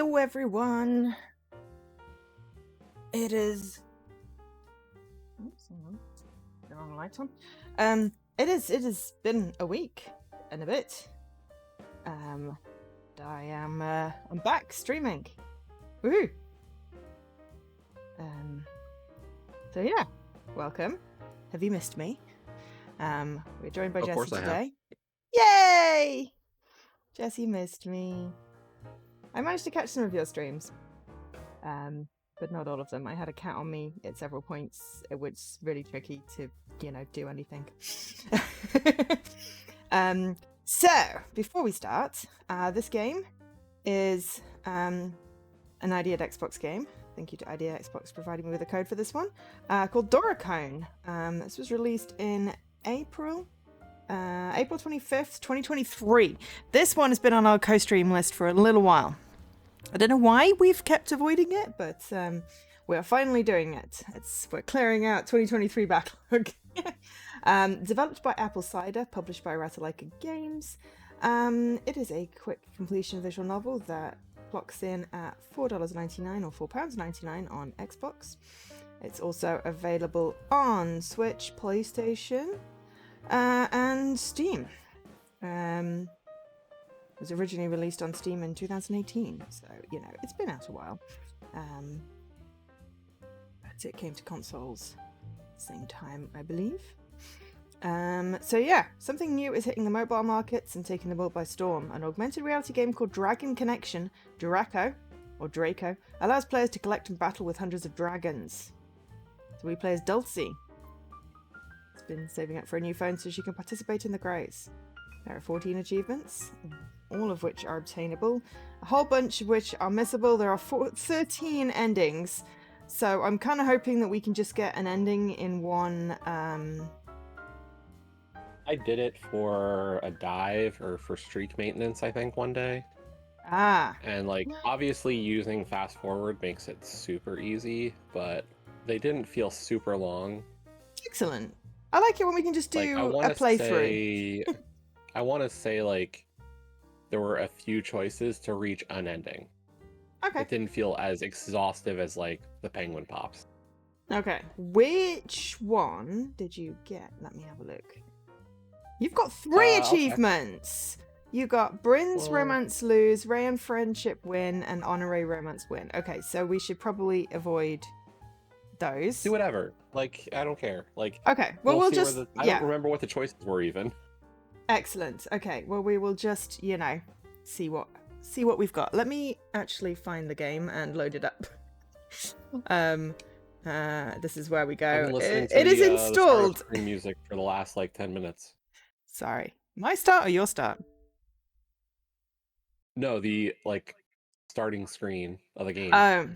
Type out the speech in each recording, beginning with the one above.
Hello everyone. It is. Oops, hang on. The wrong light on. It has been a week and a bit. I'm back streaming. Woohoo! So yeah, welcome. Have you missed me? We're joined by Of Jesse course I have. today. Yay! Jesse missed me. I managed to catch some of your streams, but not all of them. I had a cat on me at several points. It was really tricky to, do anything. So before we start, this game is an Idea Xbox game. Thank you to Idea Xbox for providing me with a code for this one, called DoraKone. This was released in April 25th, 2023. This one has been on our co-stream list for a little while. I don't know why we've kept avoiding it, but we're finally doing it. We're clearing out 2023 backlog. Developed by Apple Cider, published by Ratalaika Games. It is a quick completion visual novel that clocks in at $4.99 or £4.99 on Xbox. It's also available on Switch, PlayStation, and Steam. It was originally released on Steam in 2018, so it's been out a while. But it came to consoles same time, I believe. So yeah, something new is hitting the mobile markets and taking the world by storm. An augmented reality game called Dragon Connection, DoraKone, allows players to collect and battle with hundreds of dragons. So we play as Dulcie. It's been saving up for a new phone so she can participate in the Grays. There are 14 achievements, all of which are obtainable, a whole bunch of which are missable. There are 13 endings, so I'm kind of hoping that we can just get an ending in one. I did it for a dive or for street maintenance, I think, one day. And obviously using fast forward makes it super easy, but they didn't feel super long. Excellent. I like it when we can just do a playthrough. I want to say there were a few choices to reach an ending. Okay. It didn't feel as exhaustive as the penguin pops. Okay. Which one did you get? Let me have a look. You've got 3 achievements. Okay. You got Bryn's Romance Lose, Rayen Friendship Win, and Honorary Romance Win. Okay, so we should probably avoid those. Do whatever. I don't care. Okay, well, we'll just... I don't remember what the choices were even. Excellent. Okay, well, we will just, see what we've got. Let me actually find the game and load it up. This is where we go. It is installed. The screen music for the last 10 minutes. Sorry. My start or your start? No, the starting screen of the game. Well,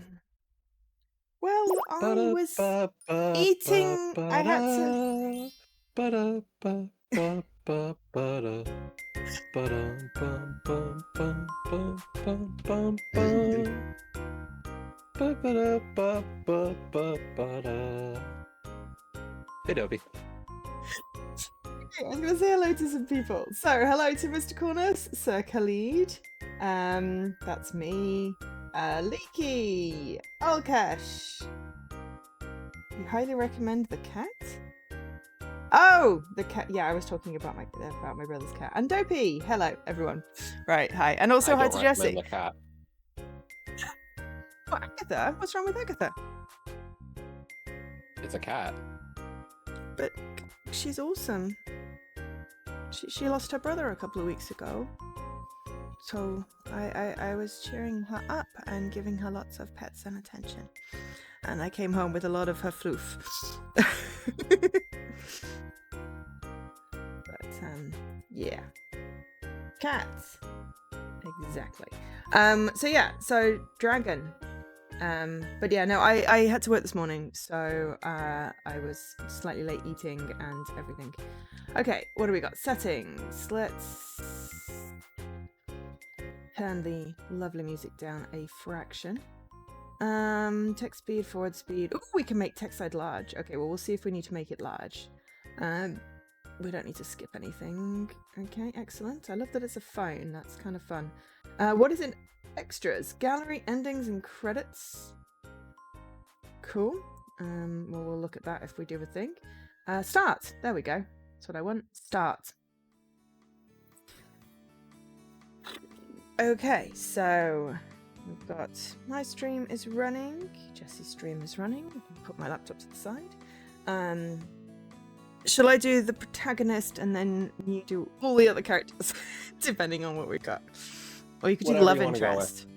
I was eating. I had to. Hey, Dobie. I'm going to say hello to some people. So, hello to Mr. Corners, Sir Khalid. That's me. Leaky. Alkesh. You highly recommend the cat? Oh, the cat. Yeah, I was talking about my brother's cat. And Dopey. Hello, everyone. Right, hi. And also hi to Jesse. The cat. What, Agatha? What's wrong with Agatha? It's a cat. But she's awesome. She lost her brother a couple of weeks ago. So I was cheering her up and giving her lots of pets and attention. And I came home with a lot of her floof. But, yeah. Cats. Exactly. So Dragon. But yeah, no, I had to work this morning, so I was slightly late eating and everything. Okay, what do we got? Settings. Let's turn the lovely music down a fraction. Text speed, forward speed. Oh, we can make text size large. Okay, well, we'll see if we need to make it large. We don't need to skip anything. Okay, excellent. I love that it's a phone. That's kind of fun. What is it? extras, gallery, endings, and credits. Cool. Well, we'll look at that if we do a thing. Start. There we go. That's what I want. Start. Okay, so we've got my stream is running. Jesse's stream is running. I'll put my laptop to the side. Shall I do the protagonist and then you do all the other characters, depending on what we've got? Or you could do the love interest.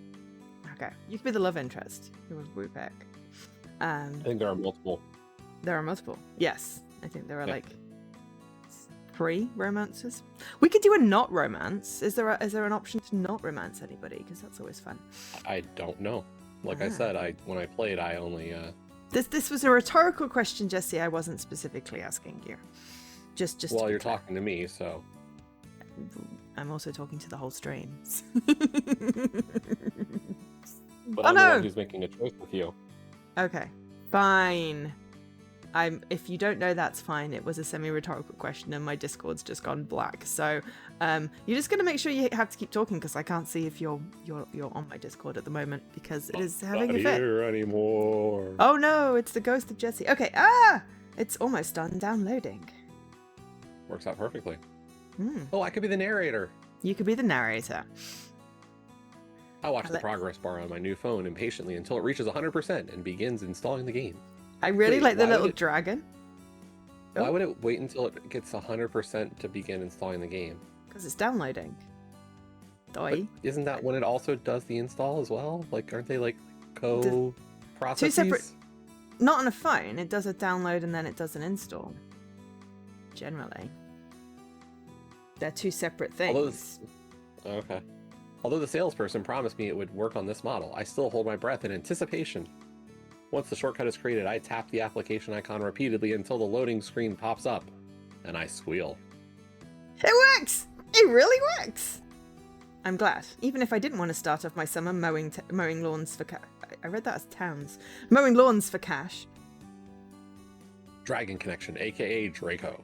Okay, you could be the love interest. Who would we pick? I think there are multiple. There are multiple. Yes, I think there are like 3 romances. We could do a not romance. Is there an option to not romance anybody? Because that's always fun. I don't know. Like I said, when I played, I only. This was a rhetorical question, Jesse. I wasn't specifically asking you. Just. Well, you're talking to me, so. I'm also talking to the whole stream. But I'm the one who's making a choice with you. Okay, fine. If you don't know, that's fine. It was a semi-rhetorical question, and my Discord's just gone black. So, you're just gonna make sure you have to keep talking because I can't see if you're on my Discord at the moment because it is having a fit. Not here anymore. Oh no, it's the ghost of Jesse. Okay, it's almost done downloading. Works out perfectly. Oh, I could be the narrator. You could be the narrator. I watch the progress bar on my new phone impatiently until it reaches 100% and begins installing the game. I really like the little dragon. Why would it wait until it gets 100% to begin installing the game? Because it's downloading. Isn't that when it also does the install as well? Like, aren't they like co-processes? 2 separate. Not on a phone. It does a download and then it does an install. Generally. They're 2 separate things. Okay. Although the salesperson promised me it would work on this model, I still hold my breath in anticipation. Once the shortcut is created, I tap the application icon repeatedly until the loading screen pops up, and I squeal. It works! It really works! I'm glad. Even if I didn't want to start off my summer mowing lawns for cash. I read that as towns. Mowing lawns for cash. Dragon Connection, aka Draco.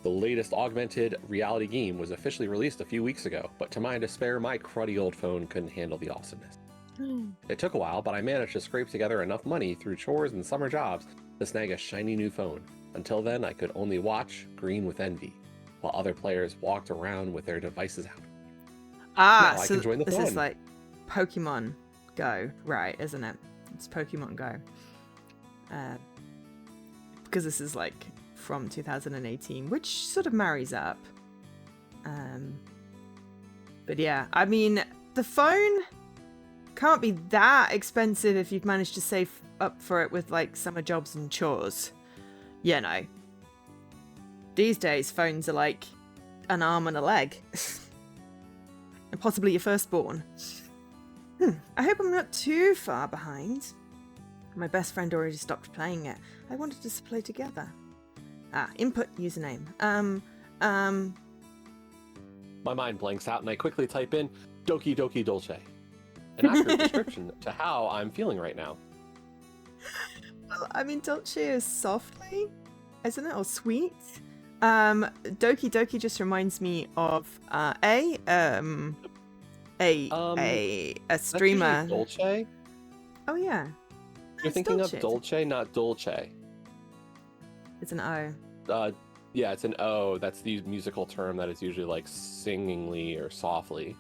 The latest augmented reality game was officially released a few weeks ago, but to my despair, my cruddy old phone couldn't handle the awesomeness. It took a while, but I managed to scrape together enough money through chores and summer jobs to snag a shiny new phone. Until then, I could only watch, green with envy, while other players walked around with their devices out. Now I can join the fun. This is like Pokemon Go, right, isn't it? It's Pokemon Go. Because this is like from 2018, which sort of marries up. But yeah, I mean, the phone can't be that expensive if you've managed to save up for it with like summer jobs and chores. You know. These days, phones are like an arm and a leg. And possibly your firstborn. I hope I'm not too far behind. My best friend already stopped playing it. I wanted us to play together. Input username. My mind blanks out and I quickly type in Doki Doki Dolce. An accurate description to how I'm feeling right now. Well, I mean, Dolce is softly, isn't it? Or sweet? Doki Doki just reminds me of a streamer. Dolce? Oh yeah. You're thinking Dolce. Of Dolce, not Dolce. It's an O. Yeah, it's an O. That's the musical term that is usually like singingly or softly.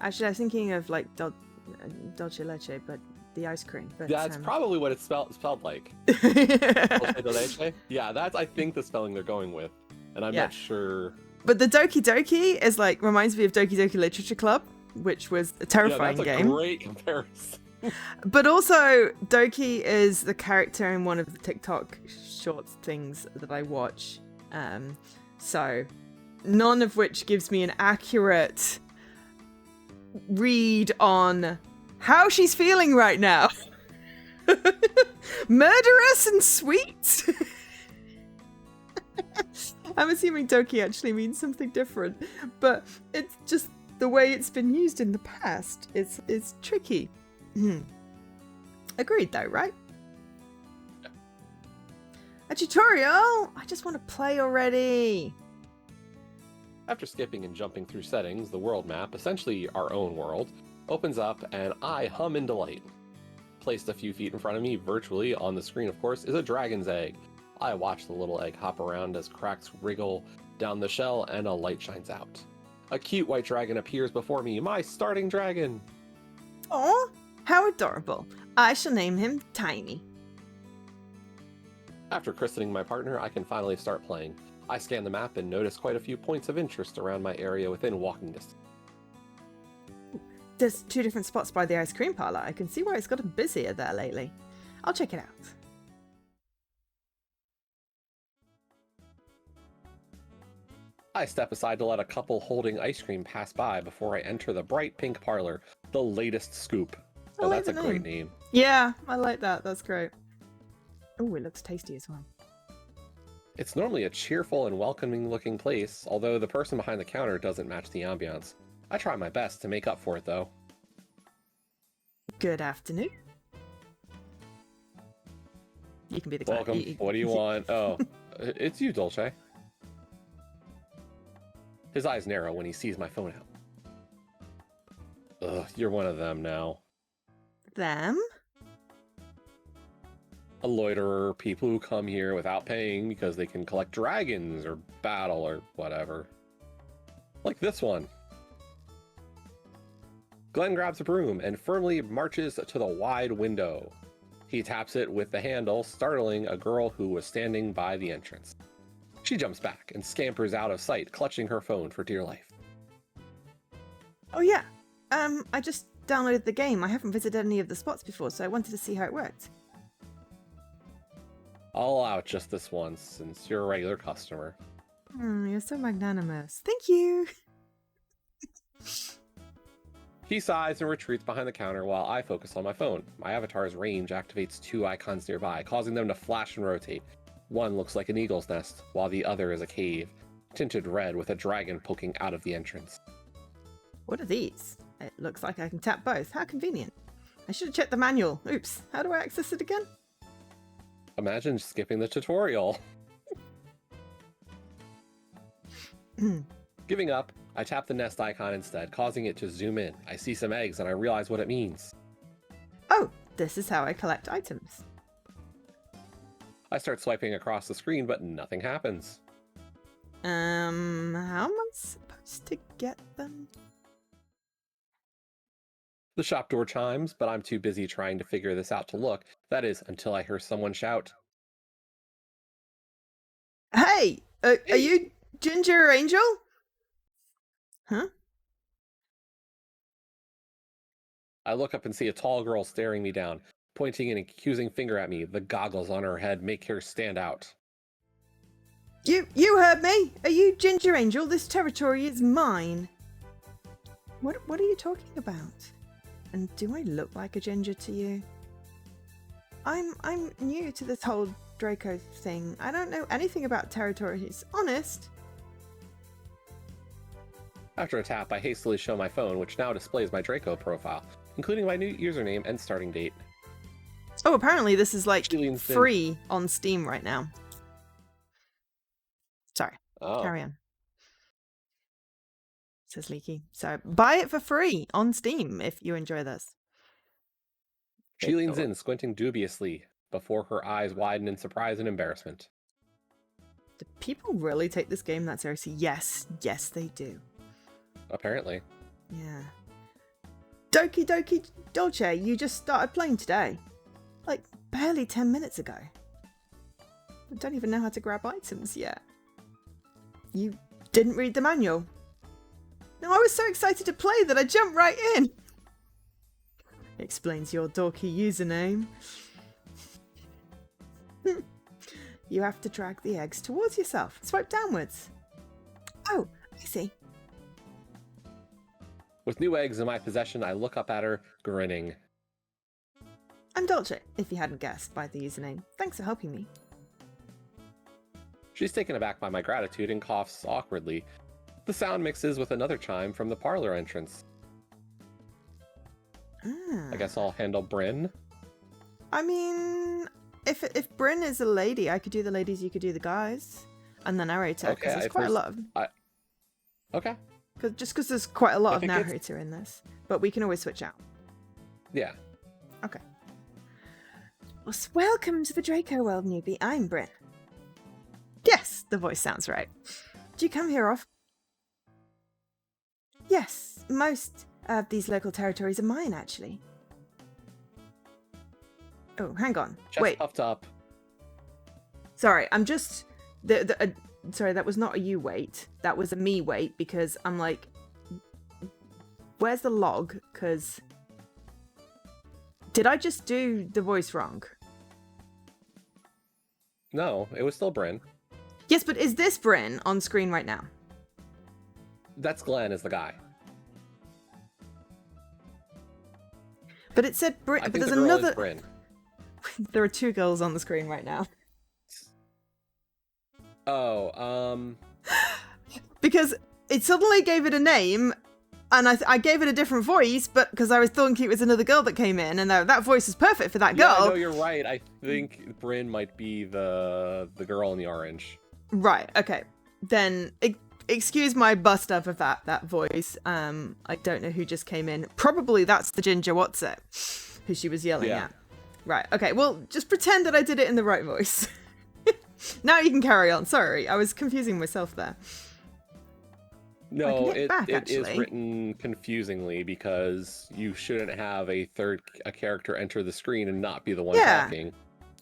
Actually, I was thinking of like Dolce Leche, but the ice cream. But, that's probably what it's spelled like. Dolce de leche? Yeah, that's I think the spelling they're going with, and I'm not sure. But the Doki Doki is like reminds me of Doki Doki Literature Club, which was a terrifying game. That's a great comparison. But also, Doki is the character in one of the TikTok shorts things that I watch. So, none of which gives me an accurate read on how she's feeling right now. Murderous and sweet? I'm assuming Doki actually means something different. But it's just the way it's been used in the past. It's tricky. Agreed though, right? Yeah. A tutorial? I just want to play already. After skipping and jumping through settings, the world map, essentially our own world, opens up and I hum in delight. Placed a few feet in front of me, virtually on the screen of course, is a dragon's egg. I watch the little egg hop around as cracks wriggle down the shell and a light shines out. A cute white dragon appears before me, my starting dragon! Aw, how adorable. I shall name him Tiny. After christening my partner, I can finally start playing. I scan the map and notice quite a few points of interest around my area within walking distance. There's 2 different spots by the ice cream parlor. I can see why it's gotten busier there lately. I'll check it out. I step aside to let a couple holding ice cream pass by before I enter the bright pink parlor, the latest scoop. Oh, that's a great name. Yeah, I like that. That's great. Oh, it looks tasty as well. It's normally a cheerful and welcoming looking place, although the person behind the counter doesn't match the ambiance. I try my best to make up for it, though. Good afternoon. You can be the client. Welcome. What do you want? Oh, it's you, Dolce. His eyes narrow when he sees my phone out. Ugh, you're one of them now. Them? A loiterer, people who come here without paying because they can collect dragons or battle or whatever. Like this one. Glenn grabs a broom and firmly marches to the wide window. He taps it with the handle, startling a girl who was standing by the entrance. She jumps back and scampers out of sight, clutching her phone for dear life. Oh yeah, I just downloaded the game. I haven't visited any of the spots before, so I wanted to see how it worked. I'll allow it just this once, since you're a regular customer. You're so magnanimous. Thank you! He sighs and retreats behind the counter while I focus on my phone. My avatar's range activates 2 icons nearby, causing them to flash and rotate. One looks like an eagle's nest, while the other is a cave, tinted red with a dragon poking out of the entrance. What are these? It looks like I can tap both. How convenient. I should have checked the manual. Oops. How do I access it again? Imagine skipping the tutorial. Giving up, I tap the nest icon instead, causing it to zoom in. I see some eggs and I realize what it means. Oh, this is how I collect items. I start swiping across the screen, but nothing happens. How am I supposed to get them? The shop door chimes, but I'm too busy trying to figure this out to look. That is, until I hear someone shout. Hey! Are you Ginger Angel? Huh? I look up and see a tall girl staring me down, pointing an accusing finger at me. The goggles on her head make her stand out. You heard me! Are you Ginger Angel? This territory is mine. What are you talking about? And do I look like a ginger to you? I'm new to this whole Draco thing. I don't know anything about territories. Honest. After a tap, I hastily show my phone, which now displays my Draco profile, including my new username and starting date. Oh, apparently this is like free on Steam right now. Sorry. Oh. Carry on. Says Leaky. So buy it for free on Steam if you enjoy this. She leans in, squinting dubiously, before her eyes widen in surprise and embarrassment. Do people really take this game that seriously? Yes. Yes, they do. Apparently. Yeah. Doki Doki Dolce, you just started playing today. Like, barely 10 minutes ago. I don't even know how to grab items yet. You didn't read the manual. No, I was so excited to play that I jumped right in. Explains your dorky username. You have to drag the eggs towards yourself. Swipe downwards. Oh, I see. With new eggs in my possession, I look up at her, grinning. I'm Dolce, if you hadn't guessed by the username. Thanks for helping me. She's taken aback by my gratitude and coughs awkwardly. The sound mixes with another chime from the parlor entrance. I guess I'll handle Bryn. I mean, if Bryn is a lady, I could do the ladies, you could do the guys. And the narrator, because there's quite a lot of... Okay. Because there's quite a lot of If it gets- narrator in this, but we can always switch out. Yeah. Okay. Well, welcome to the Draco world, newbie. I'm Bryn. Yes, the voice sounds right. Do you come here often? Yes, most of these local territories are mine, actually. Oh, hang on. Chest Wait. puffed up. Sorry, I'm just... sorry, that was not a you wait. That was a me wait, because I'm like... Where's the log? Because... Did I just do the voice wrong? No, it was still Bryn. Yes, but is this Bryn on screen right now? That's Glenn as the guy. But it said Bryn. I But think there's the girl another. is Bryn. There are two girls on the screen right now. Oh, Because it suddenly gave it a name, and I gave it a different voice, but because I was thinking it was another girl that came in, and that voice is perfect for that girl. Yeah, no, you're right. I think Bryn might be the girl in the orange. Right. Okay. Then excuse my bust up of that voice. I don't know who just came in. Probably that's the ginger what's it, who she was yelling at. Right. Okay. Well, just pretend that I did it in the right voice. Now you can carry on. Sorry, I was confusing myself there. No, it is written confusingly because you shouldn't have a character enter the screen and not be the one talking.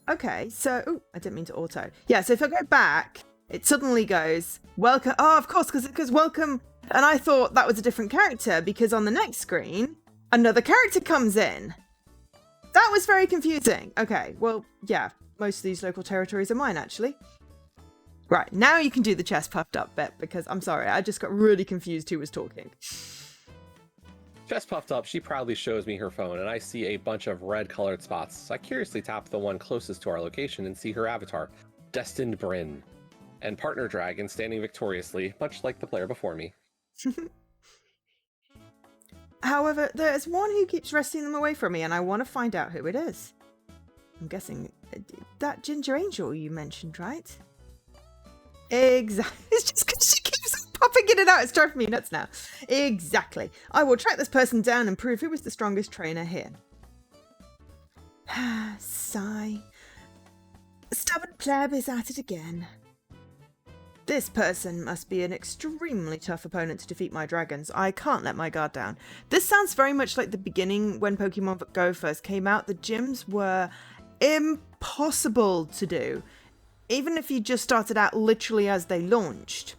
Okay, so I didn't mean to auto. Yeah, so if I go back, it suddenly goes welcome. Oh, of course, because welcome. And I thought that was a different character because on the next screen, another character comes in. That was very confusing. Okay, well, yeah, most of these local territories are mine, actually. Right, now you can do the chest puffed up bit because I'm sorry, I just got really confused who was talking. Chest puffed up, she proudly shows me her phone and I see a bunch of red colored spots. So I curiously tap the one closest to our location and see her avatar, Destined Bryn, and partner dragon standing victoriously, much like the player before me. However, there's one who keeps wresting them away from me and I want to find out who it is. I'm guessing that ginger angel you mentioned, right? Exactly. It's just because she keeps popping in and out. It's driving me nuts now. Exactly. I will track this person down and prove who is the strongest trainer here. Sigh. Stubborn pleb is at it again. This person must be an extremely tough opponent to defeat my dragons. I can't let my guard down. This sounds very much like the beginning when Pokemon Go first came out. The gyms were impossible to do. Even if you just started out literally as they launched.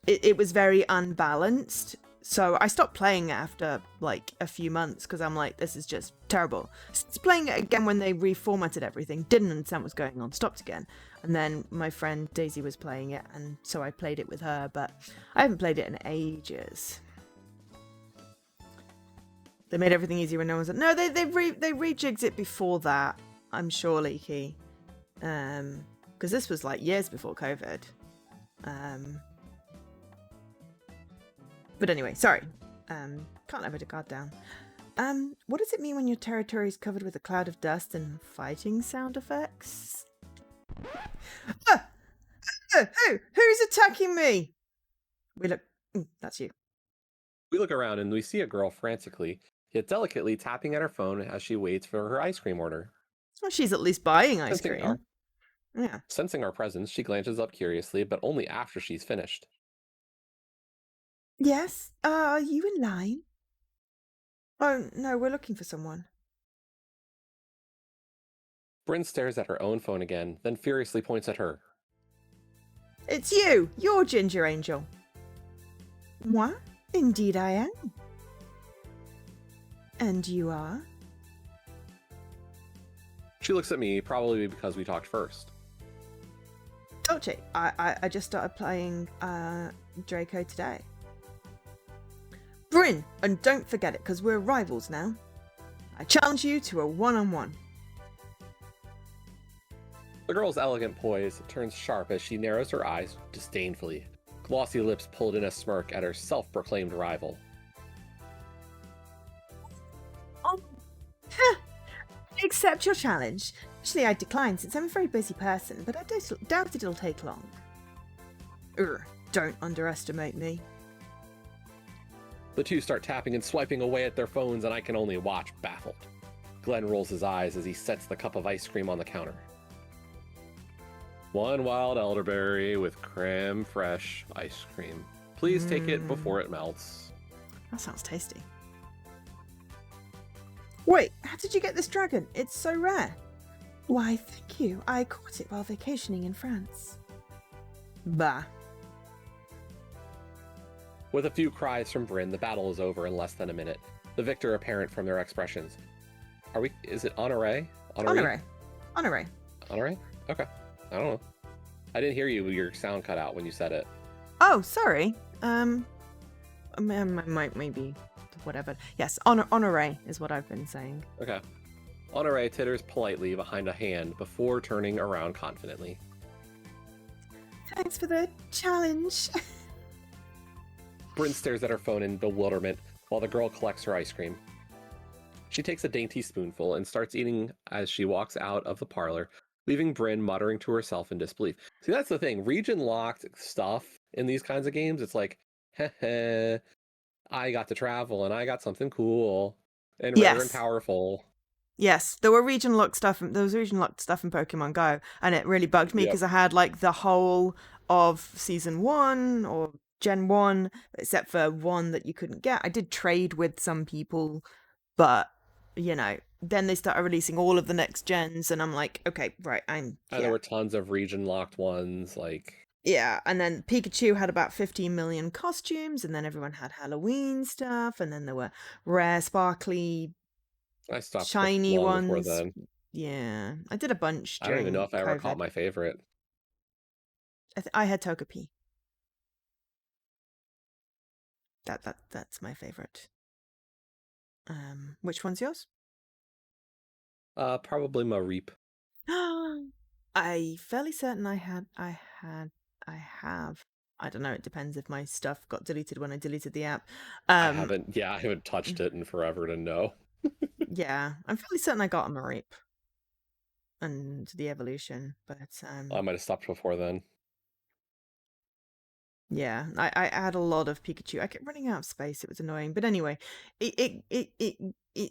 It was very unbalanced. So I stopped playing it after like a few months because I'm like, this is just terrible. Started playing it again when they reformatted everything. Didn't understand what was going on. Stopped again. And then my friend Daisy was playing it, and so I played it with her, but I haven't played it in ages. They made everything easier when no one's... No, they rejigged it before that, I'm sure, Leaky. Because this was like years before COVID. But anyway, sorry. Can't let my guard down. What does it mean when your territory is covered with a cloud of dust and fighting sound effects? Who's attacking me? We look... that's you. We look around and we see a girl frantically, yet delicately tapping at her phone as she waits for her ice cream order. Well, she's at least buying ice cream. Yeah. Sensing our presence, she glances up curiously, but only after she's finished. Yes? Are you in line? Oh, no, we're looking for someone. Bryn stares at her own phone again, then furiously points at her. It's you! You're Ginger Angel. What? Indeed I am. And you are? She looks at me, probably because we talked first. Dolce, I just started playing Draco today. Bryn, and don't forget it, because we're rivals now. I challenge you to a one-on-one. The girl's elegant poise turns sharp as she narrows her eyes disdainfully, glossy lips pulled in a smirk at her self-proclaimed rival. I accept your challenge. Actually, I decline since I'm a very busy person, but I doubt it'll take long. Don't underestimate me. The two start tapping and swiping away at their phones, and I can only watch, baffled. Glenn rolls his eyes as he sets the cup of ice cream on the counter. 1 wild elderberry with creme fraiche ice cream. Please take it before it melts. That sounds tasty. Wait, how did you get this dragon? It's so rare. Why, thank you. I caught it while vacationing in France. Bah. With a few cries from Bryn, the battle is over in less than a minute. The victor apparent from their expressions. Is it Honoré? Honoré. Honoré? Okay. I don't know. I didn't hear you. Your sound cut out when you said it. Oh, sorry. Maybe whatever. Yes, Honoré is what I've been saying. Okay. Honoré titters politely behind a hand before turning around confidently. Thanks for the challenge. Bryn stares at her phone in bewilderment while the girl collects her ice cream. She takes a dainty spoonful and starts eating as she walks out of the parlor, leaving Bryn muttering to herself in disbelief. See, that's the thing. Region-locked stuff in these kinds of games, it's like, heh, I got to travel and I got something cool and rare and powerful. Yes, there was region locked stuff in Pokemon Go, and it really bugged me because I had like the whole of Season 1 or Gen 1, except for one that you couldn't get. I did trade with some people, but, you know, then they started releasing all of the next gens, and I'm like, okay, right, There were tons of region-locked ones, like... Yeah, and then Pikachu had about 15 million costumes, and then everyone had Halloween stuff, and then there were rare, sparkly... I stopped shiny long ones. before then. Yeah, I did a bunch. I don't even know if I ever COVID. caught my favorite. I had Togepi. That's my favorite. Which one's yours? Probably Mareep. I'm fairly certain I have. I don't know. It depends if my stuff got deleted when I deleted the app. I haven't touched it in forever to know. Yeah, I'm fairly certain I got a Mareep and the evolution, but I might have stopped before then. Yeah, I had a lot of Pikachu. I kept running out of space. It was annoying, but anyway, it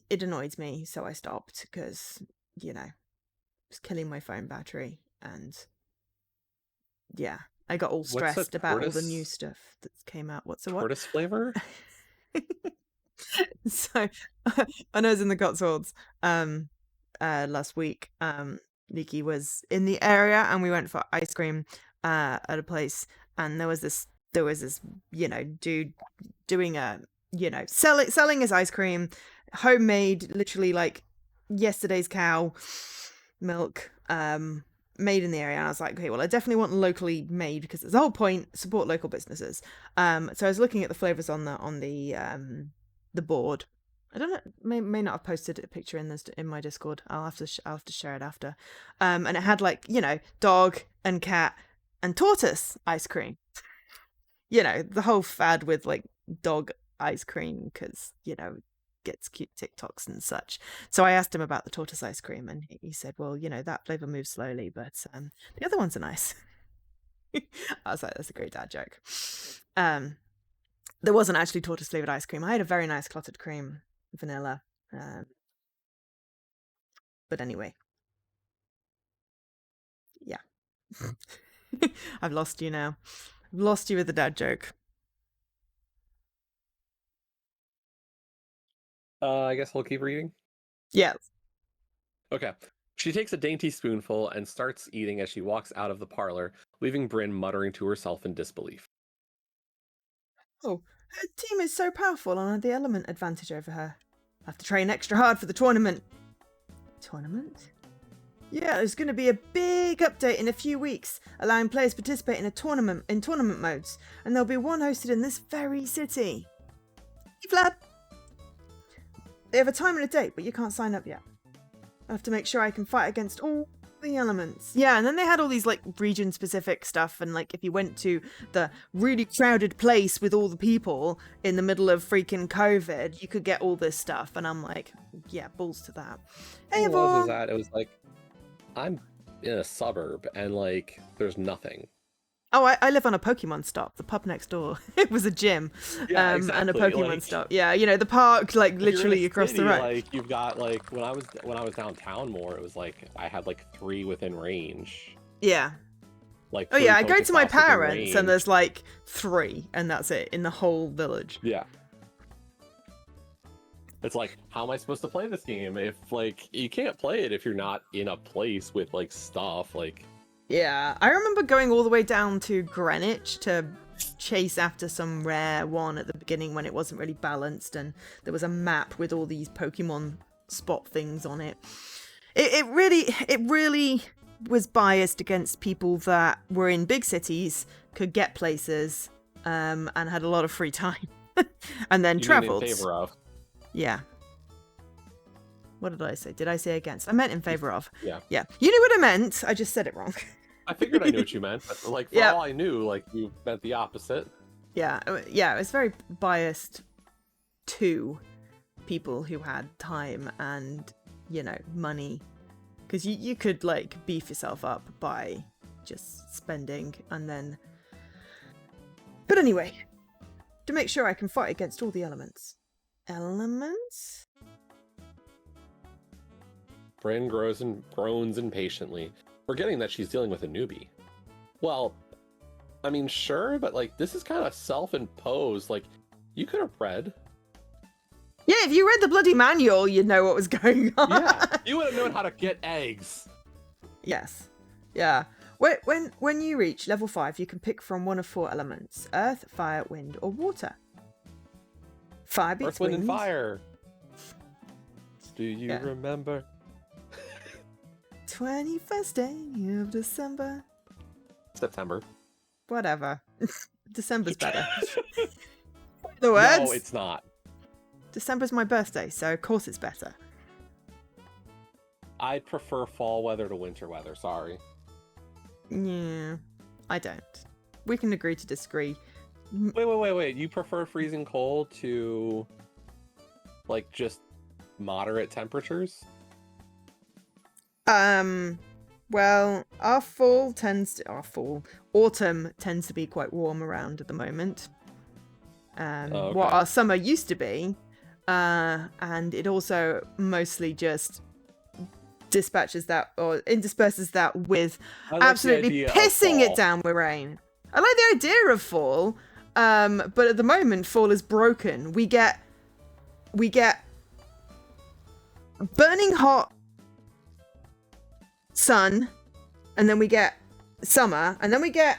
annoyed me, so I stopped because, you know, it's killing my phone battery, and yeah, I got all stressed about all the new stuff that came out. What's the what? Tortoise flavor? So, when I was in the Cotswolds last week, Nikki was in the area, and we went for ice cream at a place, and there was this you know, dude doing selling his ice cream, homemade, literally like yesterday's cow milk, made in the area. And I was like, okay, well, I definitely want locally made, because there's the whole point, support local businesses. So I was looking at the flavors on the board. I don't know, may not have posted a picture in my Discord. I'll have to share it after. And it had, like, you know, dog and cat and tortoise ice cream. You know, the whole fad with, like, dog ice cream, because, you know, gets cute TikToks and such. So I asked him about the tortoise ice cream, and he said, well, you know, that flavor moves slowly, but the other ones are nice. I was like, that's a great dad joke. There wasn't actually tortoise flavored ice cream. I had a very nice clotted cream, vanilla. But anyway. Yeah. I've lost you now. I've lost you with the dad joke. I guess we'll keep reading? Yes. Okay. She takes a dainty spoonful and starts eating as she walks out of the parlor, leaving Bryn muttering to herself in disbelief. Oh, her team is so powerful and had the element advantage over her. I have to train extra hard for the tournament. Tournament? Yeah, there's going to be a big update in a few weeks, allowing players to participate in tournament modes, and there'll be one hosted in this very city. Hey, Vlad! They have a time and a date, but you can't sign up yet. I have to make sure I can fight against all the elements. Yeah, and then they had all these, like, region-specific stuff, and, like, if you went to the really crowded place with all the people in the middle of freaking COVID, you could get all this stuff, and I'm like, yeah, balls to that. Hey, It was like, I'm in a suburb, and, like, there's nothing. Oh, I live on a Pokemon stop. The pub next door. It was a gym, Yeah, and a exactly. Pokemon Like, stop. Yeah, the park, like if you're in a literally across the city, road. like you've got like when I was downtown more, it was like I had like 3 within range. Yeah. Like Oh 3 yeah, I go to my Pokestops within parents, and range. there's like 3, and that's it in the whole village. Yeah. It's like, how am I supposed to play this game if like you can't play it if you're not in a place with like stuff like. Yeah, I remember going all the way down to Greenwich to chase after some rare one at the beginning when it wasn't really balanced, and there was a map with all these Pokemon spot things on it. It really was biased against people that were in big cities, could get places, and had a lot of free time, and then traveled. In favor of? Yeah. What did I say? Did I say against? I meant in favor of. Yeah. Yeah. You knew what I meant. I just said it wrong. I figured I knew what you meant, but like for all I knew, like you meant the opposite. Yeah, it was very biased to people who had time and, money. Because you could, like, beef yourself up by just spending and then... But anyway, to make sure I can fight against all the elements. Elements? Bryn groans impatiently, forgetting that she's dealing with a newbie. Well, I mean, sure, but like this is kind of self-imposed. Like, you could have read. Yeah, if you read the bloody manual, you'd know what was going on. Yeah, you would have known how to get eggs. Yes. Yeah. When you reach level 5, you can pick from one of 4 elements: earth, fire, wind, or water. Fire beats Earth, wind, and wind. fire. Do you remember? 21st day of December. September. Whatever. December's better. The words? No, it's not. December's my birthday, so of course it's better. I prefer fall weather to winter weather, sorry. Yeah, I don't. We can agree to disagree. Wait. You prefer freezing cold to, like, just moderate temperatures? Well, autumn tends to be quite warm around at the moment. Okay. What our summer used to be, and it also mostly just intersperses that with absolutely pissing it down with rain. I like the idea of fall, but at the moment fall is broken. We get burning hot sun, and then we get summer, and then we get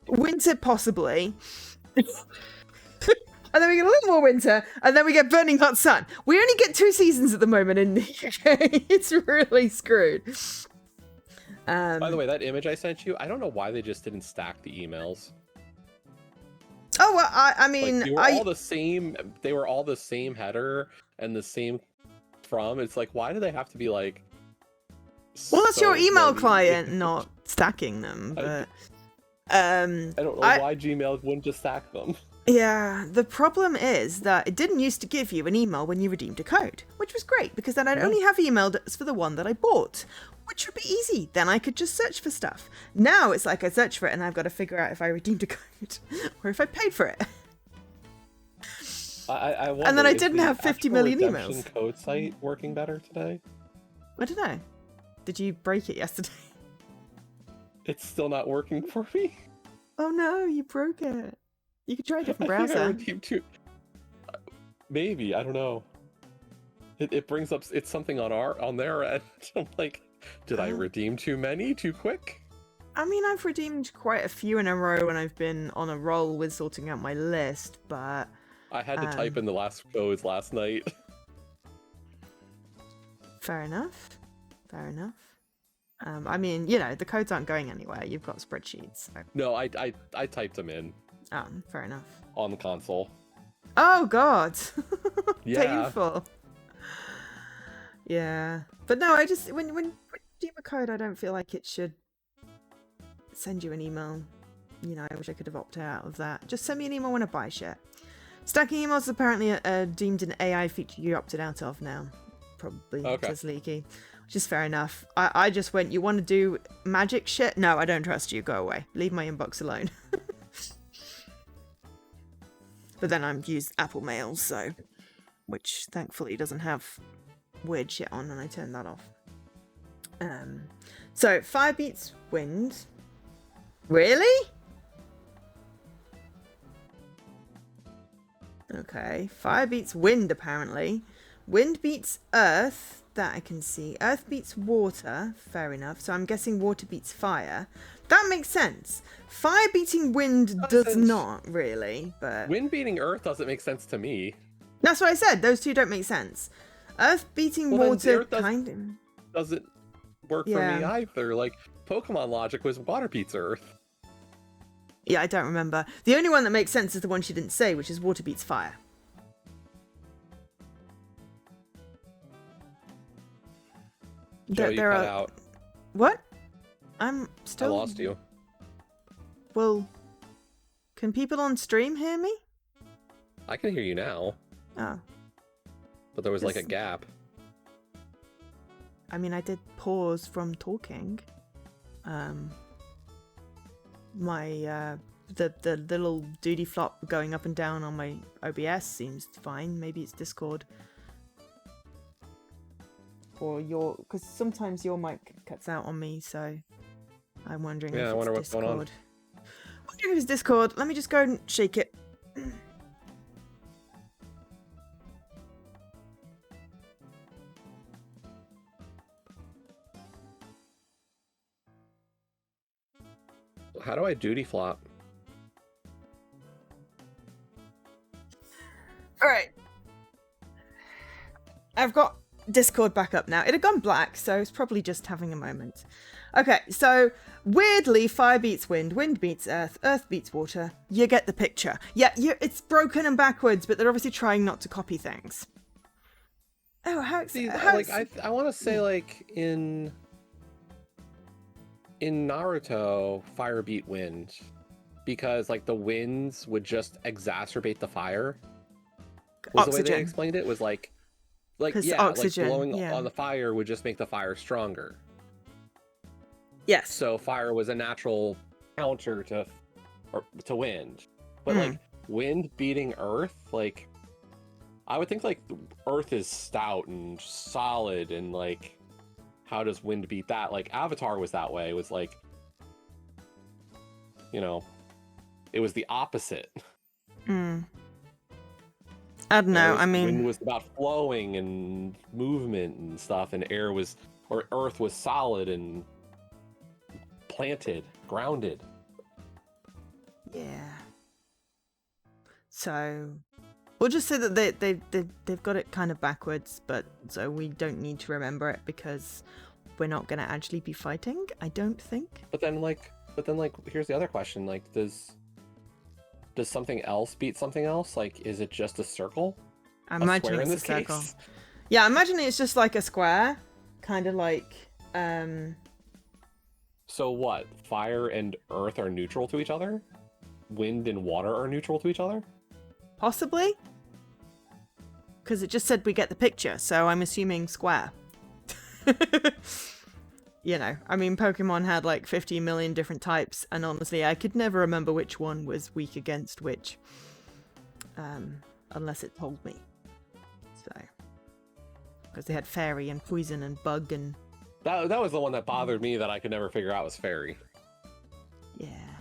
winter possibly. And then we get a little more winter, and then we get burning hot sun. We only get 2 seasons at the moment in the UK. It's really screwed. By the way, that image I sent you, I don't know why they just didn't stack the emails. Oh, well, I mean... Like, they were all the same header and the same from. It's like, why do they have to be like... Well, that's your email client not stacking them, but... I don't know why Gmail wouldn't just stack them. Yeah, the problem is that it didn't used to give you an email when you redeemed a code, which was great because then I'd only have emailed for the one that I bought, which would be easy. Then I could just search for stuff. Now it's like I search for it and I've got to figure out if I redeemed a code or if I paid for it. I wonder, and then I didn't have 50 million emails. Code site working better today? I don't know. Did you break it yesterday? It's still not working for me. Oh no, you broke it. You could try a different browser. I redeemed two. Maybe, I don't know. It brings up it's something on their end. I'm like, did I redeem too many too quick? I mean, I've redeemed quite a few in a row when I've been on a roll with sorting out my list, but I had to type in the last codes last night. Fair enough. I mean, the codes aren't going anywhere. You've got spreadsheets. So. No, I typed them in. Oh, fair enough. On the console. Oh God. Yeah. Painful. Yeah, but no, I just when you redeem a code, I don't feel like it should send you an email. I wish I could have opted out of that. Just send me an email when I buy shit. Stacking emails is apparently deemed an AI feature you opted out of now. Probably because leaky. Which is fair enough. I just went, you want to do magic shit? No, I don't trust you. Go away. Leave my inbox alone. But then I've used Apple Mail, so... Which, thankfully, doesn't have weird shit on, and I turned that off. So, fire beats wind. Really? Okay. Fire beats wind, apparently. Wind beats earth. That I can see. Earth beats water. Fair enough. So I'm guessing water beats fire. That makes sense. Fire beating wind does not really, but... Wind beating earth doesn't make sense to me. That's what I said. Those two don't make sense. Earth beating water kind of... Doesn't work for me either. Like, Pokemon logic was water beats earth. Yeah, I don't remember. The only one that makes sense is the one she didn't say, which is water beats fire. Joe, you cut out. What? I'm still... I lost you. Well, can people on stream hear me? I can hear you now. Oh. But there was like a gap. I mean, I did pause from talking. The little duty flop going up and down on my OBS seems fine. Maybe it's Discord. Or your... Because sometimes your mic cuts out on me, so... I'm wondering if it's Discord. Yeah, I wonder what's going on. I wonder if it's Discord. Let me just go and shake it. How do I duty flop? Alright. I've got Discord back up now. It had gone black, so it's probably just having a moment. Okay, so weirdly, fire beats wind, wind beats earth, earth beats water. You get the picture. Yeah, it's broken and backwards, but they're obviously trying not to copy things. Oh, how exciting. I want to say, like, in Naruto, fire beat wind, because, like, the winds would just exacerbate the fire. Was oxygen. The way they explained it was like oxygen, like blowing on the fire would just make the fire stronger. Yes. So fire was a natural counter to wind. But like wind beating earth, like I would think like earth is stout and solid, and like how does wind beat that? Like Avatar was that way. It was like, you know, it was the opposite. I don't know. I mean, wind was about flowing and movement and stuff, and earth was solid and planted, grounded. Yeah. So we'll just say that they've got it kind of backwards, but so we don't need to remember it because we're not going to actually be fighting, I don't think. But then here's the other question, like does something else beat something else? Like, is it just a circle? I'm imagining it's a circle. Yeah, I'm imagining it's just like a square, kind of like So what? Fire and earth are neutral to each other? Wind and water are neutral to each other? Possibly. Because it just said we get the picture, so I'm assuming square. You know, I mean, Pokemon had like 50 million different types, and honestly, I could never remember which one was weak against which. Unless it told me. So. Because they had fairy and poison and bug and... That was the one that bothered me that I could never figure out was fairy. Yeah.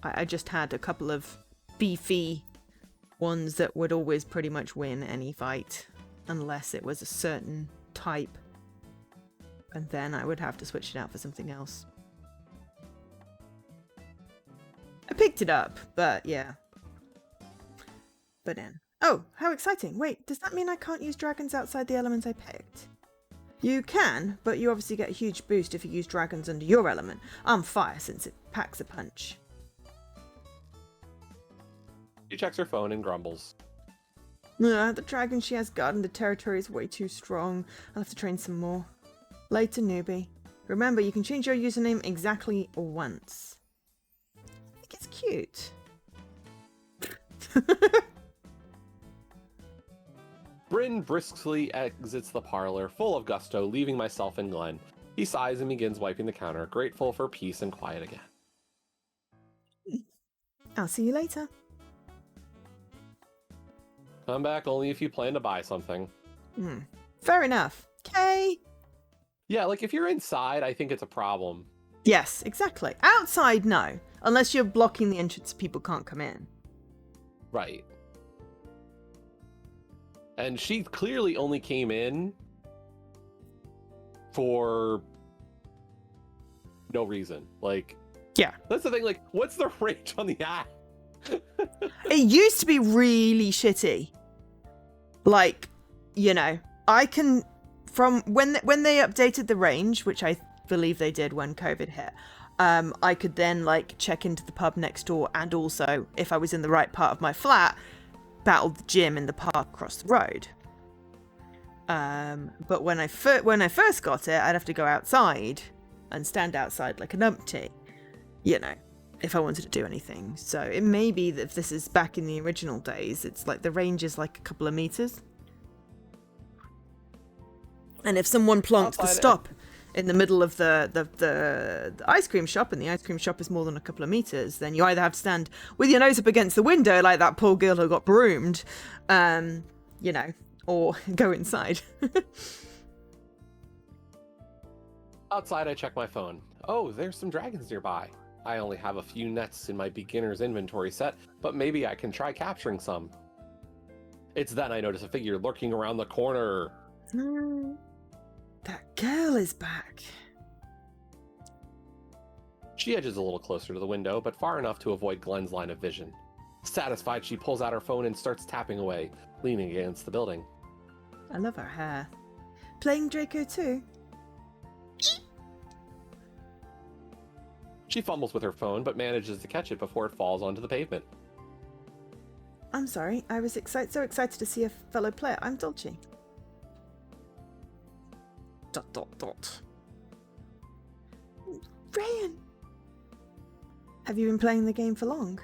I just had a couple of beefy ones that would always pretty much win any fight. Unless it was a certain type. And then I would have to switch it out for something else. I picked it up, but yeah. But then... Oh, how exciting. Wait, does that mean I can't use dragons outside the elements I picked? You can, but you obviously get a huge boost if you use dragons under your element. I'm fire since it packs a punch. She checks her phone and grumbles. The dragon she has guarding the territory is way too strong. I'll have to train some more. Later, newbie. Remember, you can change your username exactly once. I think it's cute. Bryn briskly exits the parlor, full of gusto, leaving myself and Glenn. He sighs and begins wiping the counter, grateful for peace and quiet again. I'll see you later. Come back only if you plan to buy something. Fair enough. Okay. Yeah, like if you're inside, I think it's a problem. Yes, exactly. Outside, no. Unless you're blocking the entrance, people can't come in. Right. And she clearly only came in for no reason. Like, yeah. That's the thing, like, what's the range on the app? It used to be really shitty. Like, you know, I can, from when they updated the range, which I believe they did when COVID hit, I could then, like, check into the pub next door, and also, if I was in the right part of my flat, battle the gym in the park across the road. But when I first got it, I'd have to go outside and stand outside like a numpty, you know, if I wanted to do anything. So it may be that if this is back in the original days, it's like the range is like a couple of meters. And if someone plonked the stop in the middle of the ice cream shop, and the ice cream shop is more than a couple of meters, then you either have to stand with your nose up against the window like that poor girl who got broomed, you know, or go inside. Outside, I check my phone. Oh, there's some dragons nearby. I only have a few nets in my beginner's inventory set, but maybe I can try capturing some. It's then I notice a figure lurking around the corner. That girl is back. She edges a little closer to the window, but far enough to avoid Glenn's line of vision. Satisfied, she pulls out her phone and starts tapping away, leaning against the building. I love her hair. Playing Draco too? She fumbles with her phone, but manages to catch it before it falls onto the pavement. I'm sorry, I was so excited to see a fellow player. I'm Dolce. ... Rayen! Have you been playing the game for long?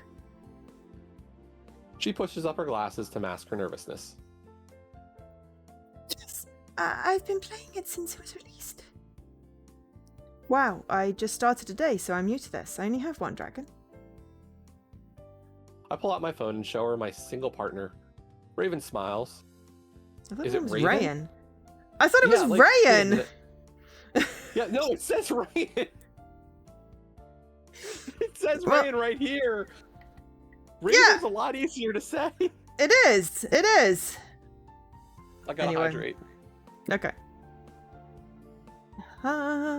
She pushes up her glasses to mask her nervousness. Yes, I've been playing it since it was released. Wow, I just started today, so I'm new to this. I only have one dragon. I pull out my phone and show her my single partner. Raven smiles. I thought Is it it was Raven? Rayen. I thought it was Rayen! Yeah, no, it says Rayen! It says Rayen right here! Raven's a lot easier to say. It is! It is! I gotta hydrate. Okay. Hydrate.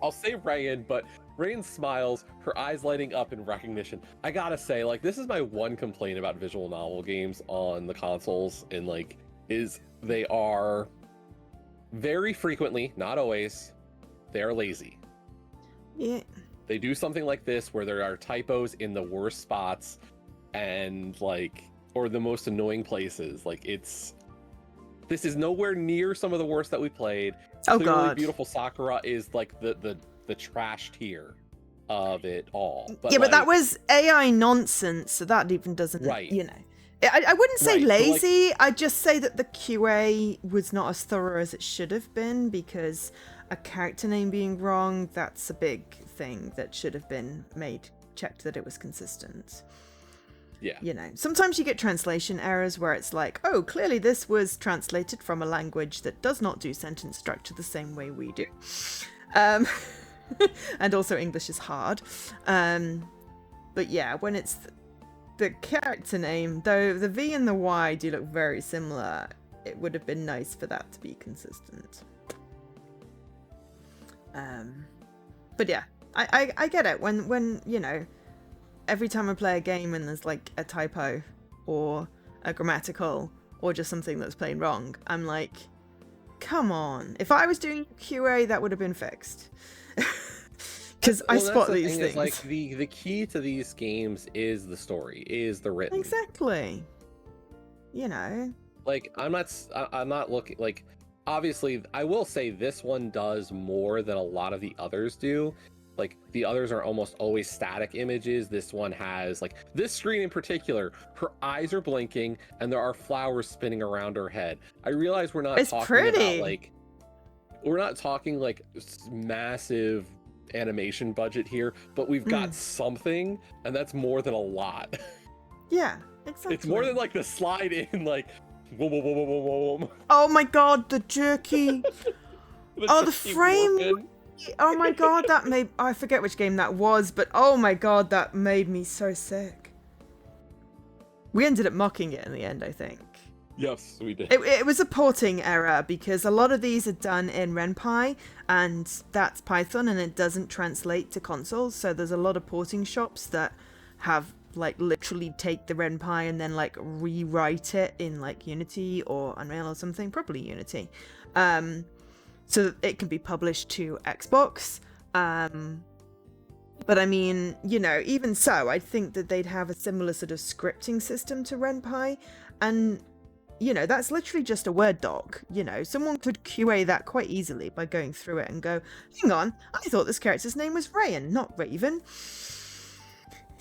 I'll say Rayen, but Rayen smiles, her eyes lighting up in recognition. I gotta say, like, this is my one complaint about visual novel games on the consoles, and, like, is they are very frequently, not always, they're lazy. Yeah. They do something like this where there are typos in the worst spots and, like, or the most annoying places. Like, this is nowhere near some of the worst that we played. Oh, Clearly, God. Beautiful Sakura is, like, the trash tier of it all. But, yeah, but like, that was AI nonsense, so that even doesn't, right. You know. I wouldn't say Right, lazy, like, I'd just say that the QA was not as thorough as it should have been, because a character name being wrong, that's a big thing that should have been checked that it was consistent. Yeah. You know, sometimes you get translation errors where it's like, oh, clearly this was translated from a language that does not do sentence structure the same way we do. And also English is hard. But yeah, when it's the character name, though the V and the Y do look very similar, it would have been nice for that to be consistent. But yeah, I get it. When you know, every time I play a game and there's like a typo or a grammatical or just something that's plain wrong, I'm like, come on. If I was doing QA, that would have been fixed. Because I spot these things. Like, the key to these games is the story, is the written. Exactly. You know. Like, I'm not looking, like, obviously, I will say this one does more than a lot of the others do. Like, the others are almost always static images. This one has, like, this screen in particular, her eyes are blinking and there are flowers spinning around her head. I realize we're not It's talking about, pretty. like, we're not talking, like, massive animation budget here, but we've got something, and that's more than a lot. Yeah, exactly. It's more than, like, the slide in, like, whoa, whoa, whoa, whoa, whoa, whoa. Oh my god, the jerky. The frame. Oh my god, that made... I forget which game that was, but oh my god, that made me so sick. We ended up mocking it in the end, I think. Yes, we did. It was a porting error, because a lot of these are done in RenPy, and that's Python, and it doesn't translate to consoles, so there's a lot of porting shops that have, like, literally take the RenPy and then, like, rewrite it in, like, Unity or Unreal or something, probably Unity. So that it can be published to Xbox. But I mean, you know, even so, I think that they'd have a similar sort of scripting system to RenPy. And, you know, that's literally just a Word doc. You know, someone could QA that quite easily by going through it and go, hang on, I thought this character's name was Rayen, not Raven.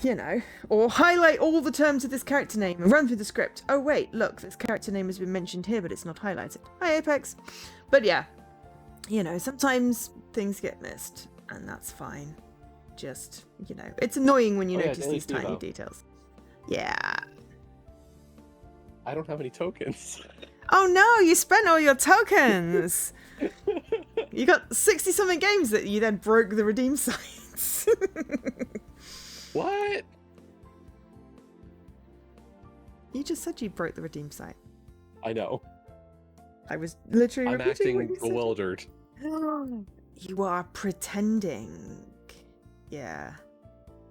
You know, or highlight all the terms of this character name and run through the script. Oh wait, look, this character name has been mentioned here, but it's not highlighted. Hi, Apex. But yeah. You know, sometimes things get missed, and that's fine. Just, you know, it's annoying when you notice these tiny details. Yeah. I don't have any tokens. Oh no, you spent all your tokens! You got 60-something games that you then broke the redeem sites. What? You just said you broke the redeem site. I know. I was literally I'm acting bewildered. You are pretending. Yeah.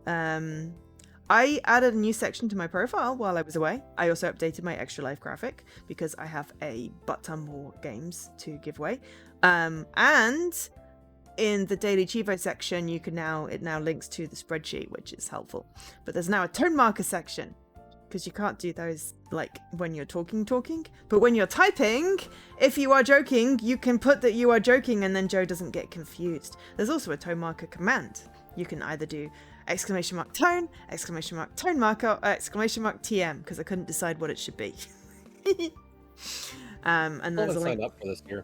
I added a new section to my profile while I was away. I also updated my extra life graphic because I have a butt ton more games to give away. And in the daily Chivo section, it now links to the spreadsheet, which is helpful. But there's now a tone marker section, because you can't do those, like, when you're talking. But when you're typing, if you are joking, you can put that you are joking, and then Joe doesn't get confused. There's also a tone marker command. You can either do !tone, !tone marker, or !TM, because I couldn't decide what it should be. And there's a link. Signed up for this year.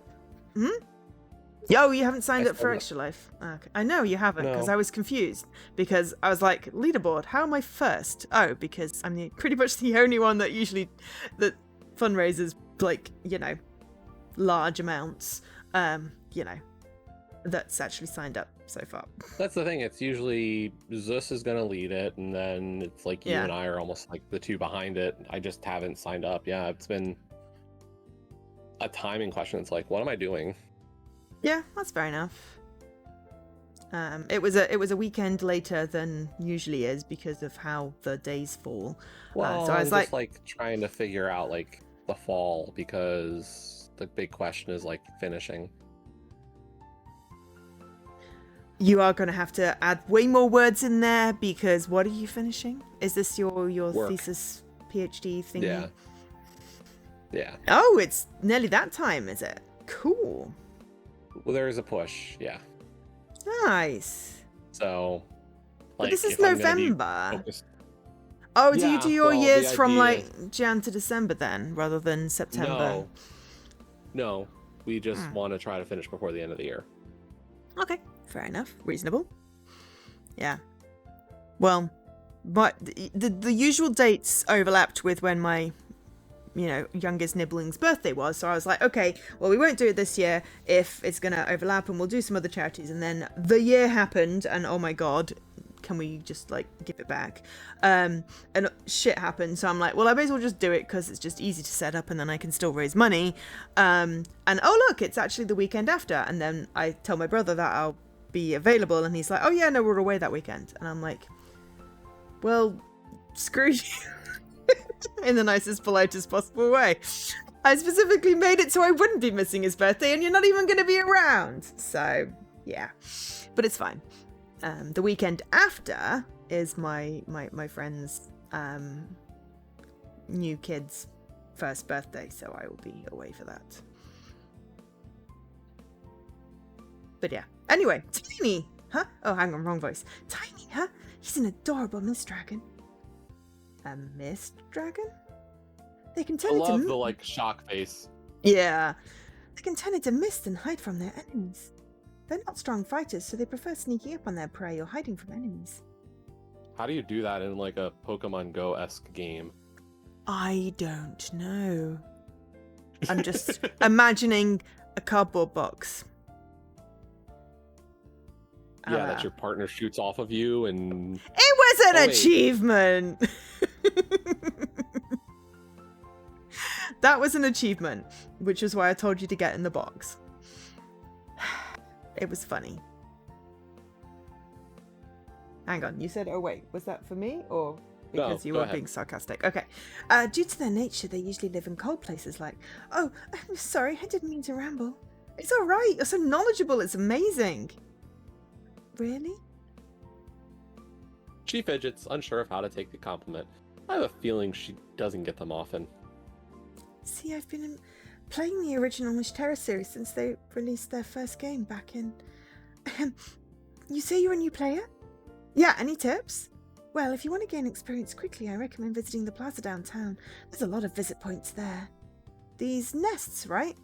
Oh, you haven't signed up for Extra Life? Okay. I know you haven't, because I was confused. Because I was like, leaderboard, how am I first? Oh, because I'm pretty much the only one that fundraises, like, you know, large amounts, you know, that's actually signed up so far. That's the thing. It's usually Zeus is going to lead it, and then it's like you and I are almost like the two behind it. I just haven't signed up. Yeah, it's been a timing question. It's like, what am I doing? Yeah, that's fair enough. It was a weekend later than usually is because of how the days fall. Well, so I was like trying to figure out like the fall, because the big question is like finishing. You are going to have to add way more words in there, because what are you finishing? Is this your thesis PhD thing? Yeah. Yeah. Oh, it's nearly that time, is it? Cool. Well, there is a push, yeah. Nice. So, like, but this is November. Oh, do you do your years from like Jan to December then, rather than September? No. We just want to try to finish before the end of the year. Okay, fair enough. Reasonable. Yeah. Well, but the usual dates overlapped with when my, you know, youngest nibbling's birthday was. So I was like, okay, well, we won't do it this year if it's going to overlap, and we'll do some other charities. And then the year happened, and oh my God, can we just like give it back? And shit happened. So I'm like, well, I may as well just do it because it's just easy to set up, and then I can still raise money. And oh, look, it's actually the weekend after. And then I tell my brother that I'll be available, and he's like, oh yeah, no, we're away that weekend. And I'm like, well, screw you. In the nicest, politest possible way. I specifically made it so I wouldn't be missing his birthday, and you're not even going to be around. So, yeah. But it's fine. The weekend after is my friend's new kid's first birthday, so I will be away for that. But yeah. Anyway, Huh? Oh, hang on, wrong voice. Tiny, huh? He's an adorable mist dragon. A mist dragon? They can turn I into... love the, like, shock face. Yeah. They can turn into mist and hide from their enemies. They're not strong fighters, so they prefer sneaking up on their prey or hiding from enemies. How do you do that in, like, a Pokemon Go-esque game? I don't know. I'm just imagining a cardboard box. Yeah, that your partner shoots off of you and... It was an achievement! That was an achievement, which is why I told you to get in the box. It was funny. Hang on, you said, oh wait, was that for me or because you were being sarcastic? Okay. Due to their nature, they usually live in cold places like, oh, I'm sorry, I didn't mean to ramble. It's all right, you're so knowledgeable, it's amazing. Really? She fidgets, unsure of how to take the compliment. I have a feeling she doesn't get them often. See, I've been playing the original Terra series since they released their first game back in... You say you're a new player? Yeah, any tips? Well, if you want to gain experience quickly, I recommend visiting the plaza downtown. There's a lot of visit points there. These nests, right?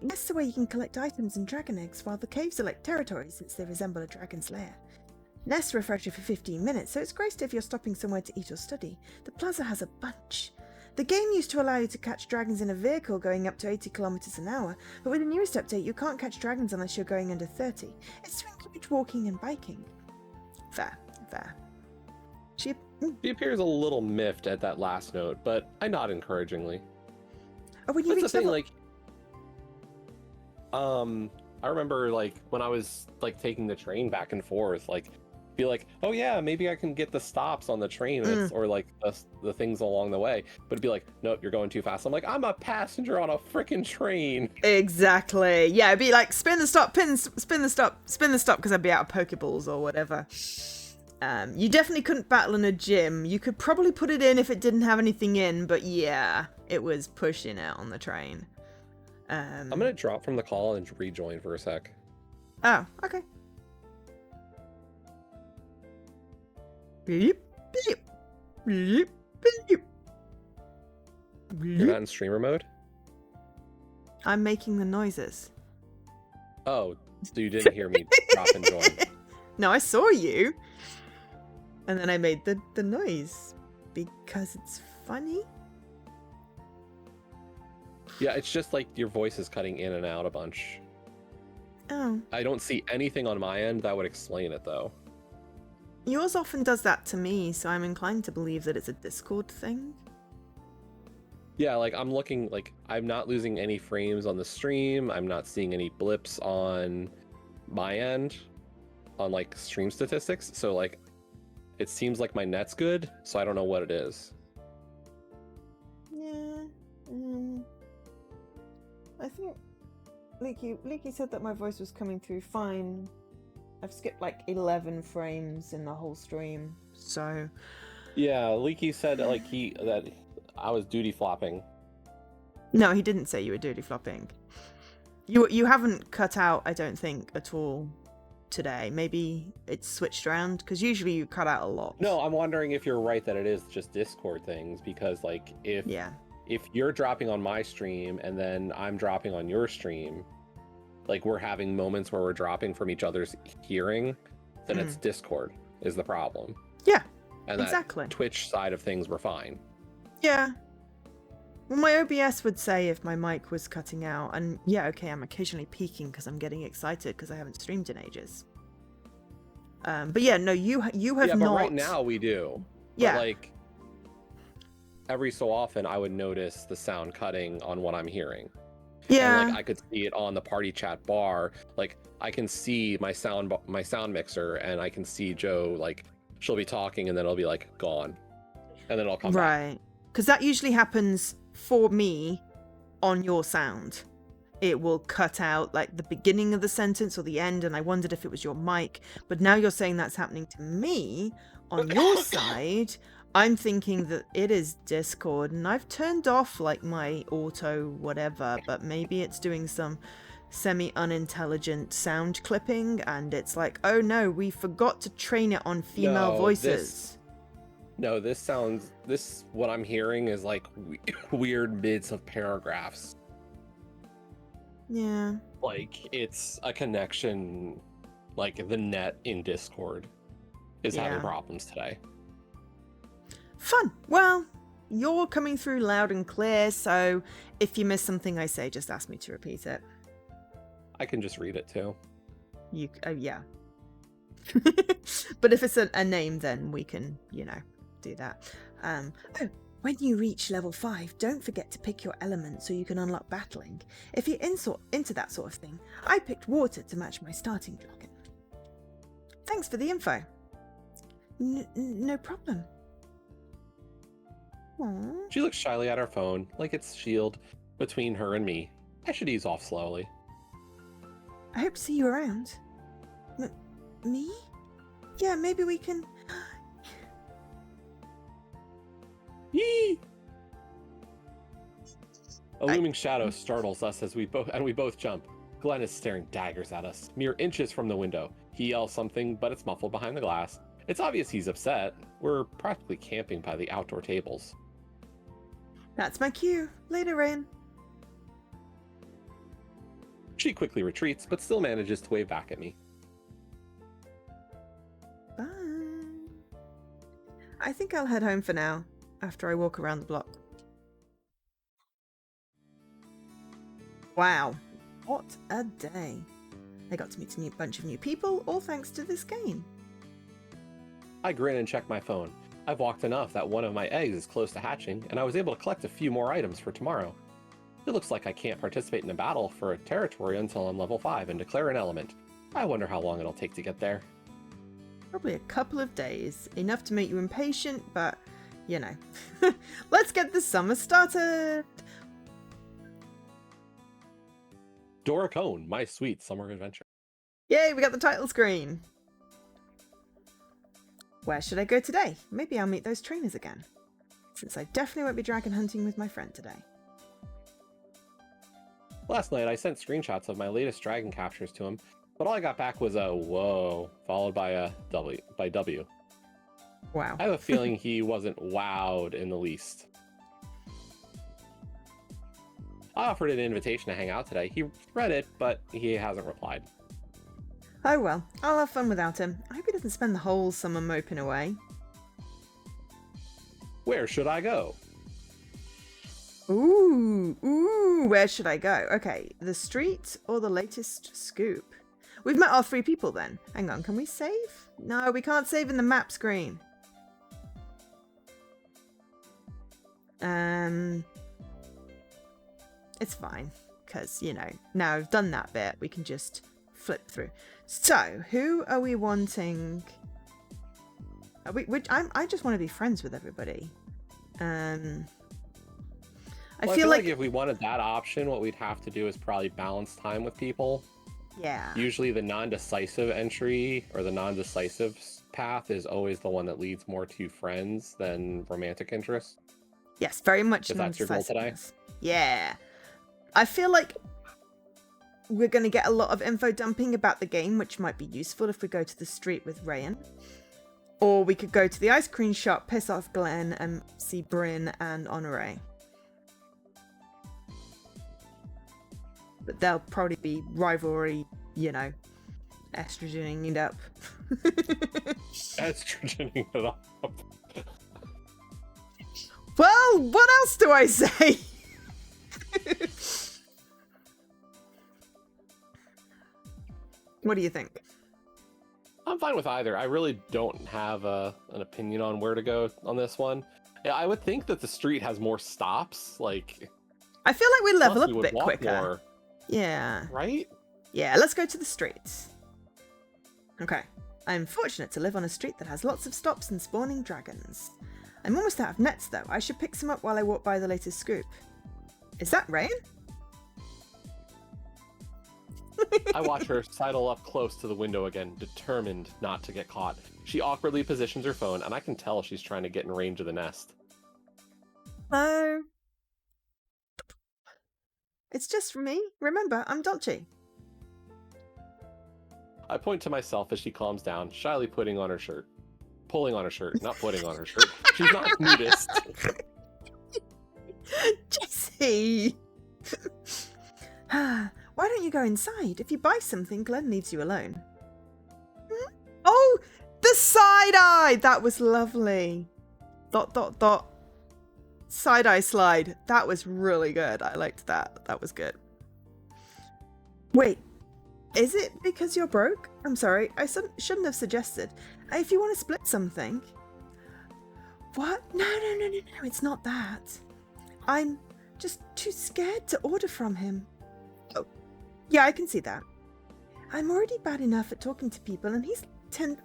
Nests are where you can collect items and dragon eggs, while the caves are like territories since they resemble a dragon's lair. Nests refresh you for 15 minutes, so it's great if you're stopping somewhere to eat or study. The plaza has a bunch. The game used to allow you to catch dragons in a vehicle going up to 80 kilometers an hour, but with the newest update you can't catch dragons unless you're going under 30. It's to encourage walking and biking. Fair. She appears a little miffed at that last note, but I nod encouragingly. Oh, when you reach the thing, level... like... I remember, like, when I was, like, taking the train back and forth, like, be like, oh yeah, maybe I can get the stops on the train, or like the things along the way. But it'd be like, nope, you're going too fast. I'm like, I'm a passenger on a freaking train. Exactly. Yeah, it'd be like, spin the stop, spin the stop, because I'd be out of Pokeballs or whatever. You definitely couldn't battle in a gym. You could probably put it in if it didn't have anything in, but yeah, it was pushing it on the train. I'm gonna drop from the call and rejoin for a sec. Oh, okay. Beep, beep, beep, beep. You're not in streamer mode? I'm making the noises. Oh, so you didn't hear me drop and join. No, I saw you. And then I made the noise because it's funny. Yeah, it's just like your voice is cutting in and out a bunch. Oh. I don't see anything on my end that would explain it, though. Yours often does that to me, so I'm inclined to believe that it's a Discord thing. Yeah, like, I'm looking, like, I'm not losing any frames on the stream. I'm not seeing any blips on my end, on, like, stream statistics. So, like, it seems like my net's good, so I don't know what it is. Yeah. I think Leaky said that my voice was coming through fine. I've skipped like 11 frames in the whole stream, so... Yeah, Leaky said that I was duty flopping. No, he didn't say you were duty flopping. You haven't cut out, I don't think, at all today. Maybe it's switched around, because usually you cut out a lot. No, I'm wondering if you're right that it is just Discord things, because, like, if you're dropping on my stream and then I'm dropping on your stream, like, we're having moments where we're dropping from each other's hearing, then it's Discord is the problem. Yeah, and exactly. That Twitch side of things were fine. Yeah. Well, my OBS would say if my mic was cutting out, and yeah, okay, I'm occasionally peaking because I'm getting excited because I haven't streamed in ages. But yeah, no, you have but not. Right now we do. Yeah. But, like, every so often I would notice the sound cutting on what I'm hearing. Yeah. And, like, I could see it on the party chat bar. Like, I can see my sound mixer, and I can see Joe, like, she'll be talking and then it'll be like gone, and then I'll come back. Right. Because that usually happens for me on your sound. It will cut out like the beginning of the sentence or the end, and I wondered if it was your mic. But now you're saying that's happening to me on your side. I'm thinking that it is Discord, and I've turned off like my auto whatever, but maybe it's doing some semi-unintelligent sound clipping, and it's like, oh no, we forgot to train it on female voices. What I'm hearing is like weird mids of paragraphs. Yeah. Like, it's a connection, like the net in Discord is having problems today. Fun. Well, you're coming through loud and clear, so if you miss something I say, just ask me to repeat it. I can just read it too. Yeah. But if it's a name, then we can, do that. When you reach level 5, don't forget to pick your element so you can unlock battling. If you're into that sort of thing, I picked water to match my starting dragon. Thanks for the info. No problem. Aww. She looks shyly at her phone, like it's a shield between her and me. I should ease off slowly. I hope to see you around. Me? Yeah, maybe we can... Yee! A looming shadow startles us as we both jump. Glenn is staring daggers at us, mere inches from the window. He yells something, but it's muffled behind the glass. It's obvious he's upset. We're practically camping by the outdoor tables. That's my cue. Later, Rayen. She quickly retreats, but still manages to wave back at me. Bye. I think I'll head home for now, after I walk around the block. Wow, what a day. I got to meet a bunch of new people, all thanks to this game. I grin and check my phone. I've walked enough that one of my eggs is close to hatching, and I was able to collect a few more items for tomorrow. It looks like I can't participate in a battle for a territory until I'm level 5 and declare an element. I wonder how long it'll take to get there. Probably a couple of days. Enough to make you impatient, but, Let's get the summer started! DoraKone, my sweet summer adventure. Yay, we got the title screen! Where should I go today? Maybe I'll meet those trainers again. Since I definitely won't be dragon hunting with my friend today. Last night I sent screenshots of my latest dragon captures to him, but all I got back was a whoa, followed by a W. Wow. I have a feeling he wasn't wowed in the least. I offered an invitation to hang out today. He read it, but he hasn't replied. Oh well, I'll have fun without him. I hope he doesn't spend the whole summer moping away. Where should I go? Ooh, where should I go? Okay, the street or the latest scoop? We've met our 3 people then. Hang on, can we save? No, we can't save in the map screen. It's fine, because, now I've done that bit, we can just flip through. So, who are we wanting? I just want to be friends with everybody. I feel like if we wanted that option, what we'd have to do is probably balance time with people. Yeah. Usually the non-decisive entry or the non-decisive path is always the one that leads more to friends than romantic interests. Yes, very much. Because that's your goal today? Yeah. I feel like we're going to get a lot of info dumping about the game, which might be useful if we go to the street with Rayen. Or we could go to the ice cream shop, piss off Glenn, and see Bryn and Honore. But they'll probably be rivalry, estrogening it up. Estrogening it up. Well, what else do I say? What do you think? I'm fine with either. I really don't have an opinion on where to go on this one. Yeah, I would think that the street has more stops. I feel like we level up a bit quicker. More. Yeah. Right? Yeah, let's go to the streets. Okay. I'm fortunate to live on a street that has lots of stops and spawning dragons. I'm almost out of nets though. I should pick some up while I walk by the latest scoop. Is that Rayen? I watch her sidle up close to the window again, determined not to get caught. She awkwardly positions her phone, and I can tell she's trying to get in range of the nest. Hello? It's just for me. Remember, I'm Dolce. I point to myself as she calms down, shyly pulling on her shirt, not putting on her shirt. She's not a nudist. Jesse! Why don't you go inside? If you buy something, Glenn leaves you alone. Hmm? Oh, the side eye! That was lovely. ... Side eye slide. That was really good. I liked that. That was good. Wait, is it because you're broke? I'm sorry, I shouldn't have suggested. If you want to split something... What? No, it's not that. I'm just too scared to order from him. Oh, yeah, I can see that. I'm already bad enough at talking to people, and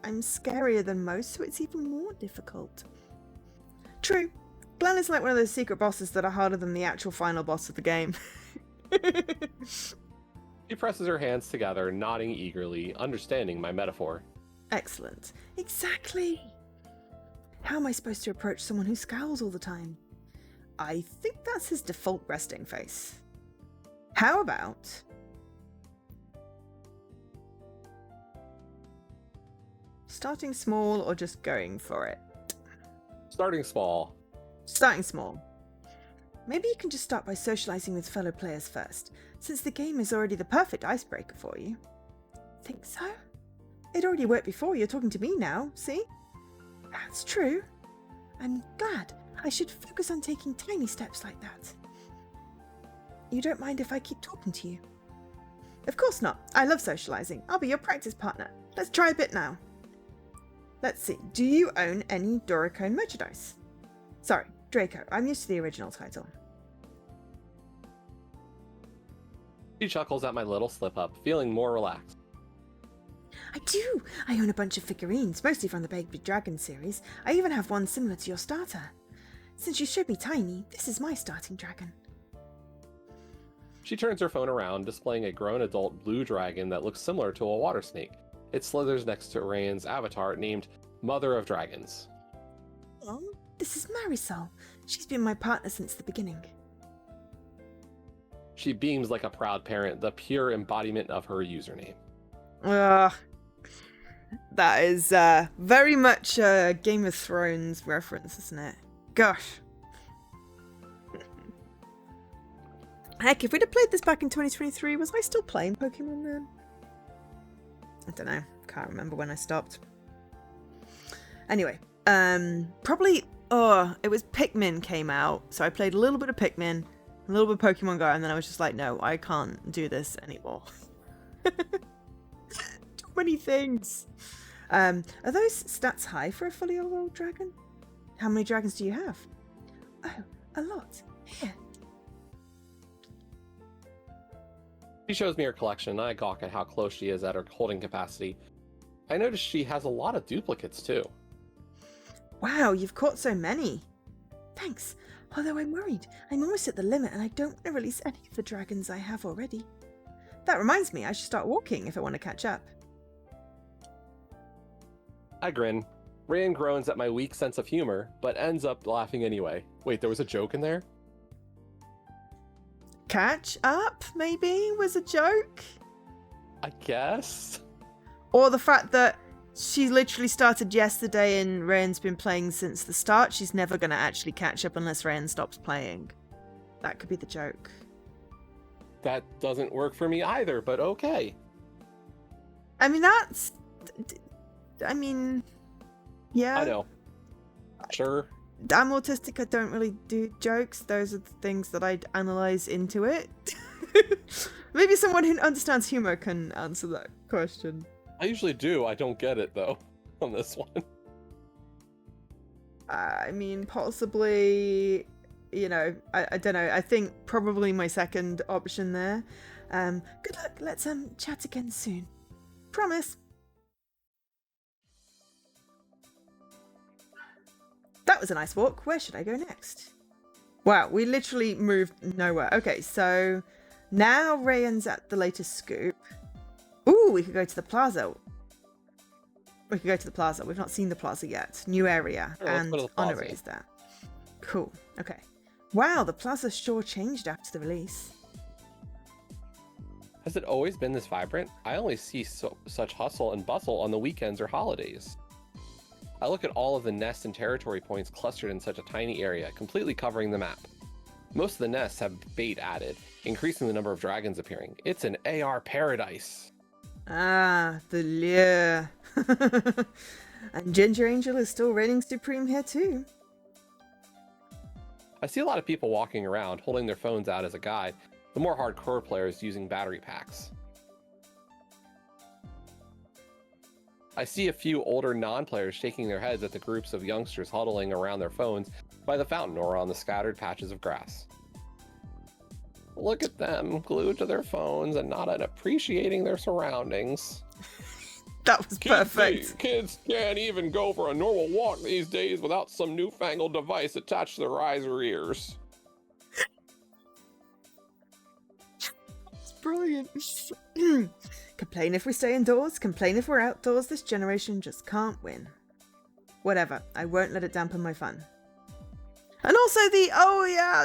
I'm scarier than most, so it's even more difficult. True. Glenn is like one of those secret bosses that are harder than the actual final boss of the game. She presses her hands together, nodding eagerly, understanding my metaphor. Excellent. Exactly. How am I supposed to approach someone who scowls all the time? I think that's his default resting face. How about... starting small or just going for it? Starting small. Starting small. Maybe you can just start by socializing with fellow players first, since the game is already the perfect icebreaker for you. Think so? It already worked before, you're talking to me now, see? That's true. I'm glad. I should focus on taking tiny steps like that. You don't mind if I keep talking to you? Of course not. I love socializing. I'll be your practice partner. Let's try a bit now. Let's see. Do you own any DoraKone merchandise? Sorry, Draco. I'm used to the original title. She chuckles at my little slip-up, feeling more relaxed. I do! I own a bunch of figurines, mostly from the Baby Dragon series. I even have one similar to your starter. Since you showed me Tiny, this is my starting dragon. She turns her phone around, displaying a grown adult blue dragon that looks similar to a water snake. It slithers next to Rayen's avatar named Mother of Dragons. Oh, this is Marisol. She's been my partner since the beginning. She beams like a proud parent, the pure embodiment of her username. That is very much a Game of Thrones reference, isn't it? Gosh. Heck, if we'd have played this back in 2023, was I still playing Pokemon then? I don't know. Can't remember when I stopped. Anyway, probably, it was Pikmin came out, so I played a little bit of Pikmin, a little bit of Pokemon Go, and then I was just like, no, I can't do this anymore. Too many things. Are those stats high for a fully evolved dragon? How many dragons do you have? Oh, a lot. Here. She shows me her collection, and I gawk at how close she is at her holding capacity. I notice she has a lot of duplicates, too. Wow, you've caught so many. Thanks. Although I'm worried. I'm almost at the limit, and I don't want to release any of the dragons I have already. That reminds me, I should start walking if I want to catch up. I grin. Rayen groans at my weak sense of humor, but ends up laughing anyway. Wait, there was a joke in there? Catch up, maybe, was a joke? I guess? Or the fact that she literally started yesterday and Rayen's been playing since the start. She's never going to actually catch up unless Rayen stops playing. That could be the joke. That doesn't work for me either, but okay. I mean, yeah. I know. Sure. I'm autistic, I don't really do jokes. Those are the things that I'd analyze into it. Maybe someone who understands humor can answer that question. I usually do. I don't get it, though, on this one. I mean, possibly, you know, I don't know. I think probably my second option there. Good luck. Let's chat again soon. Promise. That was a nice walk. Where should I go next? Wow, we literally moved nowhere. Okay, so now Rayen's at the latest scoop. Ooh, we could go to the plaza. We could go to the plaza. We've not seen the plaza yet. New area. Sure, and Honore is there. Cool. Okay. Wow, the plaza sure changed after the release. Has it always been this vibrant? I only see such hustle and bustle on the weekends or holidays. I look at all of the nest and territory points clustered in such a tiny area, completely covering the map. Most of the nests have bait added, increasing the number of dragons appearing. It's an AR paradise. Ah, the lure. And Ginger Angel is still reigning supreme here too. I see a lot of people walking around, holding their phones out as a guide, the more hardcore players using battery packs. I see a few older non-players shaking their heads at the groups of youngsters huddling around their phones by the fountain or on the scattered patches of grass. Look at them, glued to their phones and not appreciating their surroundings. That was perfect. Kids can't even go for a normal walk these days without some newfangled device attached to their eyes or ears. It's brilliant. Complain if we stay indoors, complain if we're outdoors. This generation just can't win. Whatever, I won't let it dampen my fun. And also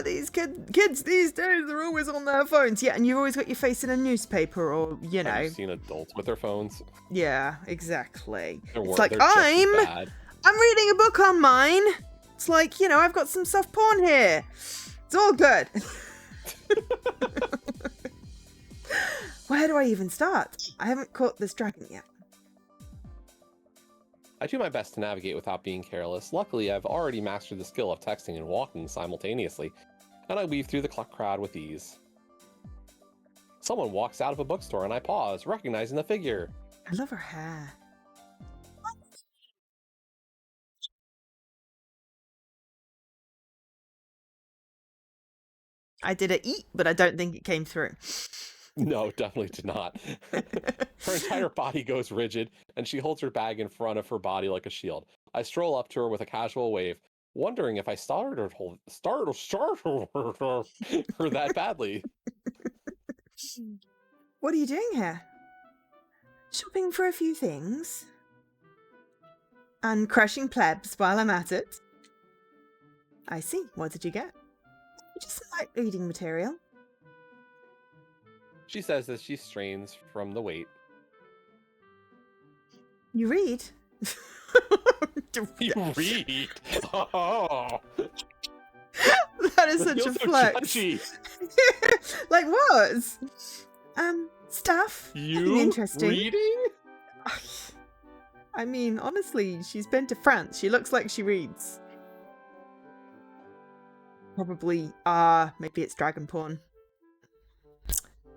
these kids these days are always on their phones. Yeah, and you've always got your face in a newspaper or, you know. I've seen adults with their phones. Yeah, exactly. It's like, I'm reading a book on mine. It's like, you know, I've got some soft porn here. It's all good. Where do I even start? I haven't caught this dragon yet. I do my best to navigate without being careless. Luckily, I've already mastered the skill of texting and walking simultaneously, and I weave through the crowd with ease. Someone walks out of a bookstore and I pause, recognizing the figure. I love her hair. I did a eat, but I don't think it came through. No, definitely did not. Her entire body goes rigid, and she holds her bag in front of her body like a shield. I stroll up to her with a casual wave, wondering if I startled her that badly. What are you doing here? Shopping for a few things. And crushing plebs while I'm at it. I see. What did you get? Just some light reading material. She says as she strains from the weight. You read? You read? Oh. That is such a flex. Like what? Stuff. You interesting. Reading? I mean, honestly, she's been to France. She looks like she reads. Probably, maybe it's dragon porn.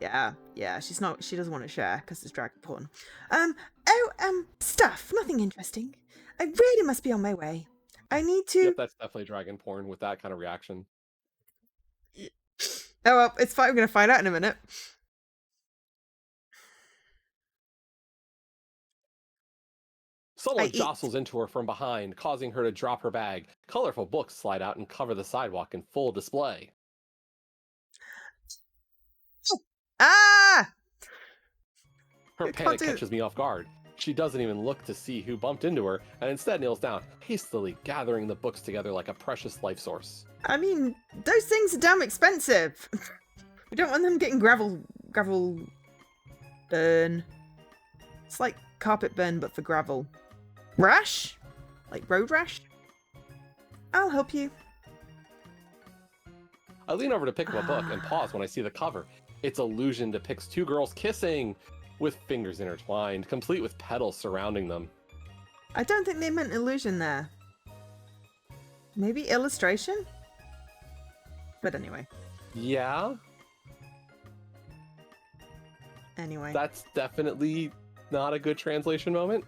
Yeah, she doesn't want to share because it's dragon porn. Stuff, nothing interesting. I really must be on my way. I need to... Yep, that's definitely dragon porn with that kind of reaction. Oh, well, it's fine. I'm going to find out in a minute. Someone jostles into her from behind, causing her to drop her bag. Colorful books slide out and cover the sidewalk in full display. Ah! Her panic catches me off guard. She doesn't even look to see who bumped into her, and instead kneels down, hastily gathering the books together like a precious life source. I mean, those things are damn expensive. We don't want them getting gravel burn. It's like carpet burn, but for gravel. Rash? Like road rash? I'll help you. I lean over to pick up a book and pause when I see the cover. Its illusion depicts two girls kissing, with fingers intertwined, complete with petals surrounding them. I don't think they meant illusion there. Maybe illustration? But anyway. Yeah? Anyway. That's definitely not a good translation moment.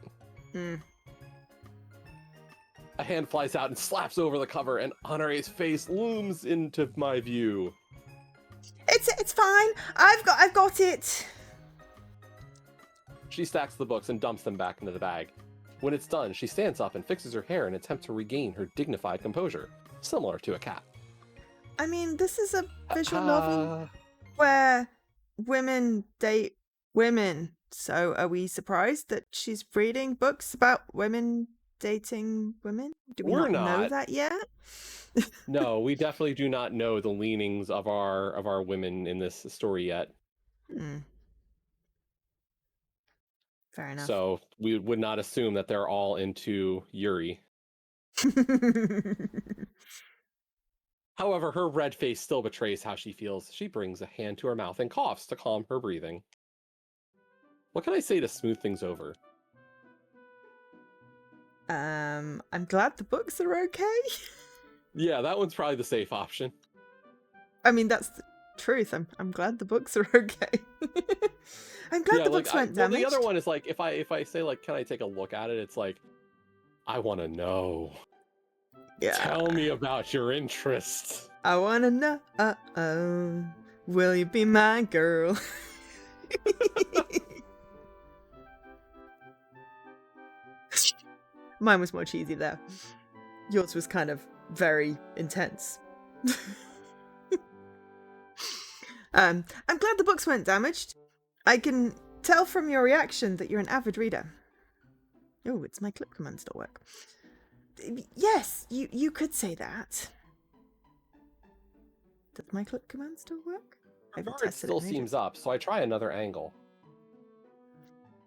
A hand flies out and slaps over the cover, and Honore's face looms into my view. It's fine. I've got it. She stacks the books and dumps them back into the bag. When it's done, she stands up and fixes her hair in an attempt to regain her dignified composure, similar to a cat. I mean, this is a visual novel where women date women. So are we surprised that she's reading books about women dating women? Do we not know that yet? No, we definitely do not know the leanings of our women in this story yet. Fair enough. So we would not assume that they're all into Yuri. However, her red face still betrays how she feels. She brings a hand to her mouth and coughs to calm her breathing. What can I say to smooth things over? I'm glad the books are okay. Yeah, that one's probably the safe option. I mean, that's the truth. I'm glad the books are okay. I'm glad the books weren't damaged. The other one is like, if I say like, can I take a look at it? It's like, I want to know. Yeah. Tell me about your interests. I want to know. Will you be my girl? Mine was more cheesy there. Yours was kind of very intense. I'm glad the books weren't damaged. I can tell from your reaction that you're an avid reader. Oh, it's my clip command still work. Yes, you could say that. Does my clip command still work? It still seems up, so I try another angle.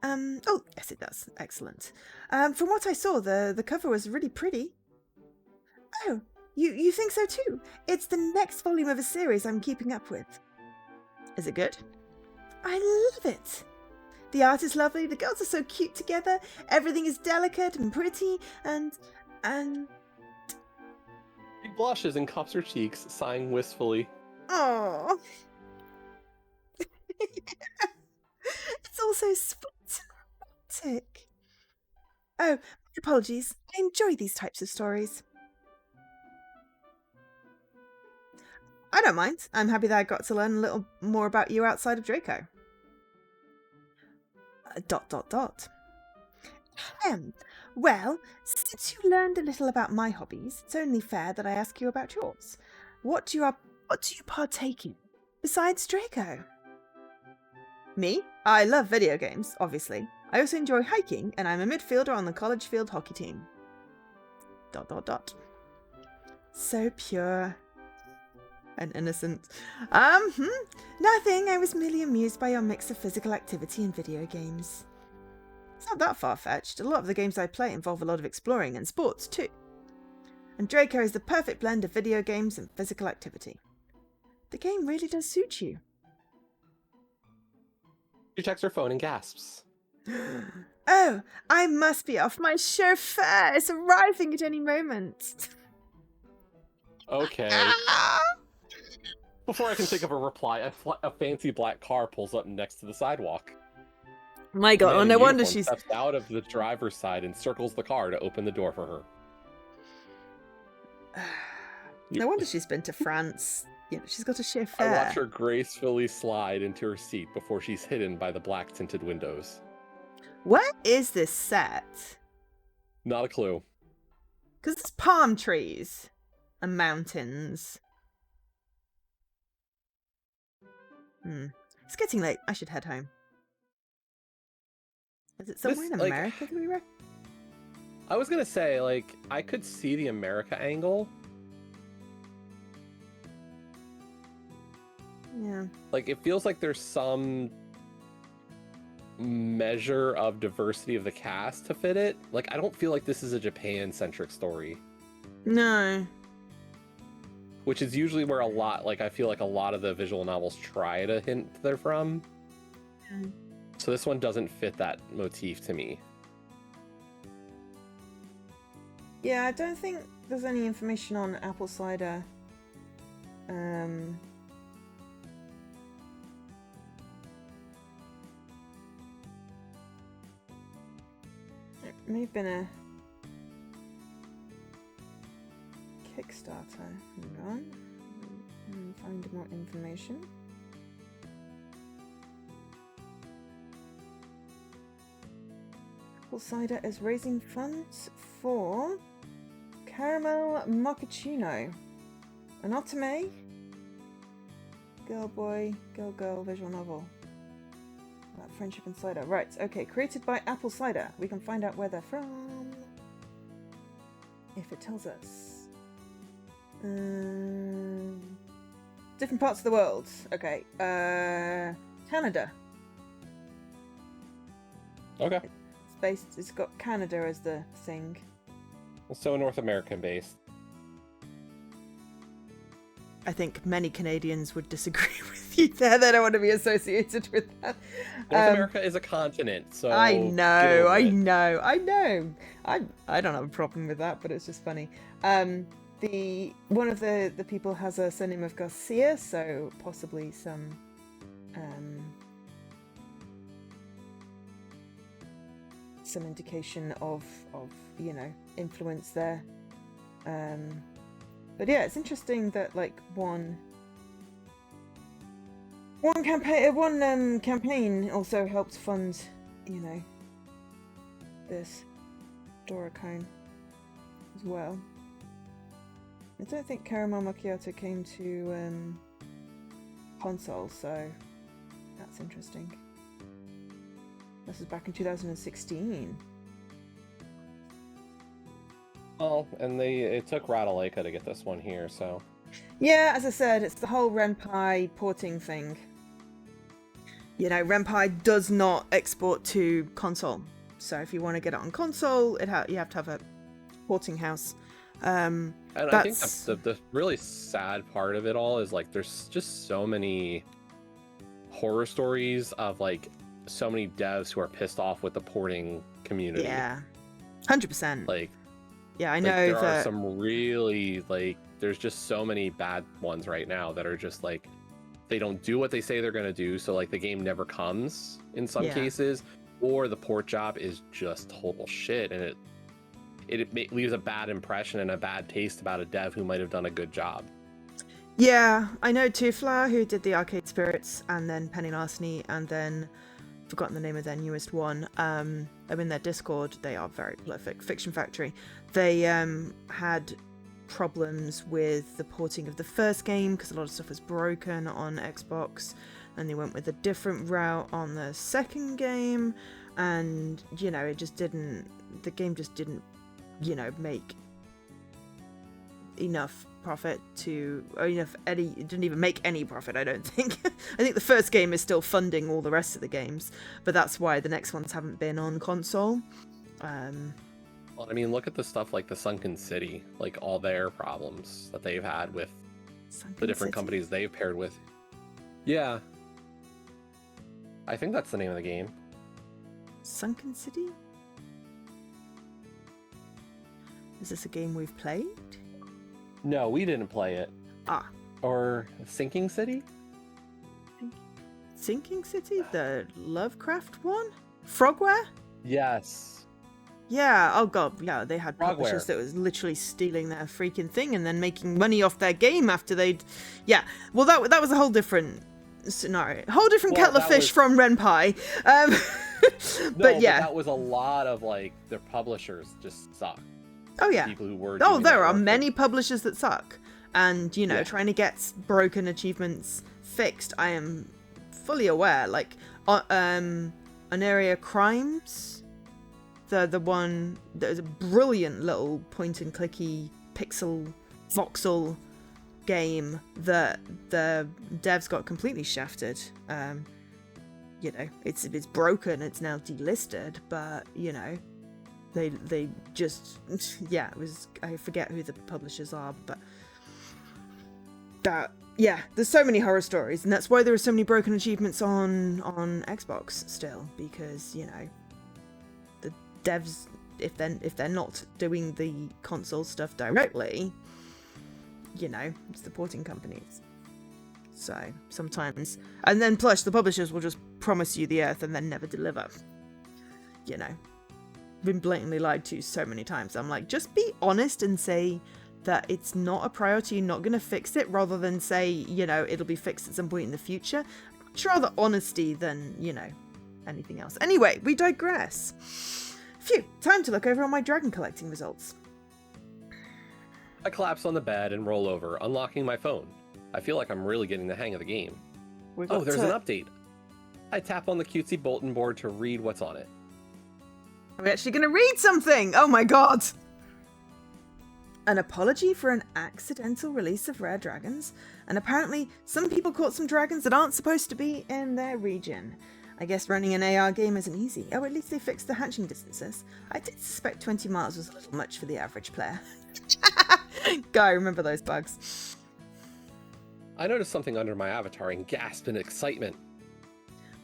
Oh, yes it does. Excellent. From what I saw, the cover was really pretty. Oh, you think so too? It's the next volume of a series I'm keeping up with. Is it good? I love it. The art is lovely, the girls are so cute together, everything is delicate and pretty, and... She blushes and cups her cheeks, sighing wistfully. Oh. It's all so sweet and romantic. Oh, my apologies. I enjoy these types of stories. I don't mind. I'm happy that I got to learn a little more about you outside of DoraKone. ... Well, since you learned a little about my hobbies, it's only fair that I ask you about yours. What do you partake in besides DoraKone? Me? I love video games, obviously. I also enjoy hiking, and I'm a midfielder on the college field hockey team. ... So pure and innocent. Nothing. I was merely amused by your mix of physical activity and video games. It's not that far-fetched. A lot of the games I play involve a lot of exploring and sports too. And DoraKone is the perfect blend of video games and physical activity. The game really does suit you. She checks her phone and gasps. Oh, I must be off. My chauffeur is arriving at any moment. Okay. Before I can think of a reply, a fancy black car pulls up next to the sidewalk. My God, no wonder she's steps out of the driver's side and circles the car to open the door for her. No wonder she's been to France. You know, she's got a chauffeur. I watch her gracefully slide into her seat before she's hidden by the black tinted windows. Where is this set? Not a clue. Because there's palm trees and mountains. It's getting late. I should head home. Is it somewhere in America that we reckon? I was gonna say, like, I could see the America angle. Yeah. Like, it feels like there's some measure of diversity of the cast to fit it. Like, I don't feel like this is a Japan-centric story. No. Which is usually where I feel like a lot of the visual novels try to hint they're from. Yeah. So this one doesn't fit that motif to me. Yeah, I don't think there's any information on apple cider. It may have been a Kickstarter. Hang on. Find more information. Apple cider is raising funds for Caramel Mochaccino, an otome girl boy, girl girl visual novel about friendship and cider. Right, okay, created by Apple Cider. We can find out where they're from if it tells us. Different parts of the world. Okay, Canada. Okay. It's got Canada as the thing. So North American based. I think many Canadians would disagree with you there. They don't want to be associated with that. North America is a continent, so I know. I don't have a problem with that, but it's just funny. One of the people has a surname of Garcia, so possibly some indication of influence there. But yeah, it's interesting that like one campaign also helped fund, this DoraKone as well. I don't think Caramel Macchiato came to console, so that's interesting. This is back in 2016. Well, and it took Ratalaika to get this one here, so... Yeah, as I said, it's the whole Ren'Py porting thing. Ren'Py does not export to console. So if you want to get it on console, you have to have a porting house. And I think the really sad part of it all is, like, there's just so many horror stories of, like, so many devs who are pissed off with the porting community. Yeah, 100%. Like... Yeah, I know there are some really, like, there's just so many bad ones right now that are just, like, they don't do what they say they're going to do, so, like, the game never comes in some cases, or the port job is just total shit, and it leaves a bad impression and a bad taste about a dev who might have done a good job. Yeah, I know Tufla, who did the Arcade Spirits, and then Penny Larceny, and then forgotten the name of their newest one. I'm in their Discord. They are very prolific. Fiction Factory. They had problems with the porting of the first game because a lot of stuff was broken on Xbox, and they went with a different route on the second game, and it just didn't. The game just didn't, make enough profit it didn't even make any profit, I don't think. I think the first game is still funding all the rest of the games, but that's why the next ones haven't been on console. Well, I mean, look at the stuff like the Sunken City, like all their problems that they've had with the different companies they've paired with. Yeah. I think that's the name of the game. Sunken City? Is this a game we've played? No, we didn't play it. Ah. Or Sinking City? Sinking City? The Lovecraft one? Frogware? Yes. Yeah, oh god, yeah, they had publishers that was literally stealing their freaking thing and then making money off their game after they'd... Yeah, well that was a whole different scenario. A whole different kettle of fish from Ren'Py. But yeah. That was a lot of, like, their publishers just suck. Oh yeah. People who were there are many publishers that suck, and trying to get broken achievements fixed. I am fully aware. Like, Area Crimes, the one that is a brilliant little point and clicky pixel voxel game that the devs got completely shafted. It's broken. It's now delisted, but They just, yeah, it was, I forget who the publishers are, but there's so many horror stories, and that's why there are so many broken achievements on Xbox still, because, the devs, if they're not doing the console stuff directly, it's the porting companies. So, sometimes, and then plus the publishers will just promise you the earth and then never deliver, been blatantly lied to so many times. I'm like, just be honest and say that it's not a priority, you're not going to fix it, rather than say, it'll be fixed at some point in the future. I'd rather honesty than, anything else. Anyway, we digress. Phew, time to look over on my dragon collecting results. I collapse on the bed and roll over, unlocking my phone. I feel like I'm really getting the hang of the game. There's an update. I tap on the cutesy bulletin board to read what's on it. Are we actually going to read something? Oh my god! An apology for an accidental release of rare dragons, and apparently some people caught some dragons that aren't supposed to be in their region. I guess running an AR game isn't easy. Oh, at least they fixed the hatching distances. I did suspect 20 miles was a little much for the average player. Guy, remember those bugs. I noticed something under my avatar and gasped in excitement.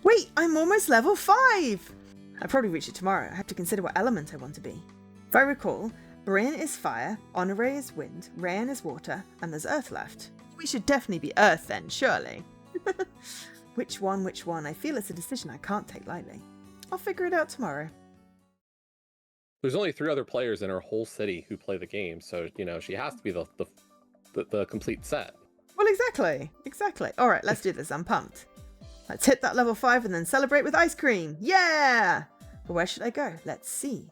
Wait, I'm almost level 5! I'll probably reach it tomorrow. I have to consider what element I want to be. If I recall, Rayen is fire, Honore is wind, Rayen is water, and there's earth left. We should definitely be earth then, surely. Which one? I feel it's a decision I can't take lightly. I'll figure it out tomorrow. There's only 3 other players in her whole city who play the game, so, she has to be the complete set. Well, exactly. All right, let's do this. I'm pumped. Let's hit that level 5 and then celebrate with ice cream. Yeah! But where should I go? Let's see.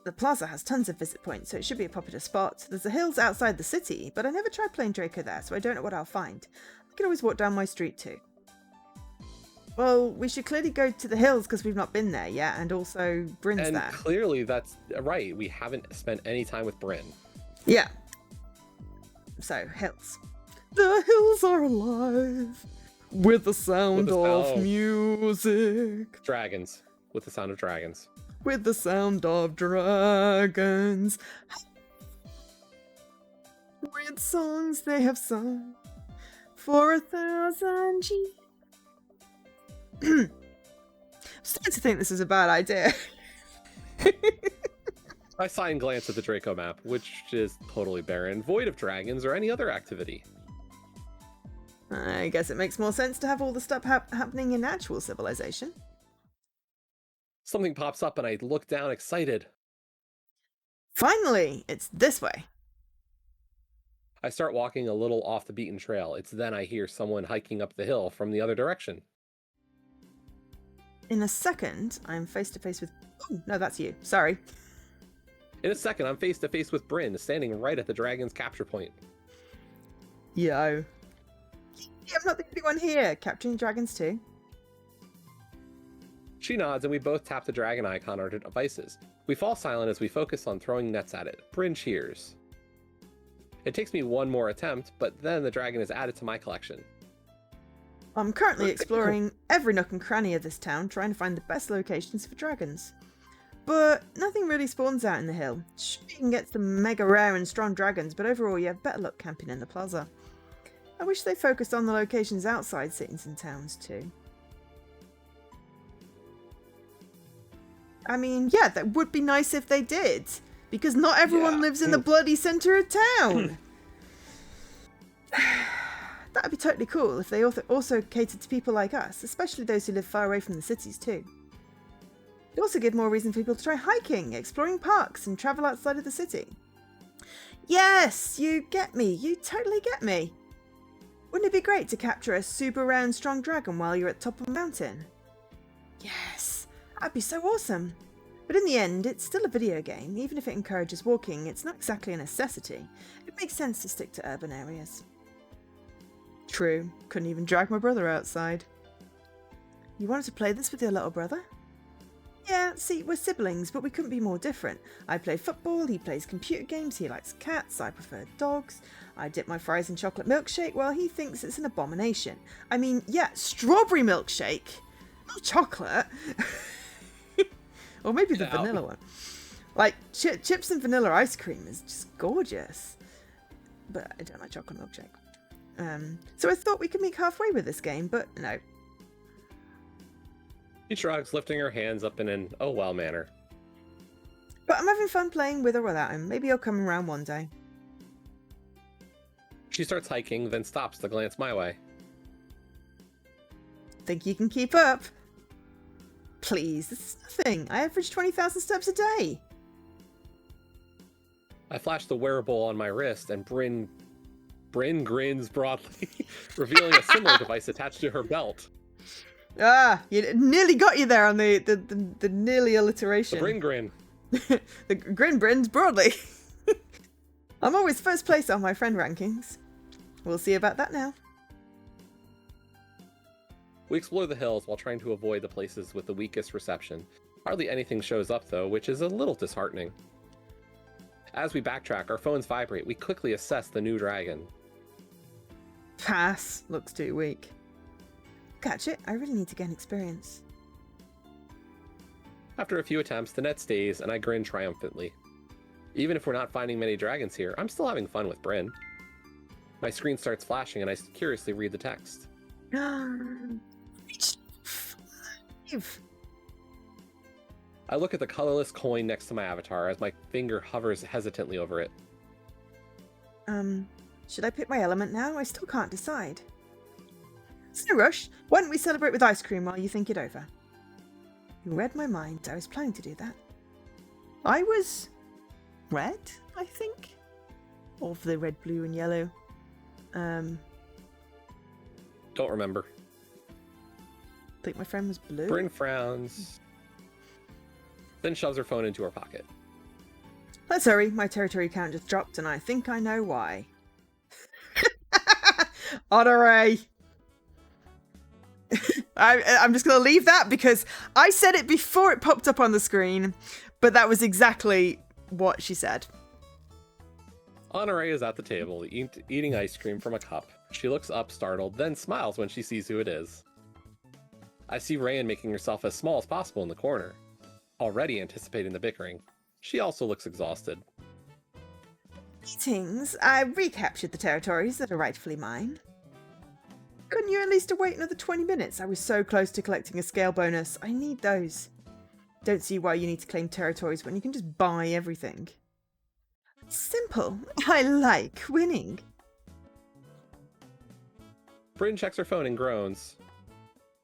The plaza has tons of visit points, so it should be a popular spot. There's the hills outside the city, but I never tried playing Draco there, so I don't know what I'll find. I can always walk down my street too. Well, we should clearly go to the hills because we've not been there yet, and also Bryn's there. And clearly that's right. We haven't spent any time with Bryn. Yeah. So, hills. The hills are alive with the sound of music. Dragons. With the sound of dragons. With the sound of dragons. With songs they have sung for 1,000 years. I'm starting to think this is a bad idea. I sigh and glance at the Draco map, which is totally barren, void of dragons or any other activity. I guess it makes more sense to have all the stuff happening in actual civilization. Something pops up and I look down excited. Finally, it's this way. I start walking a little off the beaten trail. It's then I hear someone hiking up the hill from the other direction. In a second, I'm face to face with... Oh, no, that's you. Sorry. In a second, I'm face to face with Bryn, standing right at the dragon's capture point. Yo. Yeah, I'm not the only one here. Capturing dragons too. She nods and we both tap the dragon icon on our devices. We fall silent as we focus on throwing nets at it. Bryn cheers. It takes me one more attempt, but then the dragon is added to my collection. I'm currently exploring every nook and cranny of this town, trying to find the best locations for dragons. But nothing really spawns out in the hill. Sure, you can get some mega rare and strong dragons, but overall you have better luck camping in the plaza. I wish they focused on the locations outside cities and towns too. I mean, yeah, that would be nice if they did. Because not everyone lives in the bloody centre of town. That'd be totally cool if they also catered to people like us, especially those who live far away from the cities too. It'd also give more reason for people to try hiking, exploring parks, and travel outside of the city. Yes, you get me. You totally get me. Wouldn't it be great to capture a super rare and strong dragon while you're at the top of a mountain? Yes, that'd be so awesome. But in the end, it's still a video game. Even if it encourages walking, it's not exactly a necessity. It makes sense to stick to urban areas. True. Couldn't even drag my brother outside. You wanted to play this with your little brother? Yeah, see, we're siblings, but we couldn't be more different. I play football, he plays computer games, he likes cats, I prefer dogs. I dip my fries in chocolate milkshake while he thinks it's an abomination. I mean, yeah, strawberry milkshake, not chocolate. Or maybe the vanilla one. Like, chips and vanilla ice cream is just gorgeous. But I don't like chocolate milkshake. So I thought we could meet halfway with this game, but no. She shrugs, lifting her hands up in an oh well manner. But I'm having fun playing with or without him. Maybe he'll come around one day. She starts hiking, then stops to glance my way. Think you can keep up? Please, this is nothing. I average 20,000 steps a day. I flash the wearable on my wrist, and Bryn grins broadly, revealing a similar device attached to her belt. Ah, you nearly got you there on the nearly alliteration. The Bryn grin. The grin grins broadly. I'm always first place on my friend rankings. We'll see about that now. We explore the hills while trying to avoid the places with the weakest reception. Hardly anything shows up though, which is a little disheartening. As we backtrack, our phones vibrate. We quickly assess the new dragon. Pass. Looks too weak. catch it. I really need to gain experience. After a few attempts, the net stays, and I grin triumphantly. Even if we're not finding many dragons here, I'm still having fun with Bryn. My screen starts flashing, and I curiously read the text. I look at the colorless coin next to my avatar as my finger hovers hesitantly over it. Should I pick my element now? I still can't decide. It's no rush. Why don't we celebrate with ice cream while you think it over? You read my mind. I was planning to do that. I was red, I think? Of the red, blue, and yellow. Don't remember. I think my friend was blue. Bryn frowns, then shoves her phone into her pocket. Let's hurry. My territory count just dropped, and I think I know why. Honorary. I'm just going to leave that because I said it before it popped up on the screen, but that was exactly what she said. Honore is at the table, eating ice cream from a cup. She looks up, startled, then smiles when she sees who it is. I see Rayen making herself as small as possible in the corner, already anticipating the bickering. She also looks exhausted. Greetings. I recaptured the territories that are rightfully mine. Couldn't you at least wait another 20 minutes? I was so close to collecting a scale bonus. I need those. Don't see why you need to claim territories when you can just buy everything. Simple. I like winning. Bryn checks her phone and groans.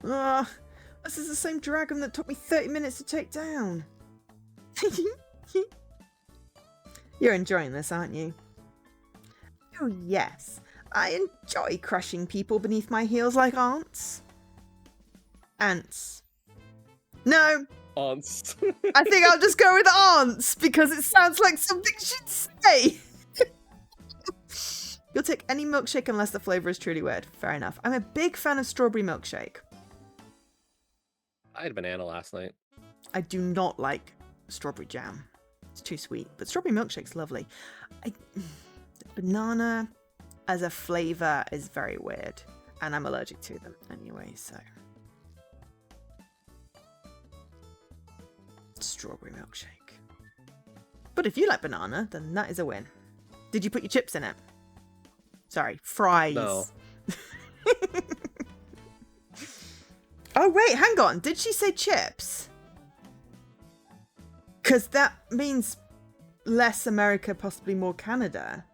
This is the same dragon that took me 30 minutes to take down. You're enjoying this, aren't you? Oh, yes. I enjoy crushing people beneath my heels like ants. Ants. No. Ants. I think I'll just go with ants because it sounds like something she'd say. You'll take any milkshake unless the flavour is truly weird. Fair enough. I'm a big fan of strawberry milkshake. I had banana last night. I do not like strawberry jam. It's too sweet. But strawberry milkshake's lovely. Banana as a flavour is very weird. And I'm allergic to them anyway, so. Strawberry milkshake. But if you like banana, then that is a win. Did you put your chips in it? Sorry, fries. No. Oh, wait, hang on. Did she say chips? Because that means less America, possibly more Canada.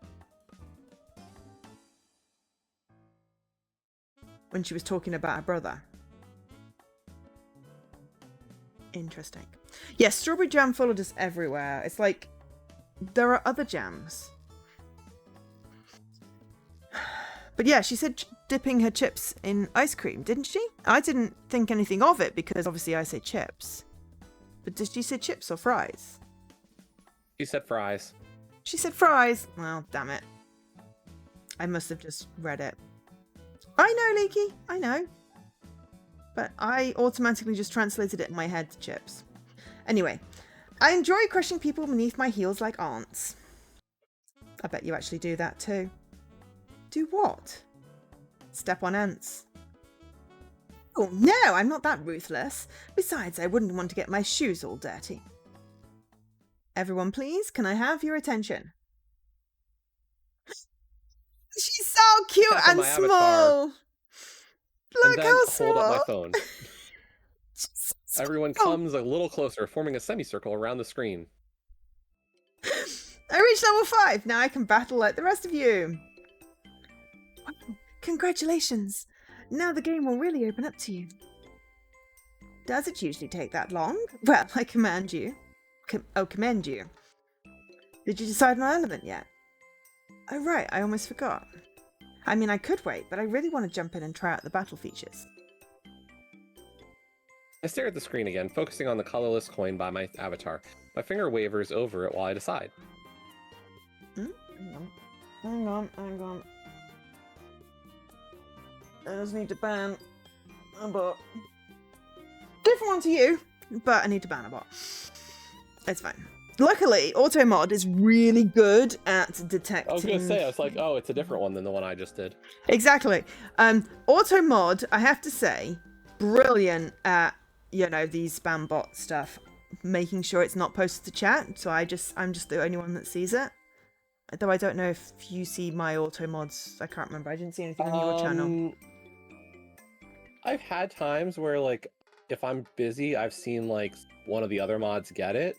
When she was talking about her brother. Interesting. Yes, strawberry jam followed us everywhere. It's like, there are other jams. But yeah, she said dipping her chips in ice cream, didn't she? I didn't think anything of it because obviously I say chips. But did she say chips or fries? She said fries. She said fries. Well, damn it. I must have just read it. I know, Leaky. I know. But I automatically just translated it in my head to chips. Anyway, I enjoy crushing people beneath my heels like ants. I bet you actually do that too. Do what? Step on ants. Oh no, I'm not that ruthless. Besides, I wouldn't want to get my shoes all dirty. Everyone please, can I have your attention? She's so cute and small. Look how small. Hold up my phone. Everyone comes a little closer, forming a semicircle around the screen. I reached level 5. Now I can battle like the rest of you. Wow. Congratulations. Now the game will really open up to you. Does it usually take that long? Well, I commend you. Commend you. Did you decide on element yet? Oh right, I almost forgot. I mean, I could wait, but I really want to jump in and try out the battle features. I stare at the screen again, focusing on the colorless coin by my avatar. My finger wavers over it while I decide. Hang on. I just need to ban a bot. Different one to you, but I need to ban a bot. It's fine. luckily, Automod is really good at detecting... I was going to say, I was like, oh, it's a different one than the one I just did. Exactly. Automod, I have to say, brilliant at, these spam bot stuff, making sure it's not posted to chat. So I'm just the only one that sees it. Though I don't know if you see my Automods. I can't remember. I didn't see anything on your channel. I've had times where, like, if I'm busy, I've seen, like, one of the other mods get it.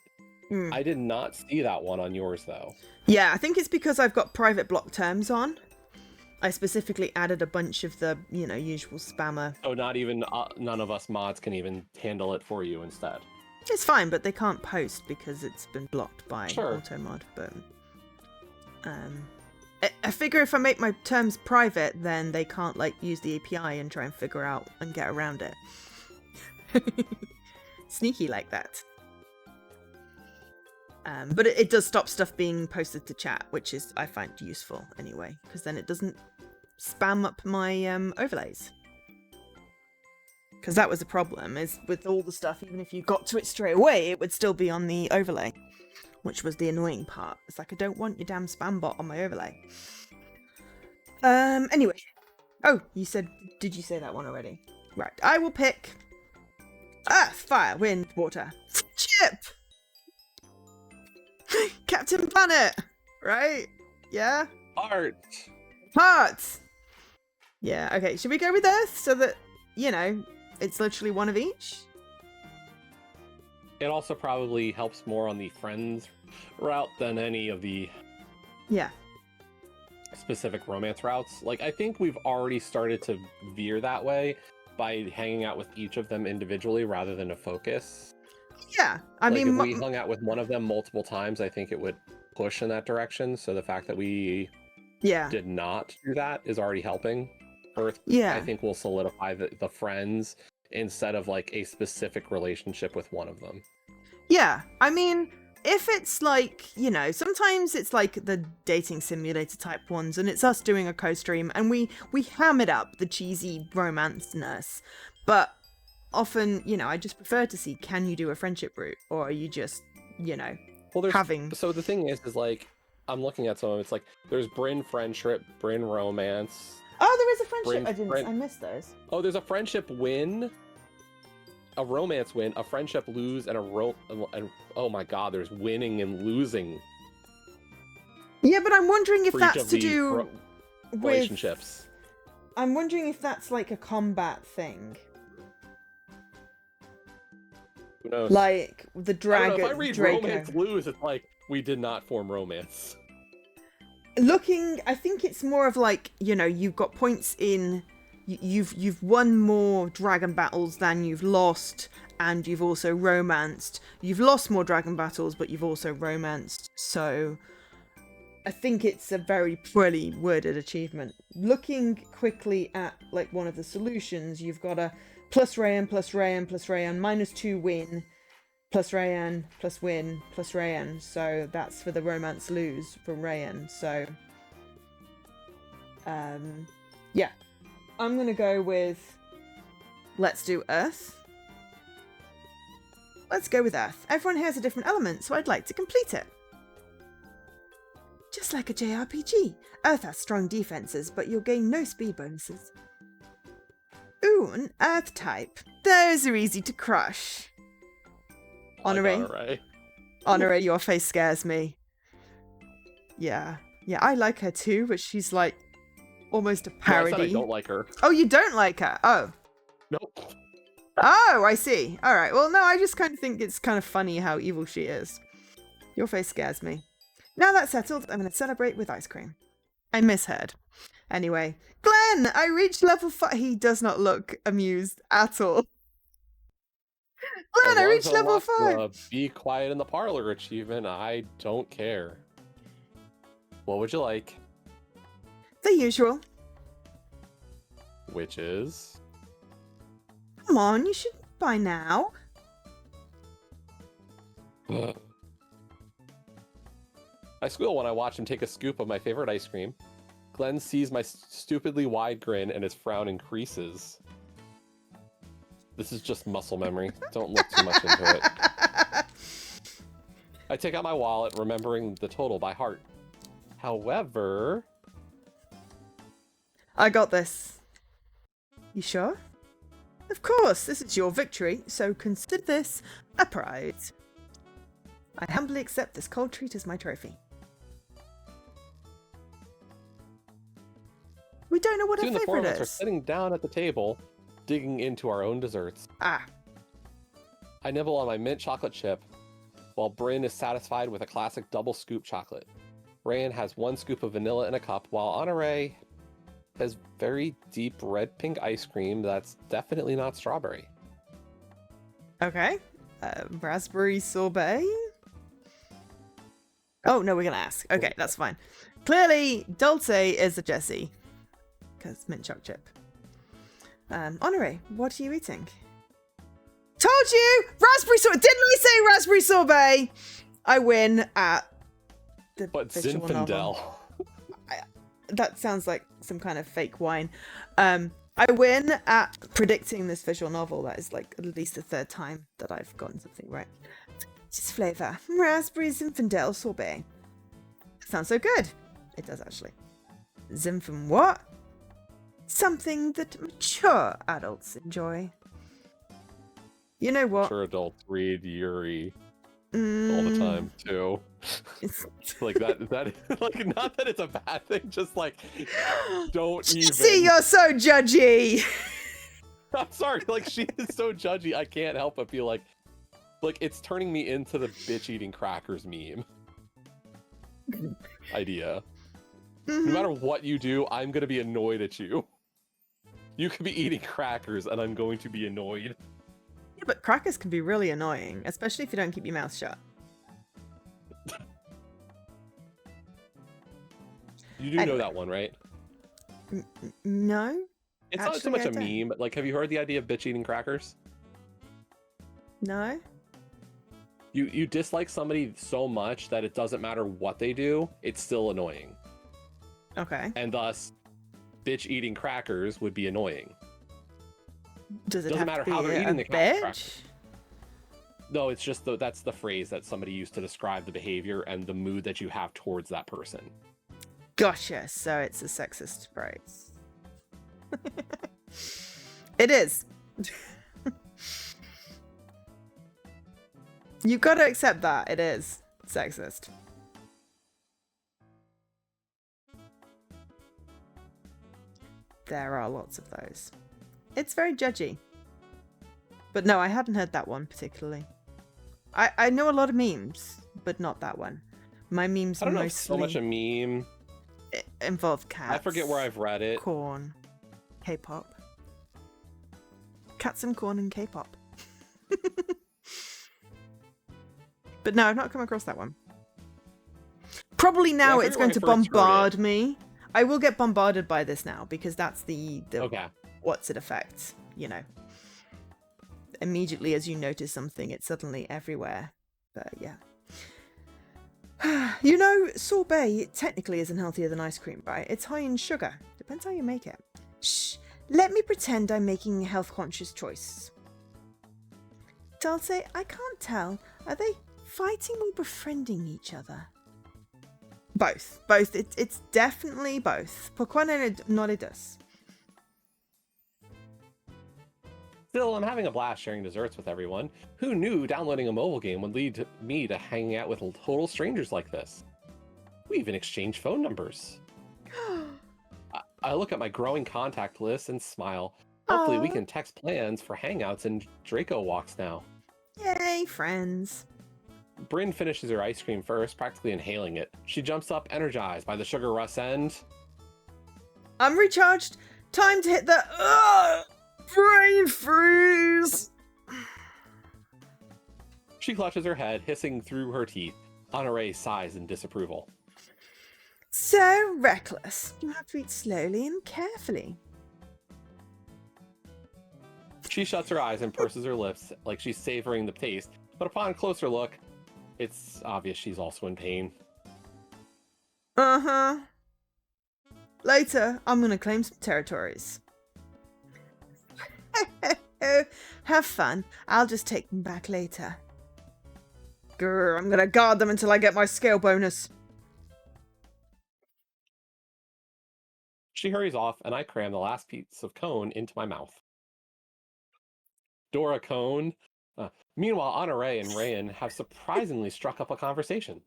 I did not see that one on yours, though. Yeah, I think it's because I've got private block terms on. I specifically added a bunch of the, usual spammer. Oh, not even, none of us mods can even handle it for you instead. It's fine, but they can't post because it's been blocked by Automod. But I figure if I make my terms private, then they can't, like, use the API and try and figure out and get around it. Sneaky like that. But it does stop stuff being posted to chat, which is, I find, useful anyway, because then it doesn't spam up my overlays. Because that was the problem, is with all the stuff, even if you got to it straight away, it would still be on the overlay, which was the annoying part. It's like, I don't want your damn spam bot on my overlay. Anyway. Oh, did you say that one already? Right, I will pick Earth, Fire, Wind, Water. Chip! Captain Planet, right? Yeah? Heart! Yeah, okay. Should we go with Earth so that, it's literally one of each? It also probably helps more on the friends route than any of the specific romance routes. Like, I think we've already started to veer that way by hanging out with each of them individually rather than a focus. Yeah, I mean, if we hung out with one of them multiple times, I think it would push in that direction. So the fact that we did not do that is already helping. Earth, I think, will solidify the friends instead of, like, a specific relationship with one of them. Yeah, I mean, if it's like, sometimes it's like the dating simulator type ones, and it's us doing a co-stream, and we ham it up, the cheesy romance-ness, but often, I just prefer to see, can you do a friendship route, or are you just, having... So the thing is like, I'm looking at some of them, it's like, there's Bryn friendship, Bryn romance. Oh, there is a friendship. I missed those. Oh, there's a friendship win, a romance win, a friendship lose, and and oh my god, there's winning and losing. Yeah, but I'm wondering if that's to do with relationships. I'm wondering if that's like a combat thing. Who knows? Like the dragon. If I read romance lose, it's like we did not form romance. I think it's more of like, you've got points in, you've won more dragon battles than you've lost, and you've also romanced. You've lost more dragon battles, but you've also romanced. So I think it's a very poorly worded achievement. Looking quickly at like one of the solutions, you've got a plus Rayen, plus Rayen, plus Rayen, -2 win, plus Rayen, plus win, plus Rayen. So that's for the romance lose for Rayen. So, yeah. I'm going to go with, let's do Earth. Let's go with Earth. Everyone has a different element, so I'd like to complete it. Just like a JRPG. Earth has strong defenses, but you'll gain no speed bonuses. Ooh, an Earth type. Those are easy to crush. Honoré, your face scares me. Yeah, I like her too, but she's like almost a parody. No, I said I don't like her. Oh, you don't like her? Oh. Nope. Oh, I see. All right. Well, no, I just kind of think it's kind of funny how evil she is. Your face scares me. Now that's settled, I'm going to celebrate with ice cream. I misheard. Anyway, Glenn, I reached level 5. He does not look amused at all. Glenn, I reached level 5. Be quiet in the parlor achievement. I don't care. What would you like? The usual. Which is? Come on, you should by now. I squeal when I watch him take a scoop of my favorite ice cream. Glenn sees my stupidly wide grin and his frown increases. This is just muscle memory. Don't look too much into it. I take out my wallet, remembering the total by heart. However... I got this. You sure? Of course, this is your victory, so consider this a prize. I humbly accept this cold treat as my trophy. We don't know what Soon our the four of favorite us are is. sitting down at the table, digging into our own desserts. Ah. I nibble on my mint chocolate chip, while Bryn is satisfied with a classic double scoop chocolate. Rayen has 1 scoop of vanilla in a cup, while Honore has very deep red-pink ice cream that's definitely not strawberry. Okay. Raspberry sorbet? Oh, no, we're going to ask. Okay, that's fine. Clearly, Dulce is a Jessie. Because mint choc chip. Honore, what are you eating? Told you! Raspberry sorbet! Didn't I say raspberry sorbet? I win at the But visual novel. Zinfandel. That sounds like some kind of fake wine. I win at predicting this visual novel. That is like at least the 3rd time that I've gotten something right. Just flavour. Raspberry Zinfandel sorbet. Sounds so good. It does actually. Zinfand what? Something that mature adults enjoy. You know what? Mature adults read Yuri all the time too. Like that like, not that it's a bad thing, just like don't even. See, you're so judgy. I'm sorry, like she is so judgy. I can't help but feel like it's turning me into the bitch eating crackers meme idea. No matter what you do, I'm gonna be annoyed at you. You could be eating crackers and I'm going to be annoyed. Yeah, but crackers can be really annoying, especially if you don't keep your mouth shut. You do know that one, right? No. It's not so much a meme. Like, have you heard the idea of bitch eating crackers? No. You dislike somebody so much that it doesn't matter what they do, it's still annoying. Okay. And thus, bitch eating crackers would be annoying. Doesn't matter to how be they're eating the bitch? crackers. No, it's just that's the phrase that somebody used to describe the behavior and the mood that you have towards that person. Gotcha. So it's a sexist phrase. It is. You've got to accept that. It is sexist. There are lots of those. It's very judgy. But no, I hadn't heard that one particularly. I know a lot of memes, but not that one. My memes I don't know if mostly so much a meme. Involve cats. I forget where I've read it. Corn. K-pop. Cats and corn and K-pop. But no, I've not come across that one. Probably now it's going to bombard me. I will get bombarded by this now because that's the okay. What's it affect, you know. Immediately as you notice something, it's suddenly everywhere. But yeah. You know, sorbet technically isn't healthier than ice cream, right? It's high in sugar. Depends how you make it. Shh. Let me pretend I'm making a health-conscious choice. Dulce, I can't tell. Are they fighting or befriending each other? Both. Both. It's definitely both. Pourquoi no les deux? Still, I'm having a blast sharing desserts with everyone. Who knew downloading a mobile game would lead me to hanging out with total strangers like this? We even exchange phone numbers. I look at my growing contact list and smile. Hopefully we can text plans for hangouts and Draco walks now. Yay, friends. Bryn finishes her ice cream first, practically inhaling it. She jumps up, energized by the sugar rush and... I'm recharged. Time to hit the... brain freeze! She clutches her head, hissing through her teeth. Honore sighs in disapproval. So reckless. You have to eat slowly and carefully. She shuts her eyes and purses her lips like she's savoring the taste, but upon closer look, it's obvious she's also in pain. Uh-huh. Later, I'm gonna claim some territories. Have fun. I'll just take them back later. Grr, I'm gonna guard them until I get my scale bonus. She hurries off, and I cram the last piece of cone into my mouth. DoraKone. Meanwhile, Honoré and Rayen have surprisingly struck up a conversation.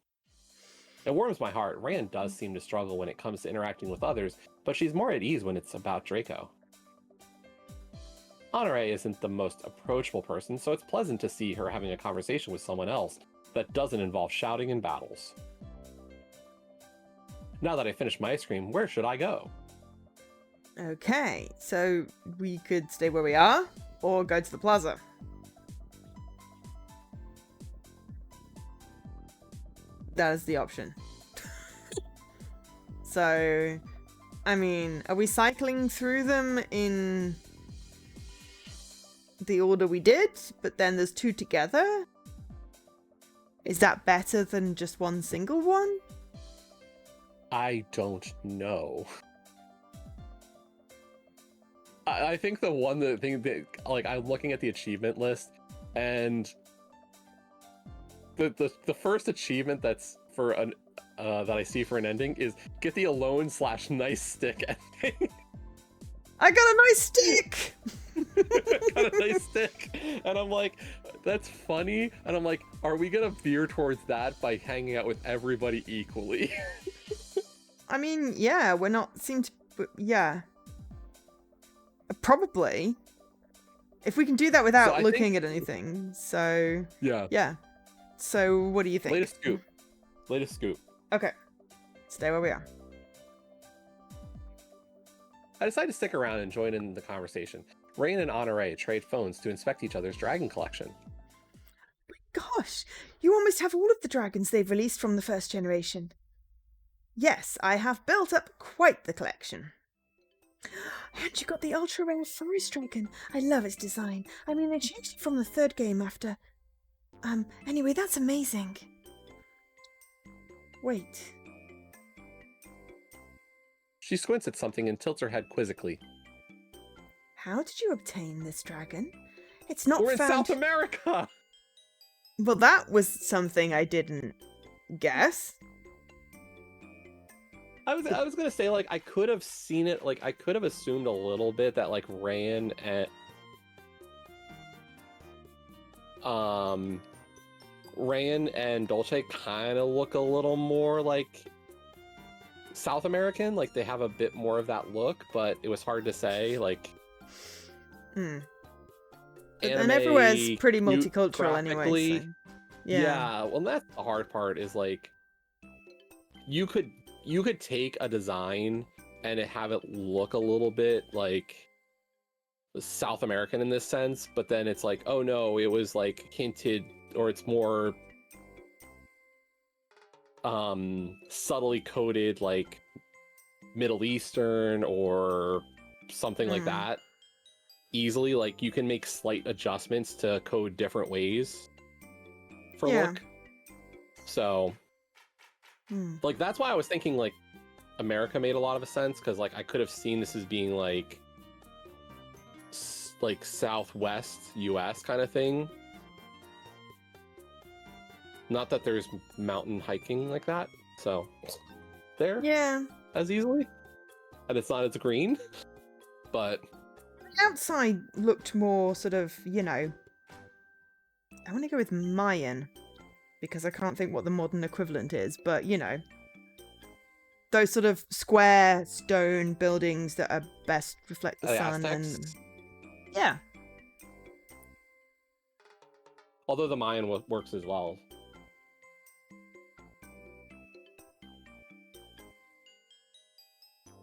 It warms my heart. Rayen does seem to struggle when it comes to interacting with others, but she's more at ease when it's about Draco. Honoré isn't the most approachable person, so it's pleasant to see her having a conversation with someone else that doesn't involve shouting and battles. Now that I finished my ice cream, where should I go? Okay, so we could stay where we are, or go to the plaza. That is the option. So, I mean, are we cycling through them in the order we did, but then there's two together? Is that better than just one single one? I don't know. I think the thing that, like, I'm looking at the achievement list, and the first achievement that's for an that I see for an ending is get the alone/nice stick ending. I got a nice stick. Got a nice stick, and I'm like, that's funny, and I'm like, are we gonna veer towards that by hanging out with everybody equally? I mean, yeah, we're not yeah. Probably. If we can do that without looking at anything. So, yeah. So, what do you think? Latest scoop. Okay. Stay where we are. I decide to stick around and join in the conversation. Rayen and Honoré trade phones to inspect each other's dragon collection. My gosh, you almost have all of the dragons they've released from the first generation. Yes, I have built up quite the collection. And you got the ultra rare forest dragon. I love its design. I mean, they changed it from the third game after. Anyway, that's amazing. Wait. She squints at something and tilts her head quizzically. How did you obtain this dragon? It's not We're found... in South America! Well, that was something I didn't guess. I was gonna say, like, I could have seen it, like, I could have assumed a little bit that, like, Rayen and Dolce kind of look a little more like South American, like they have a bit more of that look, but it was hard to say, like. And everywhere's pretty multicultural anyway. So. Yeah, well, that's the hard part is, like, you could take a design and have it look a little bit like South American in this sense, but then it's like, oh no, it was like hinted, or it's more subtly coded like Middle Eastern or something like that. Easily, like, you can make slight adjustments to code different ways for look. So like, that's why I was thinking, like, America made a lot of sense, because, like, I could have seen this as being, like Southwest US kind of thing. Not that there's mountain hiking like that, so there. Yeah. As easily. And it's not as green, but... The outside looked more sort of, you know... I want to go with Mayan, because I can't think what the modern equivalent is, but, you know, those sort of square stone buildings that are best reflect the sun. Aztecs? And yeah. Although the Mayan works as well.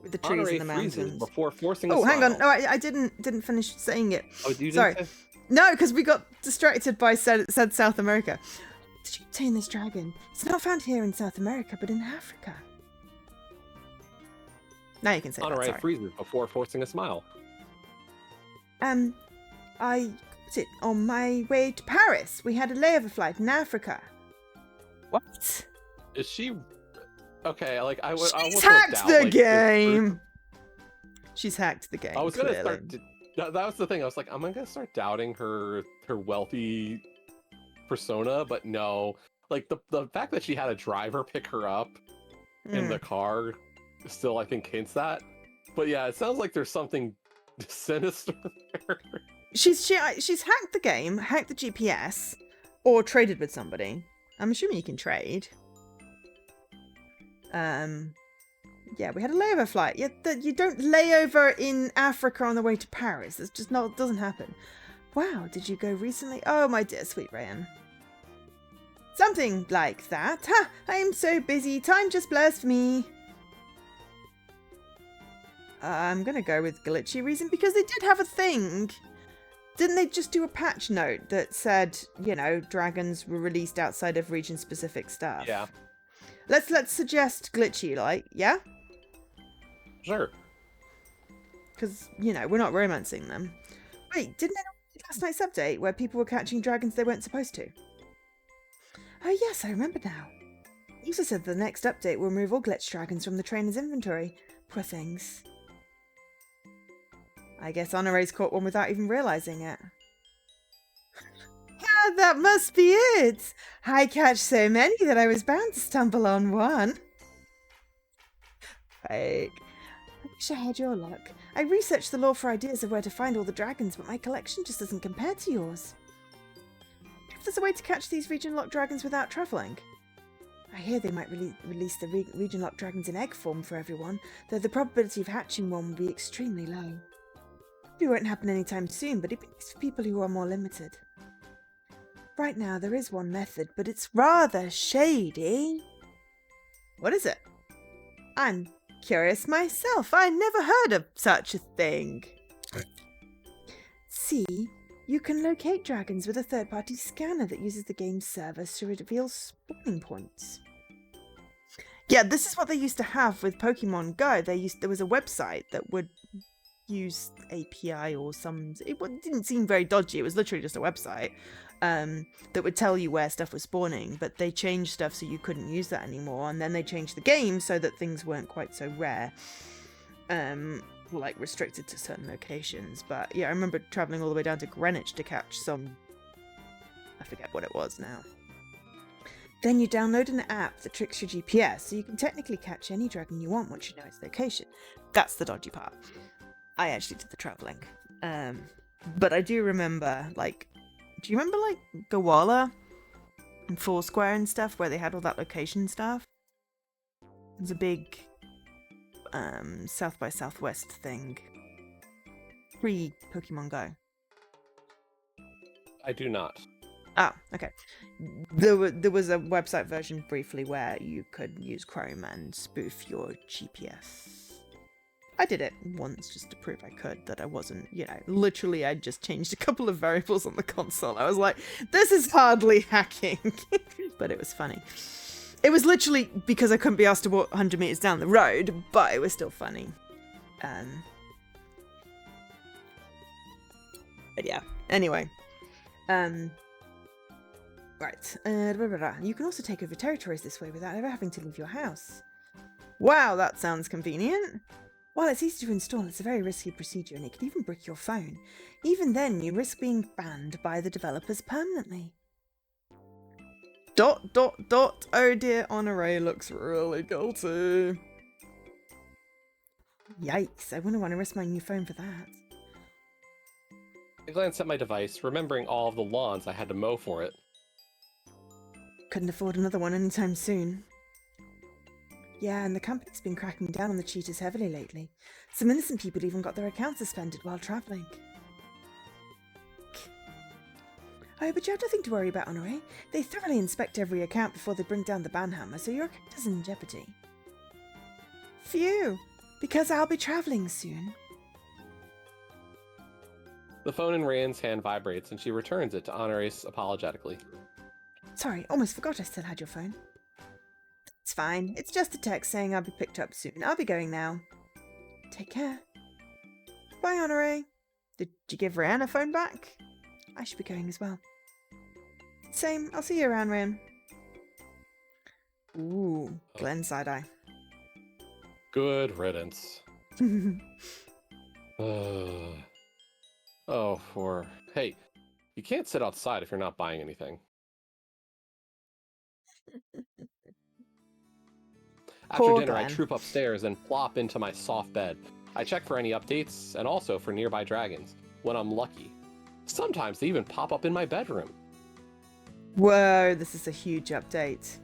With the trees and the mountains. Before forcing hang on. No, I didn't finish saying it. Oh, you Sorry. didn't? No, because we got distracted by said South America. Did you obtain this dragon? It's not found here in South America, but in Africa. Now you can say Honoré that, freezes before forcing a smile. I got it on my way to Paris. We had a layover flight in Africa. What? Is she... Okay, like, She's hacked the game! She's hacked the game, I was going to start... That was the thing. I was like, am I going to start doubting her wealthy persona? But no. Like, the fact that she had a driver pick her up in the car still, I think, hints that. But yeah, it sounds like there's something sinister there. She's hacked the game, hacked the GPS, or traded with somebody. I'm assuming you can trade. Yeah, we had a layover flight. You don't lay over in Africa on the way to Paris. It's just not, doesn't happen. Wow, did you go recently? Oh, my dear sweet Rayen. Something like that. Ha! I am so busy. Time just blurs for me. I'm gonna go with glitchy reason because they did have a thing. Didn't they just do a patch note that said, you know, dragons were released outside of region-specific stuff? Yeah. Let's suggest glitchy, like, yeah? Sure. Because, you know, we're not romancing them. Wait, didn't they do last night's update where people were catching dragons they weren't supposed to? Oh yes, I remember now. You also said the next update will remove all glitch dragons from the trainer's inventory. Poor things. I guess Honore's caught one without even realising it. Yeah, that must be it. I catch so many that I was bound to stumble on one. Fake. I wish I had your luck. I researched the lore for ideas of where to find all the dragons, but my collection just doesn't compare to yours. If there's a way to catch these region-locked dragons without travelling. I hear they might release the region-locked dragons in egg form for everyone, though the probability of hatching one will be extremely low. It won't happen anytime soon, but it is for people who are more limited. Right now, there is one method, but it's rather shady. What is it? I'm curious myself. I never heard of such a thing. See, you can locate dragons with a third-party scanner that uses the game's servers to reveal spawning points. Yeah, this is what they used to have with Pokemon Go. There was a website that would use API or some. It didn't seem very dodgy. It was literally just a website that would tell you where stuff was spawning. But they changed stuff so you couldn't use that anymore, and then they changed the game so that things weren't quite so rare, like restricted to certain locations. But yeah, I remember traveling all the way down to Greenwich to catch some. I forget what it was now. Then you download an app that tricks your GPS, so you can technically catch any dragon you want once you know its location. That's the dodgy part. I actually did the travelling. But I do remember, like, do you remember, like, Gawala and Foursquare and stuff, where they had all that location stuff? It was a big South by Southwest thing. Pre-Pokemon Go. I do not. Oh, okay. There was a website version briefly where you could use Chrome and spoof your GPS. I did it once just to prove I could, that I wasn't, you know, literally I just changed a couple of variables on the console. I was like, this is hardly hacking. But it was funny. It was literally because I couldn't be asked to walk 100 meters down the road, but it was still funny. But yeah, anyway. Right. You can also take over territories this way without ever having to leave your house. Wow, that sounds convenient. While it's easy to install, it's a very risky procedure and it can even brick your phone. Even then, you risk being banned by the developers permanently. ... Oh dear, Honore looks really guilty. Yikes, I wouldn't want to risk my new phone for that. I glanced at my device, remembering all of the lawns I had to mow for it. Couldn't afford another one anytime soon. Yeah, and the company's been cracking down on the cheaters heavily lately. Some innocent people even got their accounts suspended while travelling. Oh, but you have nothing to worry about, Honore. They thoroughly inspect every account before they bring down the ban hammer, so your account isn't in jeopardy. Phew! Because I'll be travelling soon. The phone in Rayen's hand vibrates, and she returns it to Honorace apologetically. Sorry, almost forgot I still had your phone. It's fine. It's just a text saying I'll be picked up soon. I'll be going now. Take care. Bye, Honore. Did you give Rayen a phone back? I should be going as well. Same. I'll see you around, Rayen. Ooh, Glenn side-eye. Good riddance. Hey, you can't sit outside if you're not buying anything. After dinner, I troop upstairs and plop into my soft bed. I check for any updates and also for nearby dragons, when I'm lucky. Sometimes they even pop up in my bedroom. Whoa, this is a huge update.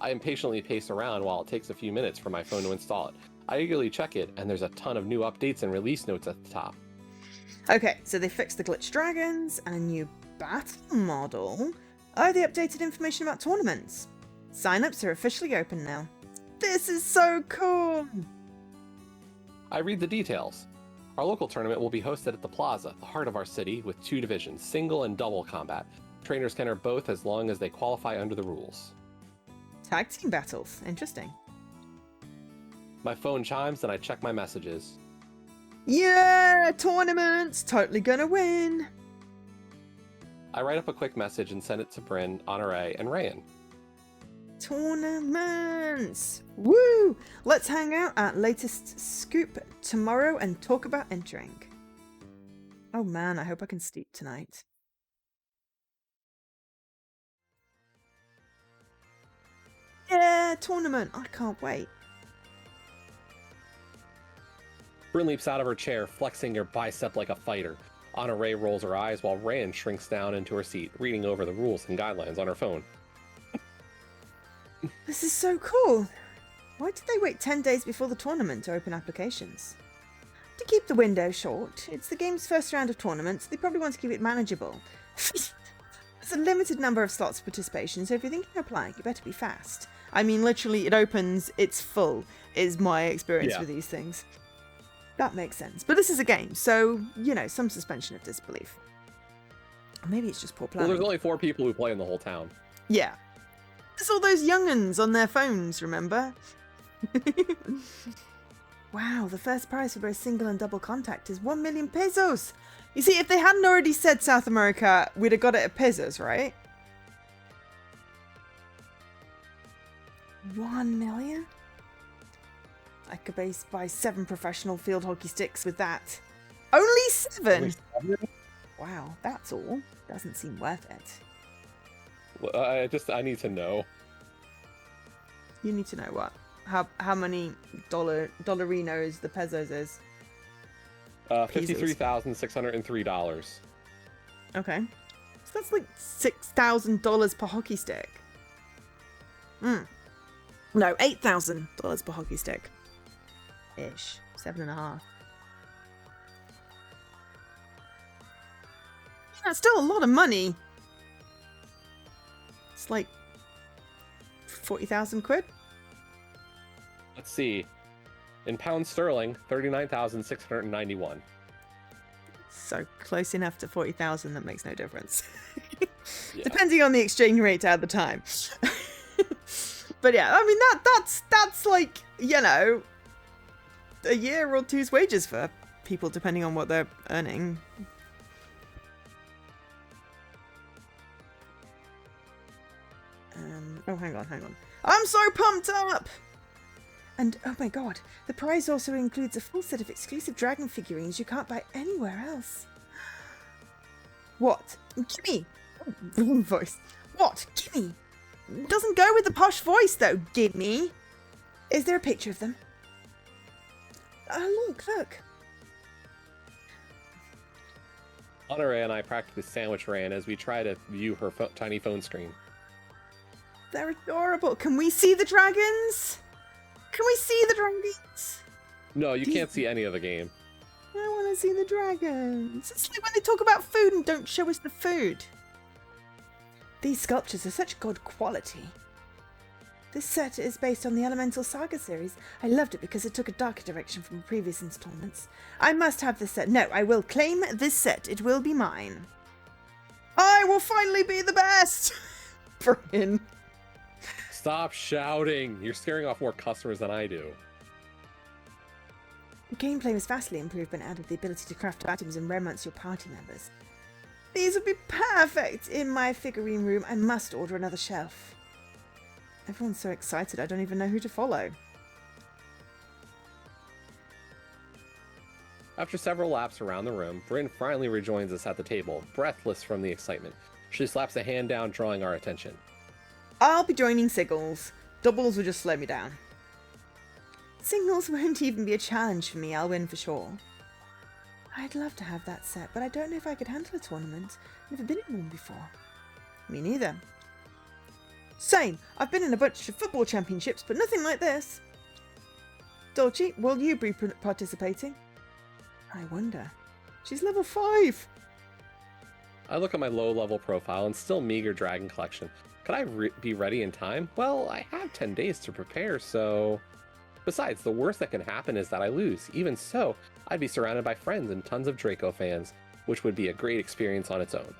I impatiently pace around while it takes a few minutes for my phone to install it. I eagerly check it, and there's a ton of new updates and release notes at the top. Okay, so they fixed the glitch dragons and a new battle model. Oh, they updated information about tournaments. Sign-ups are officially open now. This is so cool! I read the details. Our local tournament will be hosted at the Plaza, the heart of our city, with 2 divisions, single and double combat. Trainers can enter both as long as they qualify under the rules. Tag team battles. Interesting. My phone chimes and I check my messages. Yeah! Tournaments! Totally gonna win! I write up a quick message and send it to Bryn, Honore, and Rayen. Tournaments! Woo! Let's hang out at latest scoop tomorrow and talk about entering. Oh man, I hope I can sleep tonight. Yeah, tournament! I can't wait. Bryn leaps out of her chair, flexing her bicep like a fighter. Honore rolls her eyes while Rayen shrinks down into her seat, reading over the rules and guidelines on her phone. This is so cool. Why did they wait 10 days before the tournament to open applications? To keep the window short, it's the game's first round of tournaments. They probably want to keep it manageable. There's a limited number of slots for participation, so if you're thinking of applying, you better be fast. I mean, literally, it opens, it's full, is my experience with these things. That makes sense. But this is a game, so, you know, some suspension of disbelief. Or maybe it's just poor planning. Well, there's only 4 people who play in the whole town. Yeah. There's all those young'uns on their phones, remember? Wow, the first prize for both single and double contact is 1 million pesos! You see, if they hadn't already said South America, we'd have got it at pesos, right? 1 million? I could buy 7 professional field hockey sticks with that. Only 7? Only 7? Wow, that's all. Doesn't seem worth it. Well, I need to know. You need to know what? How many dollarinos the pesos is? $53,603. Okay. So that's like $6,000 per hockey stick. No, $8,000 per hockey stick. Ish. 7.5. That's still a lot of money. It's like 40,000 quid. Let's see. In pounds sterling, 39,691. So close enough to 40,000 that makes no difference. Yeah. Depending on the exchange rate at the time. But yeah, I mean that's like, you know, a year or two's wages for people depending on what they're earning. Oh, hang on. I'm so pumped up! And, oh my god, the prize also includes a full set of exclusive dragon figurines you can't buy anywhere else. What? Gimme! Oh, wrong voice. What? Gimme! Doesn't go with the posh voice, though. Gimme! Is there a picture of them? Oh, look. Honore and I practically sandwich Rayen as we try to view her tiny phone screen. They're adorable. Can we see the dragons? Can we see the dragons? No, you can't see any of the game. I want to see the dragons. It's like when they talk about food and don't show us the food. These sculptures are such good quality. This set is based on the Elemental Saga series. I loved it because it took a darker direction from previous installments. I must have this set. No, I will claim this set. It will be mine. I will finally be the best! Bryn. Stop shouting! You're scaring off more customers than I do. The gameplay was vastly improved when it added the ability to craft items and romance your party members. These would be perfect in my figurine room. I must order another shelf. Everyone's so excited I don't even know who to follow. After several laps around the room, Bryn finally rejoins us at the table, breathless from the excitement. She slaps a hand down, drawing our attention. I'll be joining singles. Doubles will just slow me down. Singles won't even be a challenge for me. I'll win for sure. I'd love to have that set, but I don't know if I could handle a tournament. I've never been in one before. Me neither. Same. I've been in a bunch of football championships, but nothing like this. Dolce, will you be participating? I wonder. She's level 5. I look at my low-level profile and still meager dragon collection. Could I be ready in time? Well, I have 10 days to prepare, so... Besides, the worst that can happen is that I lose. Even so, I'd be surrounded by friends and tons of Draco fans, which would be a great experience on its own.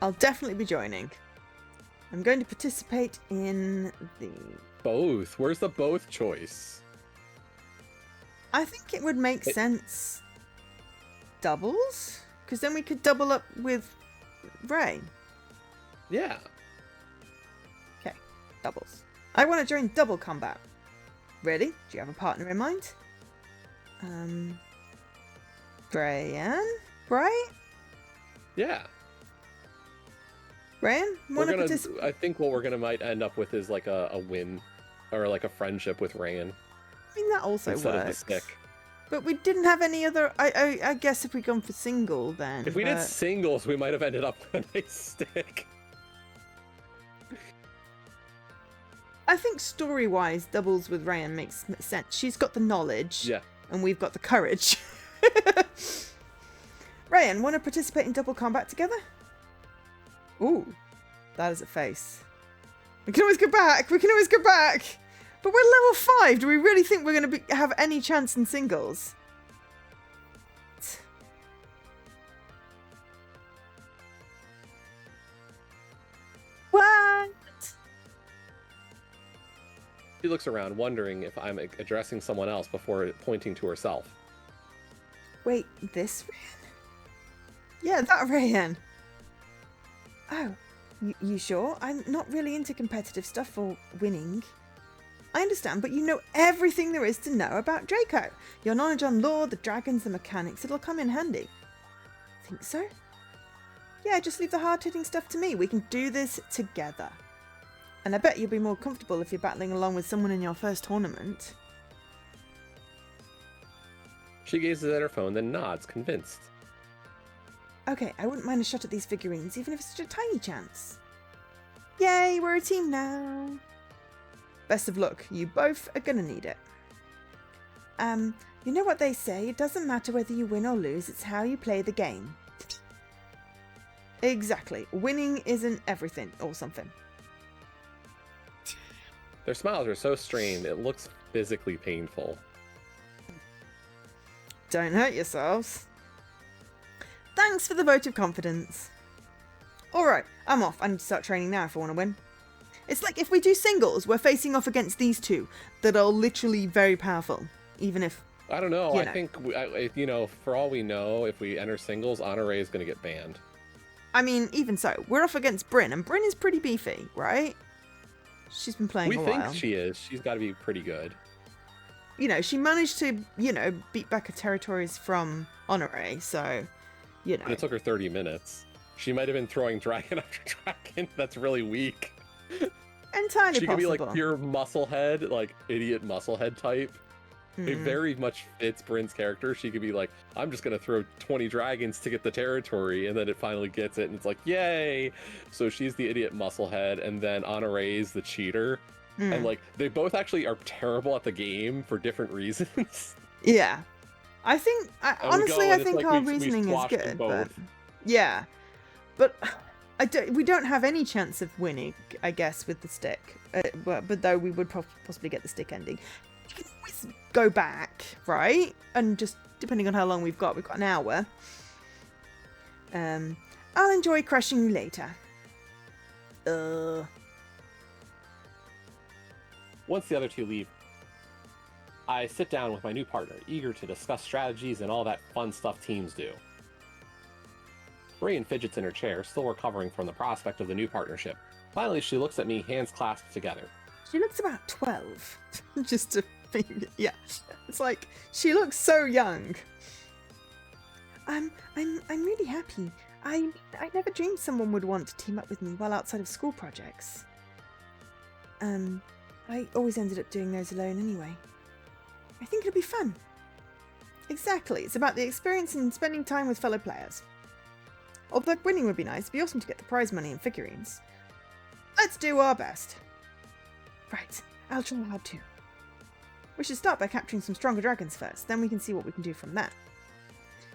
I'll definitely be joining. I'm going to participate in the... Both? Where's the both choice? I think it would make sense... doubles? Because then we could double up with Rayen. Yeah. Okay, doubles. I want to join double combat. Really? Do you have a partner in mind? Rayen? Right? Yeah. Rayen? I think what we're gonna might end up with is like a win, or like a friendship with Rayen. I mean, that also instead works. Of the stick. But we didn't have any other... I guess if we'd gone for single, then... If we did singles, we might have ended up with a nice stick. I think story-wise, doubles with Rayen makes sense. She's got the knowledge. Yeah. And we've got the courage. Rayen, want to participate in double combat together? Ooh. That is a face. We can always go back. We can always go back. But we're level 5. Do we really think we're going to have any chance in singles? What? She looks around, wondering if I'm addressing someone else before pointing to herself. Wait, this Rayen? Yeah, that Rayen. Oh, you sure? I'm not really into competitive stuff or winning. I understand, but you know everything there is to know about Draco. Your knowledge on lore, the dragons, the mechanics, it'll come in handy. Think so? Yeah, just leave the hard-hitting stuff to me. We can do this together. And I bet you'll be more comfortable if you're battling along with someone in your first tournament. She gazes at her phone, then nods, convinced. Okay, I wouldn't mind a shot at these figurines, even if it's such a tiny chance. Yay, we're a team now. Best of luck. You both are gonna need it. You know what they say, it doesn't matter whether you win or lose, it's how you play the game. Exactly. Winning isn't everything, or something. Their smiles are so strained, it looks physically painful. Don't hurt yourselves. Thanks for the vote of confidence. Alright, I'm off. I need to start training now if I want to win. It's like if we do singles, we're facing off against these two that are literally very powerful. Even if... I don't know. I think, for all we know, if we enter singles, Honore is going to get banned. I mean, even so, we're off against Bryn, and Bryn is pretty beefy, right? She's been playing a while. We think she is. She's got to be pretty good. You know, she managed to, beat back her territories from Honore, so, But it took her 30 minutes. She might have been throwing dragon after dragon. That's really weak. Entirely she possible. Could be like pure musclehead, like idiot musclehead type. It very much fits Bryn's character. She could be like, I'm just going to throw 20 dragons to get the territory, and then it finally gets it, and it's like, yay! So she's the idiot musclehead, and then Honore's the cheater. And like, they both actually are terrible at the game for different reasons. Yeah. I think, honestly, I think our reasoning is good, but... Yeah. But we don't have any chance of winning, I guess, with the stick. But though we would possibly get the stick ending. You can always go back, right? And just, depending on how long we've got an hour. I'll enjoy crushing you later. Once the other two leave, I sit down with my new partner, eager to discuss strategies and all that fun stuff teams do. Rayen fidgets in her chair, still recovering from the prospect of the new partnership. Finally, she looks at me, hands clasped together. She looks about 12. Just to be, yeah. It's like, she looks so young. I'm really happy. I never dreamed someone would want to team up with me while outside of school projects. I always ended up doing those alone anyway. I think it'll be fun. Exactly, it's about the experience and spending time with fellow players. Although winning would be nice, it'd be awesome to get the prize money and figurines. Let's do our best. Right, I'll try hard too. We should start by capturing some stronger dragons first, then we can see what we can do from there.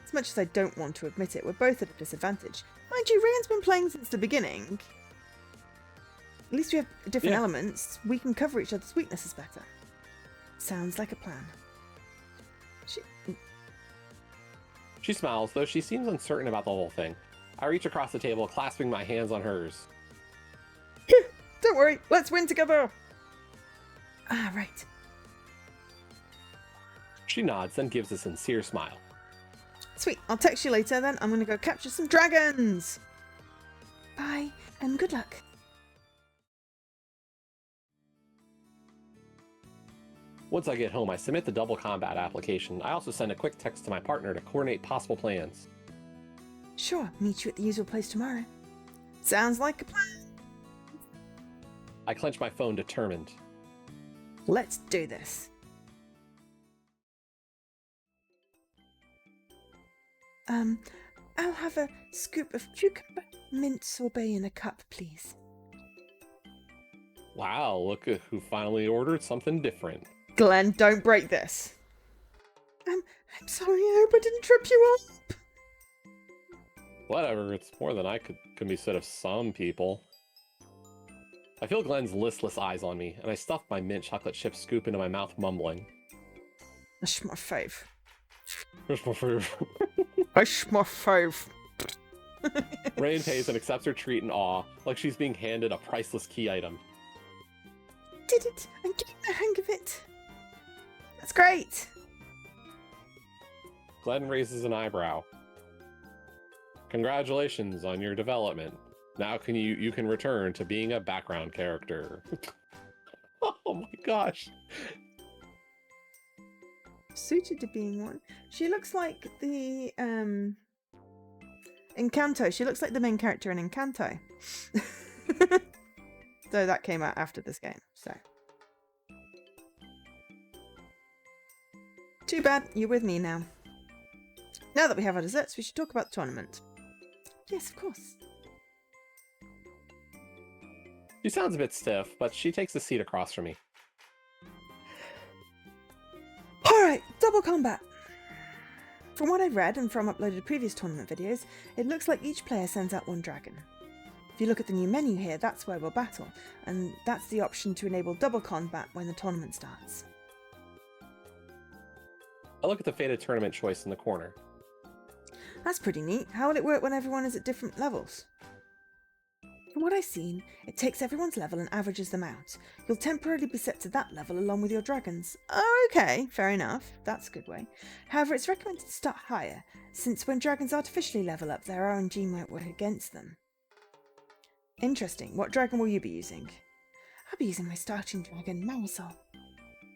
As much as I don't want to admit it, we're both at a disadvantage. Mind you, Rayen's been playing since the beginning. At least we have different elements. We can cover each other's weaknesses better. Sounds like a plan. She smiles, though she seems uncertain about the whole thing. I reach across the table, clasping my hands on hers. Don't worry, let's win together! Ah, right. She nods, then gives a sincere smile. Sweet, I'll text you later then. I'm going to go capture some dragons! Bye, and good luck. Once I get home, I submit the double combat application. I also send a quick text to my partner to coordinate possible plans. Sure, meet you at the usual place tomorrow. Sounds like a plan. I clench my phone, determined. Let's do this. I'll have a scoop of cucumber mint sorbet in a cup, please. Wow, look at who finally ordered something different. Glenn, don't break this. I'm sorry, I hope I didn't trip you up. Whatever, it's more than I can be said of some people. I feel Glenn's listless eyes on me, and I stuff my mint chocolate chip scoop into my mouth, mumbling. That's my fave. That's my fave. That's my fave. Rayen pays and accepts her treat in awe, like she's being handed a priceless key item. Did it! I'm getting the hang of it. That's great. Glenn raises an eyebrow. Congratulations on your development. Now you can return to being a background character. Oh my gosh. Suited to being one. She looks like the Encanto. She looks like the main character in Encanto. Though that came out after this game, so. Too bad, you're with me now. Now that we have our desserts, we should talk about the tournament. Yes, of course. She sounds a bit stiff, but she takes a seat across from me. Alright, double combat. From what I've read and from uploaded previous tournament videos, it looks like each player sends out one dragon. If you look at the new menu here, that's where we'll battle, and that's the option to enable double combat when the tournament starts. I look at the faded tournament choice in the corner. That's pretty neat. How will it work when everyone is at different levels? From what I've seen, it takes everyone's level and averages them out. You'll temporarily be set to that level along with your dragons. Oh, okay, fair enough. That's a good way. However, it's recommended to start higher, since when dragons artificially level up, their RNG might work against them. Interesting. What dragon will you be using? I'll be using my starting dragon, Marisol.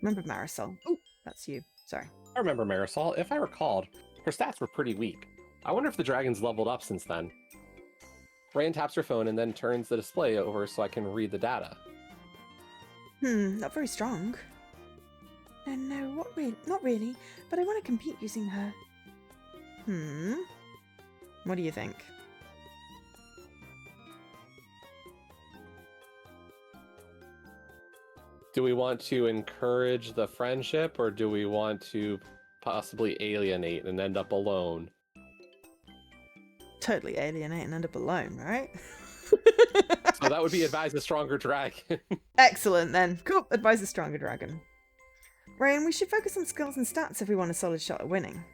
Remember Marisol? Oh, that's you. Sorry. I remember Marisol. If I recalled, her stats were pretty weak. I wonder if the dragon's leveled up since then. Rayen taps her phone and then turns the display over so I can read the data. Not very strong. No, not really, but I want to compete using her. What do you think? Do we want to encourage the friendship, or do we want to possibly alienate and end up alone? Totally alienate and end up alone, right? So that would be advise a stronger dragon. Excellent, then. Cool. Advise a stronger dragon. Rayen, we should focus on skills and stats if we want a solid shot at winning.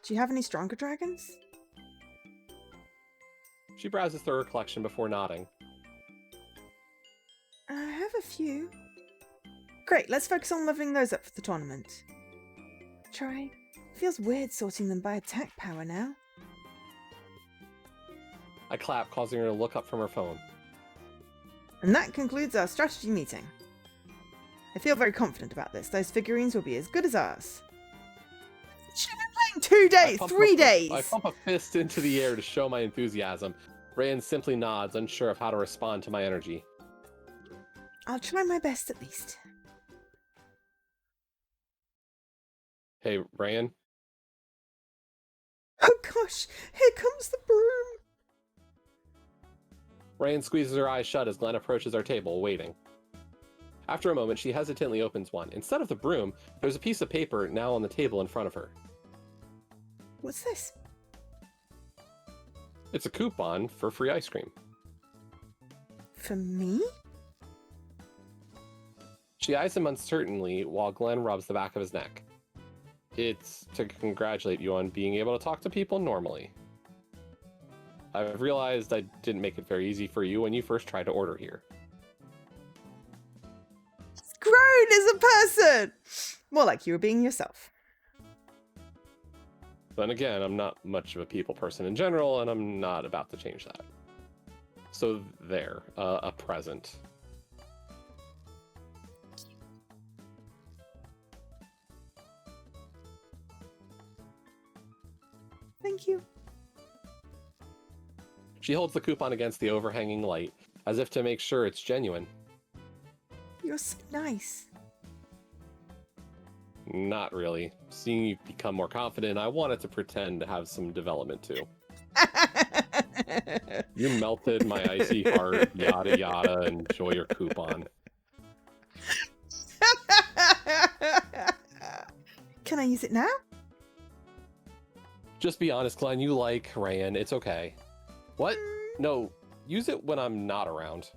Do you have any stronger dragons? She browses through her collection before nodding. I have a few. Great, let's focus on leveling those up for the tournament. Try. Feels weird sorting them by attack power now. I clap, causing her to look up from her phone. And that concludes our strategy meeting. I feel very confident about this. Those figurines will be as good as ours. Should have been playing 2 days, 3 days. I pump a fist into the air to show my enthusiasm. Rayen simply nods, unsure of how to respond to my energy. I'll try my best at least. Hey, Rayen? Oh gosh, here comes the broom. Rayen squeezes her eyes shut as Glenn approaches our table, waiting. After a moment, she hesitantly opens one. Instead of the broom, there's a piece of paper now on the table in front of her. What's this? It's a coupon for free ice cream. For me? She eyes him uncertainly while Glenn rubs the back of his neck. It's to congratulate you on being able to talk to people normally. I've realized I didn't make it very easy for you when you first tried to order here. Grown as a person! More like you were being yourself. Then again, I'm not much of a people person in general, and I'm not about to change that. So there, a present. Thank you. She holds the coupon against the overhanging light, as if to make sure it's genuine. You're so nice. Not really. Seeing you become more confident, I wanted to pretend to have some development too. You melted my icy heart, yada yada, enjoy your coupon. Can I use it now? Just be honest, Glenn, you like Rayen, it's okay. What? No, use it when I'm not around.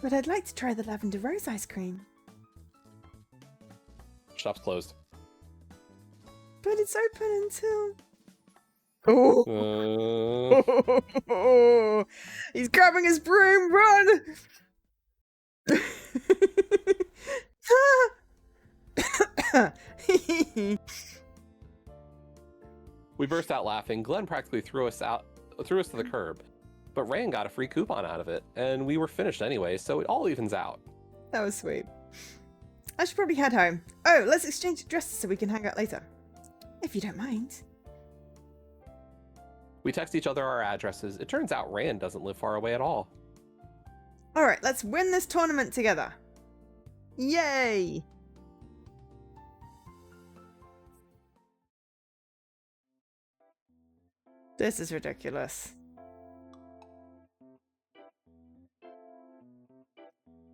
But I'd like to try the lavender rose ice cream. Shop's closed. But it's open until... Oh! He's grabbing his broom, run! We burst out laughing. Glenn practically threw us to the curb. But Rayen got a free coupon out of it, and we were finished anyway, so it all evens out. That was sweet. I should probably head home. Oh, let's exchange addresses so we can hang out later. If you don't mind. We text each other our addresses. It turns out Rayen doesn't live far away at all. Alright, let's win this tournament together. Yay! This is ridiculous.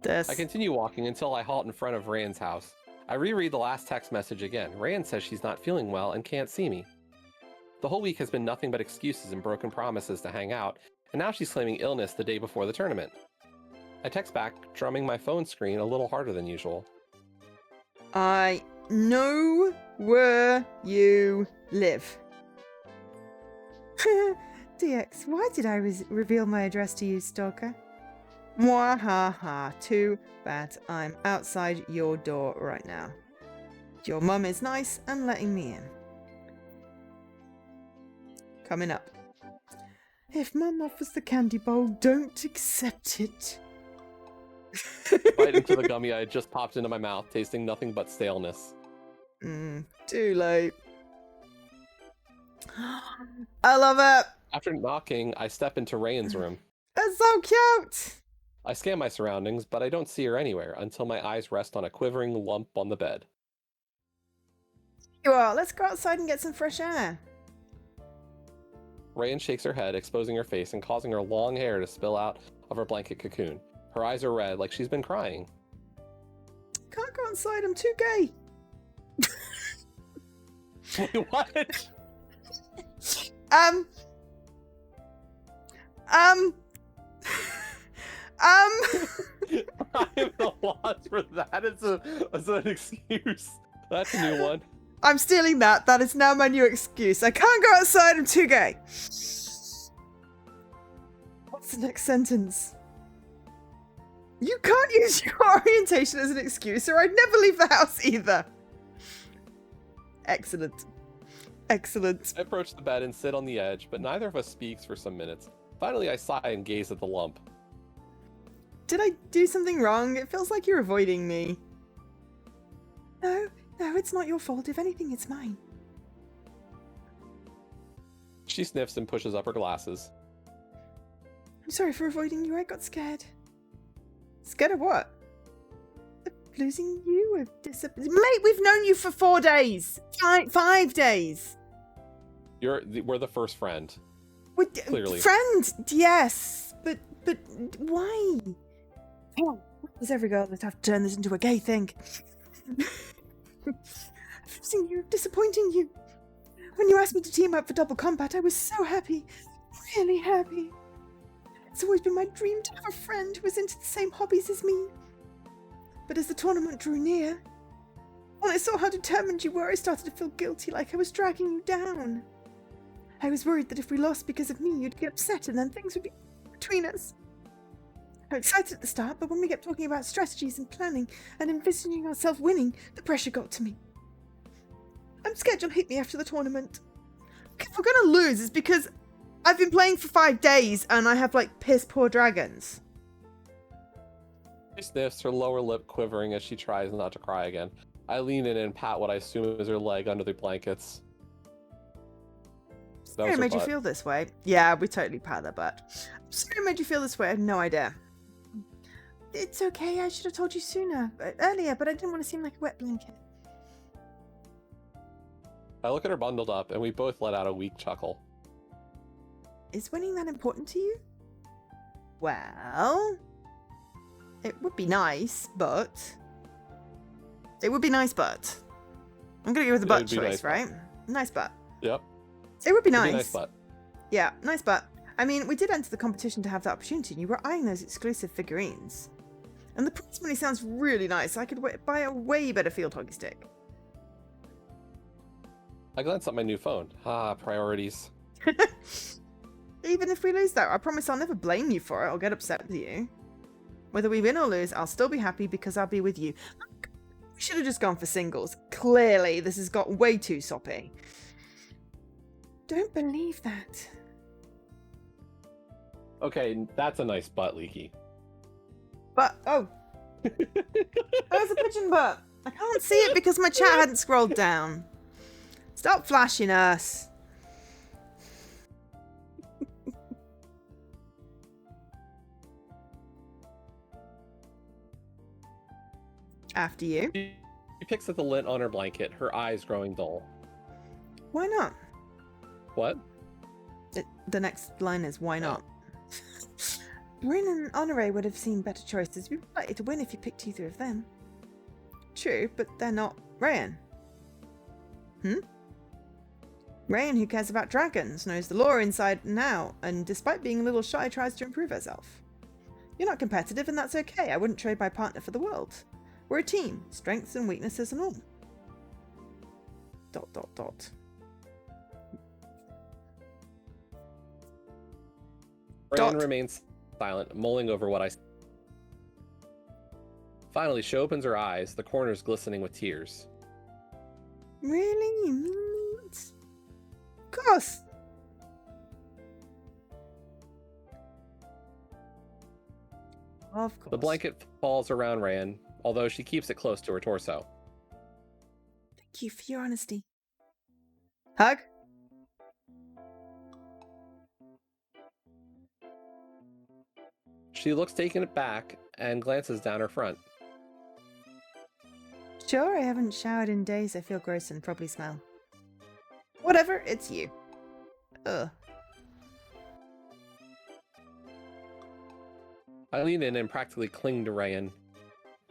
I continue walking until I halt in front of Rayen's house. I reread the last text message again. Rayen says she's not feeling well and can't see me. The whole week has been nothing but excuses and broken promises to hang out, and now she's claiming illness the day before the tournament. I text back, drumming my phone screen a little harder than usual. I know where you live. DX, why did I reveal my address to you, stalker? Mwahaha, too bad I'm outside your door right now. Your mum is nice and letting me in. Coming up. If mum offers the candy bowl, don't accept it. Right into the gummy I had just popped into my mouth, tasting nothing but staleness. Too late. I love it! After knocking, I step into Rayen's room. That's so cute! I scan my surroundings, but I don't see her anywhere until my eyes rest on a quivering lump on the bed. You are. Let's go outside and get some fresh air. Rayen shakes her head, exposing her face and causing her long hair to spill out of her blanket cocoon. Her eyes are red, like she's been crying. Can't go outside, I'm too gay. Wait, what? I am the loss for that as an excuse. That's a new one. I'm stealing that. That is now my new excuse. I can't go outside, I'm too gay. What's the next sentence? You can't use your orientation as an excuse, or I'd never leave the house either. Excellent. Excellent. I approach the bed and sit on the edge, but neither of us speaks for some minutes. Finally, I sigh and gaze at the lump. Did I do something wrong? It feels like you're avoiding me. No, it's not your fault. If anything, it's mine. She sniffs and pushes up her glasses. I'm sorry for avoiding you. I got scared. Scared of what? Of losing you? Mate, we've known you for 4 days. 5 days. We're the first friend. Clearly. Friend, yes. But why? Does every girl that have to turn this into a gay thing? Losing you, disappointing you. When you asked me to team up for double combat, I was so happy. Really happy. It's always been my dream to have a friend who was into the same hobbies as me. But as the tournament drew near, when I saw how determined you were, I started to feel guilty, like I was dragging you down. I was worried that if we lost because of me, you'd get upset and then things would be between us. I was excited at the start, but when we kept talking about strategies and planning and envisioning ourselves winning, the pressure got to me. I'm scared you'll hate me after the tournament. If we're gonna lose, it's because I've been playing for 5 days and I have, like, piss poor dragons. She sniffs, her lower lip quivering as she tries not to cry again. I lean in and pat what I assume is her leg under the blankets. Sorry I made you feel this way. Yeah, we totally pat her butt. I'm sorry I made you feel this way. I had no idea. It's okay. I should have told you earlier, but I didn't want to seem like a wet blanket. I look at her bundled up, and we both let out a weak chuckle. Is winning that important to you? Well, it would be nice, but... I'm gonna go with the butt choice, nice, right? Nice butt. Yep. It would be nice. Nice butt. Yeah, nice butt. I mean, we did enter the competition to have that opportunity, and you were eyeing those exclusive figurines. And the prize money sounds really nice. I could buy a way better field hockey stick. I glance at my new phone. Priorities. Even if we lose that, I promise I'll never blame you for it or get upset with you. Whether we win or lose, I'll still be happy because I'll be with you. We should have just gone for singles. Clearly, this has got way too soppy. Don't believe that. Okay, that's a nice butt, Leaky. But, oh. There's a pigeon butt. I can't see it because my chat hadn't scrolled down. Stop flashing us. After you. She picks at the lint on her blanket, her eyes growing dull. Why not? What? The next line is, why not? Rayen and Honore would have seen better choices. We'd be likely to win if you picked either of them. True, but they're not Rayen. Rayen, who cares about dragons, knows the lore inside and out, and despite being a little shy, tries to improve herself. You're not competitive, and that's okay. I wouldn't trade my partner for the world. We're a team, strengths and weaknesses and all. ... Rayen remains silent, mulling over what I said. Finally, she opens her eyes, the corners glistening with tears. Really? You mean that? Of course! Of course. The blanket falls around Rayen, although she keeps it close to her torso. Thank you for your honesty. Hug? She looks taken aback and glances down her front. Sure, I haven't showered in days. I feel gross and probably smell. Whatever, it's you. Ugh. I lean in and practically cling to Rayen,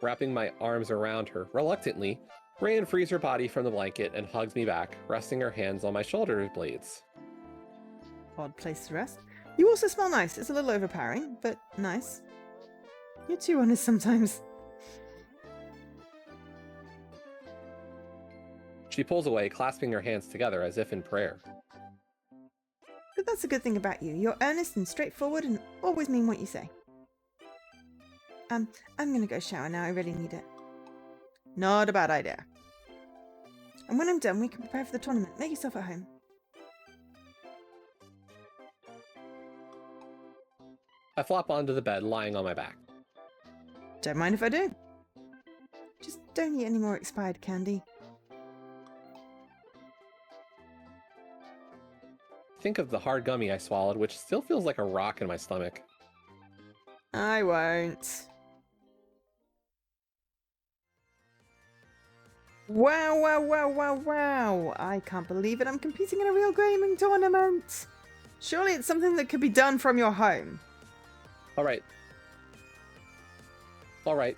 wrapping my arms around her. Reluctantly, Rayen frees her body from the blanket and hugs me back, resting her hands on my shoulder blades. Odd place to rest. You also smell nice. It's a little overpowering, but nice. You're too honest sometimes. She pulls away, clasping her hands together as if in prayer. But that's a good thing about you. You're earnest and straightforward and always mean what you say. I'm gonna go shower now. I really need it. Not a bad idea. And when I'm done, we can prepare for the tournament. Make yourself at home. I flop onto the bed, lying on my back. Don't mind if I do. Just don't eat any more expired candy. think of the hard gummy I swallowed, which still feels like a rock in my stomach. I won't. Wow, wow, wow, wow, wow. I can't believe it. I'm competing in a real gaming tournament. Surely it's something that could be done from your home. Alright,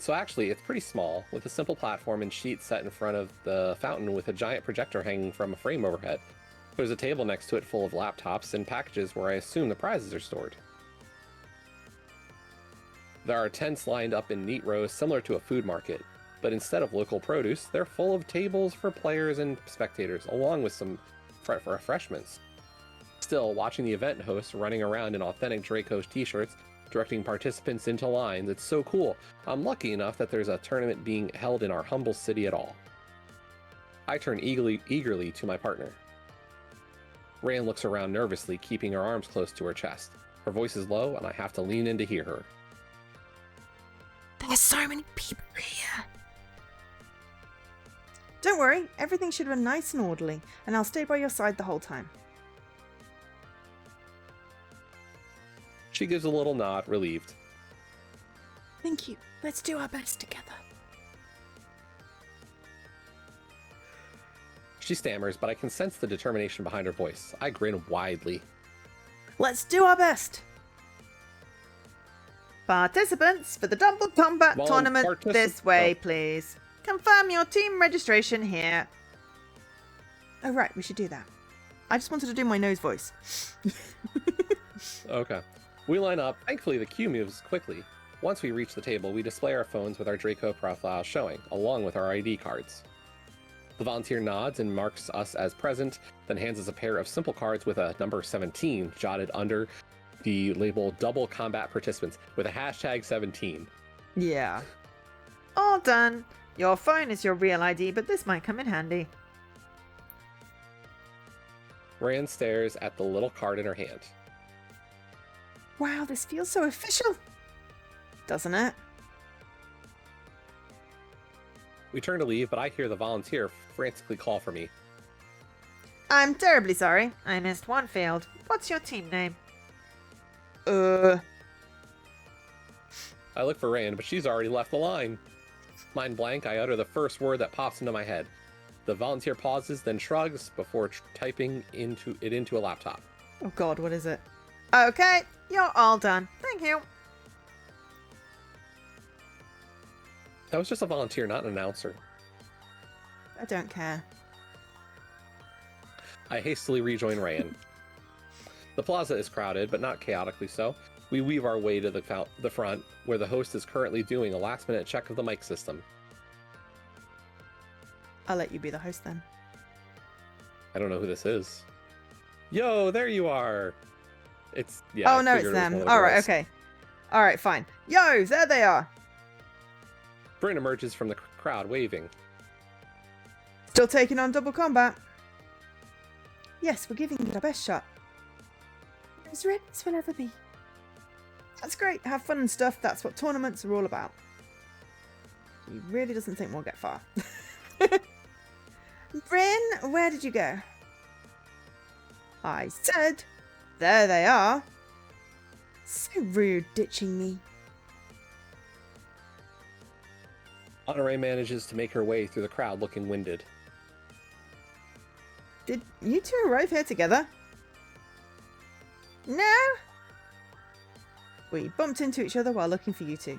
so actually it's pretty small, with a simple platform and sheet set in front of the fountain with a giant projector hanging from a frame overhead. There's a table next to it full of laptops and packages where I assume the prizes are stored. There are tents lined up in neat rows similar to a food market, but instead of local produce, they're full of tables for players and spectators, along with some refreshments. Still, watching the event host running around in authentic DoraKone t-shirts, directing participants into lines, it's so cool. I'm lucky enough that there's a tournament being held in our humble city at all. I turn eagerly to my partner. Rayen looks around nervously, keeping her arms close to her chest. Her voice is low, and I have to lean in to hear her. There's so many people here. Don't worry, everything should run nice and orderly, and I'll stay by your side the whole time. She gives a little nod, relieved. Thank you. Let's do our best together. She stammers, but I can sense the determination behind her voice. I grin widely. Let's do our best. Participants for the Double Combat Tournament this way, please. Confirm your team registration here. Oh, right, we should do that. I just wanted to do my nose voice. Okay. We line up. Thankfully, the queue moves quickly. Once we reach the table, we display our phones with our DoraKone profile showing, along with our ID cards. The volunteer nods and marks us as present, then hands us a pair of simple cards with a number 17 jotted under the label Double Combat Participants with a hashtag 17. Yeah. All done. Your phone is your real ID, but this might come in handy. Rayen stares at the little card in her hand. Wow, this feels so official. Doesn't it? We turn to leave, but I hear the volunteer frantically call for me. I'm terribly sorry. I missed one field. What's your team name? I look for Rayen, but she's already left the line. Mind blank, I utter the first word that pops into my head. The volunteer pauses, then shrugs before typing into a laptop. Oh god, what is it? Okay, you're all done. Thank you. That was just a volunteer, not an announcer. I don't care. I hastily rejoin Rayen. The plaza is crowded, but not chaotically so. We weave our way to the front, where the host is currently doing a last-minute check of the mic system. I'll let you be the host then. I don't know who this is. Yo, there you are! Yeah. Oh no, it's them. Alright, okay. Alright, fine. Yo, there they are! Bryn emerges from the crowd, waving. Still taking on double combat? Yes, we're giving it our best shot. As ready as we'll ever be. That's great. Have fun and stuff. That's what tournaments are all about. He really doesn't think we'll get far. Bryn, where did you go? I said, there they are. So rude, ditching me. Honore manages to make her way through the crowd, looking winded. Did you two arrive here together? No. We bumped into each other while looking for you two.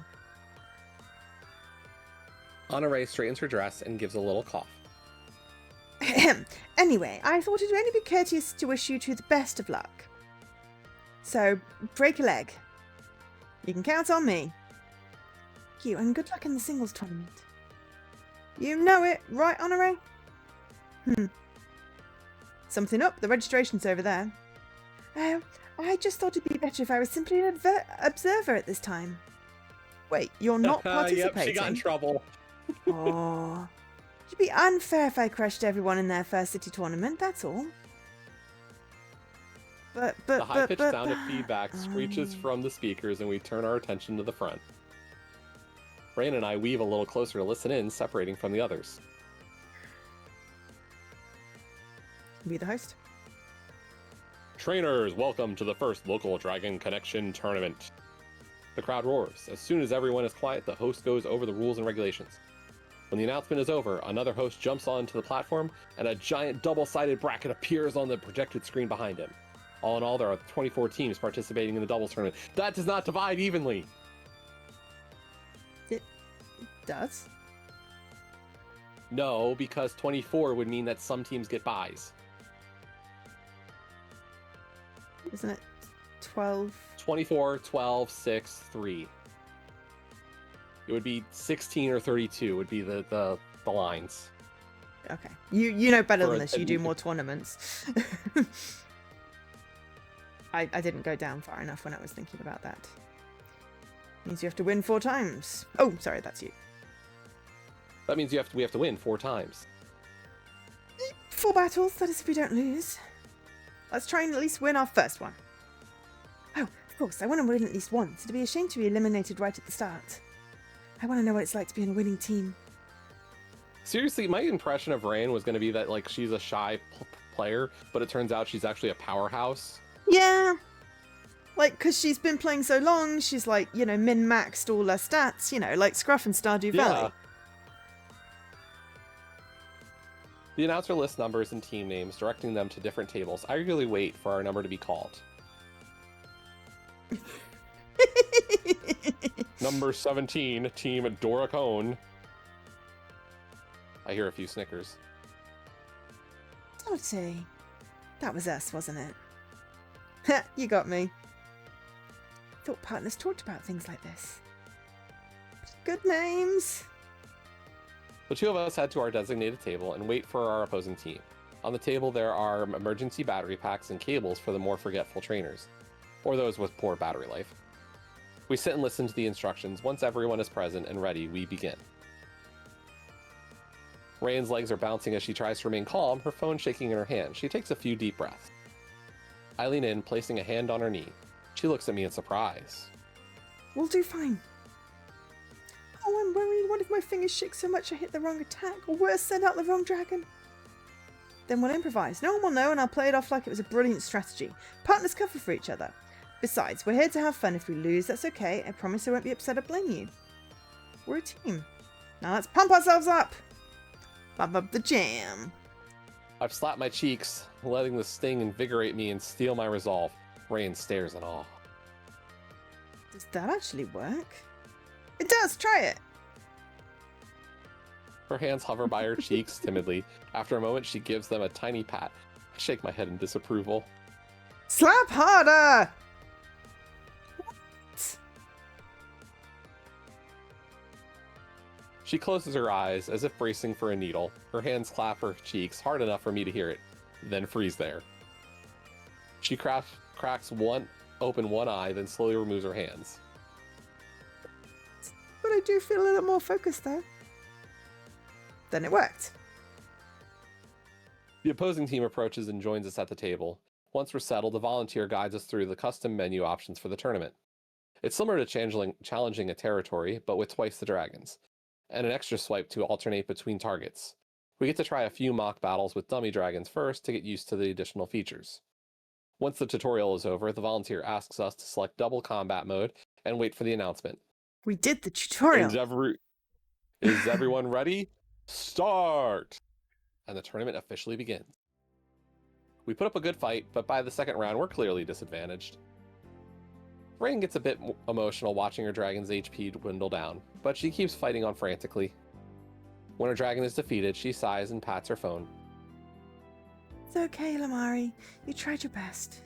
Honore straightens her dress and gives a little cough. Anyway, I thought it'd only be courteous to wish you two the best of luck. So, break a leg. You can count on me. Thank you, and good luck in the singles tournament. You know it, right, Honore? Something up. The registration's over there. Oh, I just thought it'd be better if I was simply an observer at this time. Wait, you're not participating? Yep, she got in trouble. Oh, it'd be unfair if I crushed everyone in their first city tournament, that's all. The high-pitched sound of feedback screeches from the speakers, and we turn our attention to the front. Rayen and I weave a little closer to listen in, separating from the others. Be the host? Trainers, welcome to the first local Dragon Connection tournament. The crowd roars. As soon as everyone is quiet, the host goes over the rules and regulations. When the announcement is over, another host jumps onto the platform, and a giant double-sided bracket appears on the projected screen behind him. All in all, there are 24 teams participating in the doubles tournament. That does not divide evenly. It does? No, because 24 would mean that some teams get buys. Isn't it 12? 24, 12, 6, 3. It would be 16 or 32 would be the lines. Okay. You know better than this. You do more tournaments. I didn't go down far enough when I was thinking about that. Means you have to win 4 times. Oh, sorry, that's you. That means we have to win 4 times. 4 battles, that is if we don't lose. Let's try and at least win our first one. Oh, of course, I want to win at least once. It'd be a shame to be eliminated right at the start. I want to know what it's like to be in a winning team. Seriously, my impression of Rayen was going to be that like she's a shy player, but it turns out she's actually a powerhouse. Yeah. Like, because she's been playing so long, she's like, you know, min-maxed all her stats, you know, like Scruff and Stardew Valley. Yeah. The announcer lists numbers and team names, directing them to different tables. I eagerly wait for our number to be called. Number 17, Team DoraKone. I hear a few snickers. Dottie. That was us, wasn't it? Ha, you got me. Thought partners talked about things like this. Good names. The 2 of us head to our designated table and wait for our opposing team. On the table there are emergency battery packs and cables for the more forgetful trainers, or those with poor battery life. We sit and listen to the instructions. Once everyone is present and ready, we begin. Rayen's legs are bouncing as she tries to remain calm, her phone shaking in her hand. She takes a few deep breaths. I lean in, placing a hand on her knee. She looks at me in surprise. We'll do fine. Oh, I'm worried. What if my fingers shake so much I hit the wrong attack? Or worse, send out the wrong dragon? Then we'll improvise. No one will know and I'll play it off like it was a brilliant strategy. Partners cover for each other. Besides, we're here to have fun. If we lose, that's okay. I promise I won't be upset or blame you. We're a team. Now let's pump ourselves up. Pump up the jam. I've slapped my cheeks, letting the sting invigorate me and steel my resolve. Rayen stares in awe. Does that actually work? It does! Try it! Her hands hover by her cheeks timidly. After a moment, she gives them a tiny pat. I shake my head in disapproval. Slap harder! What? She closes her eyes, as if bracing for a needle. Her hands clap her cheeks hard enough for me to hear it, then freeze there. She cracks open one eye, then slowly removes her hands. But I do feel a little more focused, though. Then it worked. The opposing team approaches and joins us at the table. Once we're settled, the volunteer guides us through the custom menu options for the tournament. It's similar to challenging a territory, but with twice the dragons, and an extra swipe to alternate between targets. We get to try a few mock battles with dummy dragons first to get used to the additional features. Once the tutorial is over, the volunteer asks us to select double combat mode and wait for the announcement. We did the tutorial. Is everyone ready? Start! And the tournament officially begins. We put up a good fight, but by the second round, we're clearly disadvantaged. Rayen gets a bit emotional watching her dragon's HP dwindle down, but she keeps fighting on frantically. When her dragon is defeated, she sighs and pats her phone. It's okay, Lamari. You tried your best.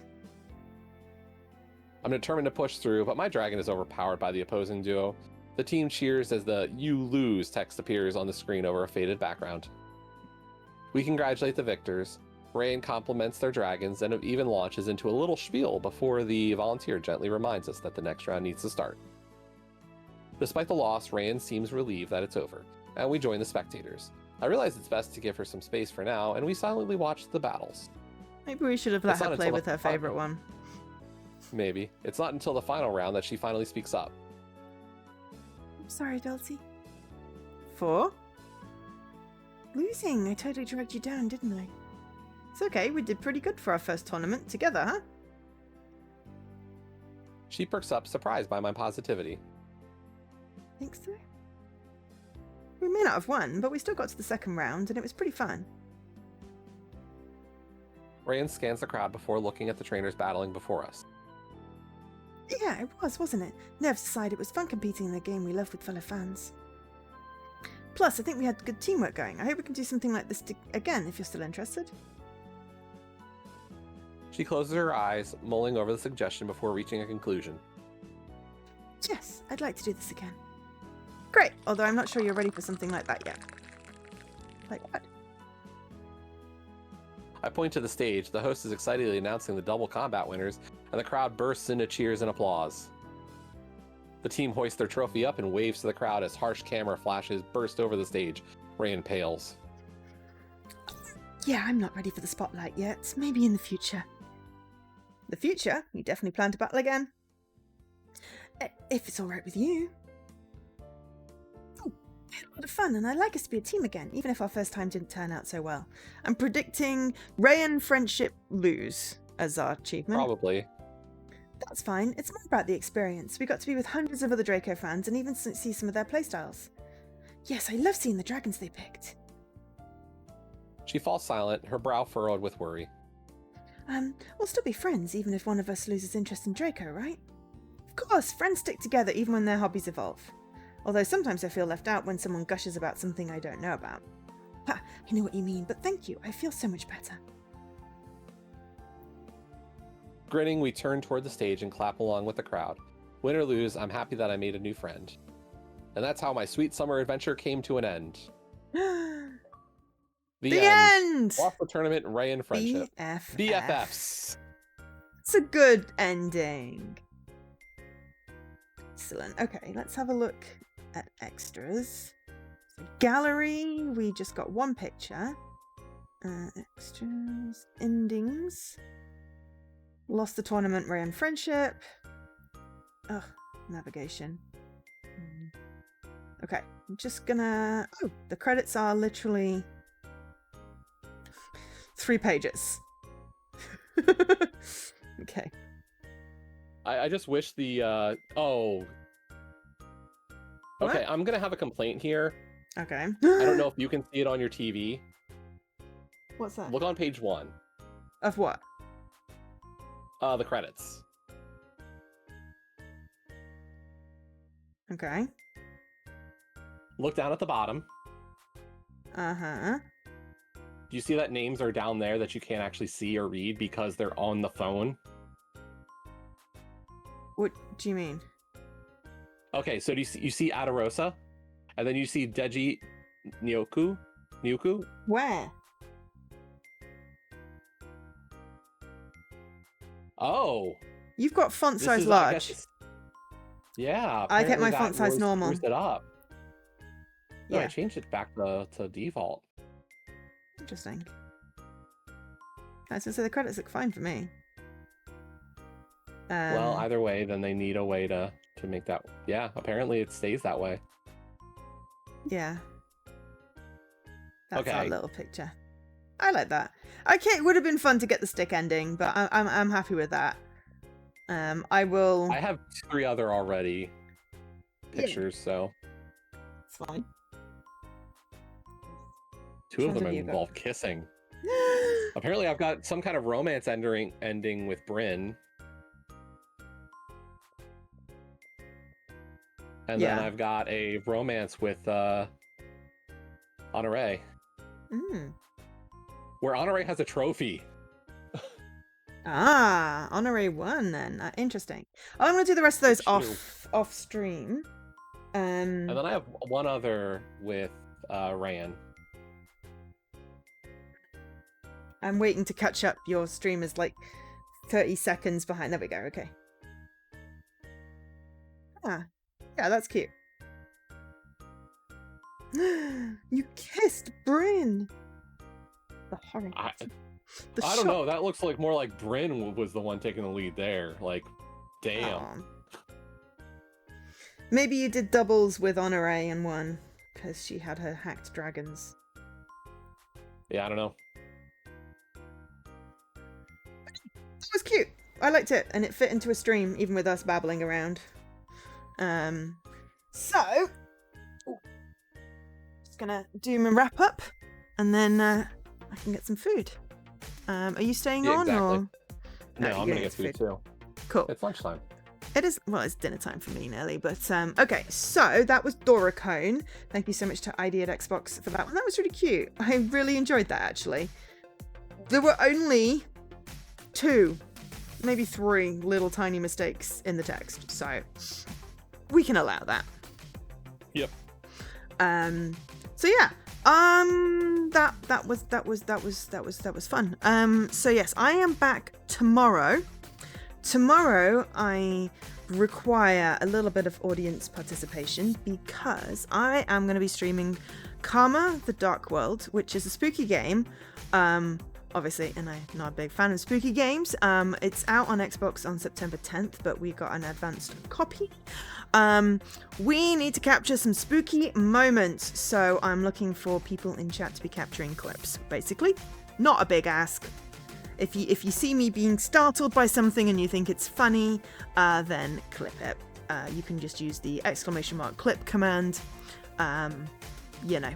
I'm determined to push through, but my dragon is overpowered by the opposing duo. The team cheers as the "You lose" text appears on the screen over a faded background. We congratulate the victors. Rayen compliments their dragons and even launches into a little spiel before the volunteer gently reminds us that the next round needs to start. Despite the loss, Rayen seems relieved that it's over, and we join the spectators. I realize it's best to give her some space for now, and we silently watch the battles. Maybe we should have let her play with her favorite one. Maybe. It's not until the final round that she finally speaks up. I'm sorry, Dulcie. For? Losing. I totally dragged you down, didn't I? It's okay, we did pretty good for our first tournament together, huh? She perks up, surprised by my positivity. Think so? We may not have won, but we still got to the second round, and it was pretty fun. Rayen scans the crowd before looking at the trainers battling before us. Yeah, it was, wasn't it? Nerves aside, it was fun competing in a game we loved with fellow fans. Plus, I think we had good teamwork going. I hope we can do something like this again, if you're still interested. She closes her eyes, mulling over the suggestion before reaching a conclusion. Yes, I'd like to do this again. Great, although I'm not sure you're ready for something like that yet. Like what? I point to the stage. The host is excitedly announcing the double combat winners, and the crowd bursts into cheers and applause. The team hoists their trophy up and waves to the crowd as harsh camera flashes burst over the stage. Rayen pales. Yeah, I'm not ready for the spotlight yet. Maybe in the future. The future? You definitely plan to battle again? If it's alright with you. Oh, we had a lot of fun, and I'd like us to be a team again, even if our first time didn't turn out so well. I'm predicting Rayen friendship lose as our achievement. Probably. That's fine. It's more about the experience. We got to be with hundreds of other Draco fans and even see some of their playstyles. Yes, I love seeing the dragons they picked. She falls silent, her brow furrowed with worry. We'll still be friends, even if one of us loses interest in Draco, right? Of course, friends stick together even when their hobbies evolve. Although sometimes I feel left out when someone gushes about something I don't know about. Ha, I know what you mean, but thank you. I feel so much better. Grinning, we turn toward the stage and clap along with the crowd. Win or lose, I'm happy that I made a new friend. And that's how my sweet summer adventure came to an end. The end! Lost the tournament, Rayen friendship. BFFs. It's a good ending. Excellent. Okay, let's have a look at extras. So gallery, we just got one picture. Extras, endings. Lost the tournament, Rayen friendship. Ugh, navigation. Okay, I'm just gonna... Oh, the credits are literally 3 pages. Okay. I just wish the, oh. Okay, What? I'm gonna have a complaint here. Okay. I don't know if you can see it on your TV. What's that? Look on page 1. Of what? The credits. Okay. Look down at the bottom. Uh-huh. Do you see that names are down there that you can't actually see or read because they're on the phone? What do you mean? Okay, so do you see Adarosa? And then you see Deji Nyoku? Where? Oh. You've got font size large. Yeah. I kept my font size normal. It up. No, Yeah. I changed it back to default. Interesting. I was gonna say the credits look fine for me. Well, either way, then they need a way to make that. Yeah, apparently it stays that way. Yeah. That's okay. Our little picture. I like that. Okay, it would have been fun to get the stick ending, but I'm happy with that. I will. I have 3 other already pictures, so it's fine. 2 of them involve kissing. Apparently, I've got some kind of romance ending with Bryn. And then I've got a romance with Honore. Where Honore has a trophy. Honore won then. Interesting. I'm going to do the rest of those off stream. And then I have one other with Rayen. I'm waiting to catch up. Your stream is like 30 seconds behind. There we go. Okay. Yeah, that's cute. You kissed Bryn. The horror. I don't know. That looks like more like Bryn was the one taking the lead there. Like, damn. Aww. Maybe you did doubles with Honore and won because she had her hacked dragons. Yeah, I don't know. It was cute. I liked it, and it fit into a stream, even with us babbling around. So, just gonna do my wrap up, and then I can get some food. Are you staying on, exactly. or? No, I'm gonna get food too. Cool. It's lunchtime. It is, well, it's dinner time for me nearly, but okay, so that was DoraKone. Thank you so much to ID at Xbox for that one. That was really cute. I really enjoyed that, actually. There were only 2, maybe 3 little tiny mistakes in the text, so we can allow that. Yep. So yeah, that was fun. So yes, I am back tomorrow. Tomorrow I require a little bit of audience participation because I am going to be streaming Karma the Dark World, which is a spooky game. Obviously, and I'm not a big fan of spooky games. It's out on Xbox on September 10th, but we got an advanced copy. We need to capture some spooky moments, so I'm looking for people in chat to be capturing clips. Basically, not a big ask. If you see me being startled by something and you think it's funny, then clip it. You can just use the !clip command. You know,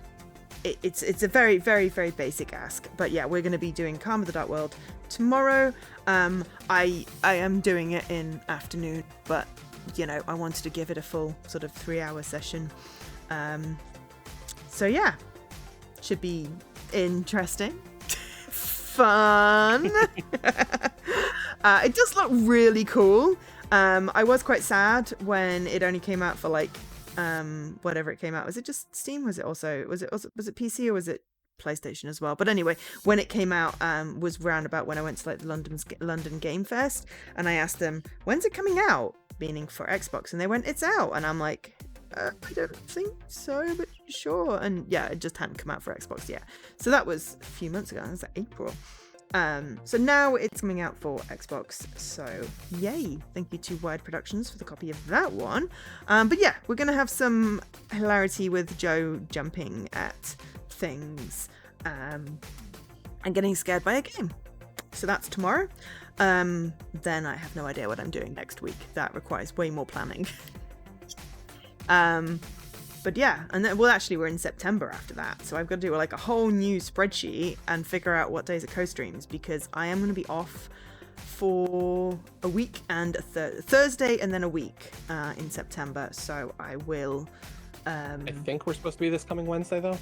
it's a very, very, very basic ask. But yeah, we're going to be doing Karma the Dark World tomorrow. I am doing it in afternoon, but you know, I wanted to give it a full sort of 3-hour session. So yeah, should be interesting. Fun. It does look really cool. I was quite sad when it only came out for like whatever it came out. Was it just Steam? Was it PC, or was it PlayStation as well? But anyway, when it came out, was round about when I went to like the London Game Fest, and I asked them, when's it coming out, meaning for Xbox, and they went, it's out, and I'm like, I don't think so, but sure. And yeah, it just hadn't come out for Xbox yet. So that was a few months ago. It was like April. So now it's coming out for Xbox. So yay. Thank you to Wired Productions for the copy of that one. But yeah, we're going to have some hilarity with Joe jumping at things and getting scared by a game. So that's tomorrow. Then I have no idea what I'm doing next week. That requires way more planning. But yeah, and then, well, actually we're in September after that, so I've got to do like a whole new spreadsheet and figure out what days are co-streams, because I am going to be off for a week and a Thursday and then a week in September, so I will I think we're supposed to be this coming Wednesday though.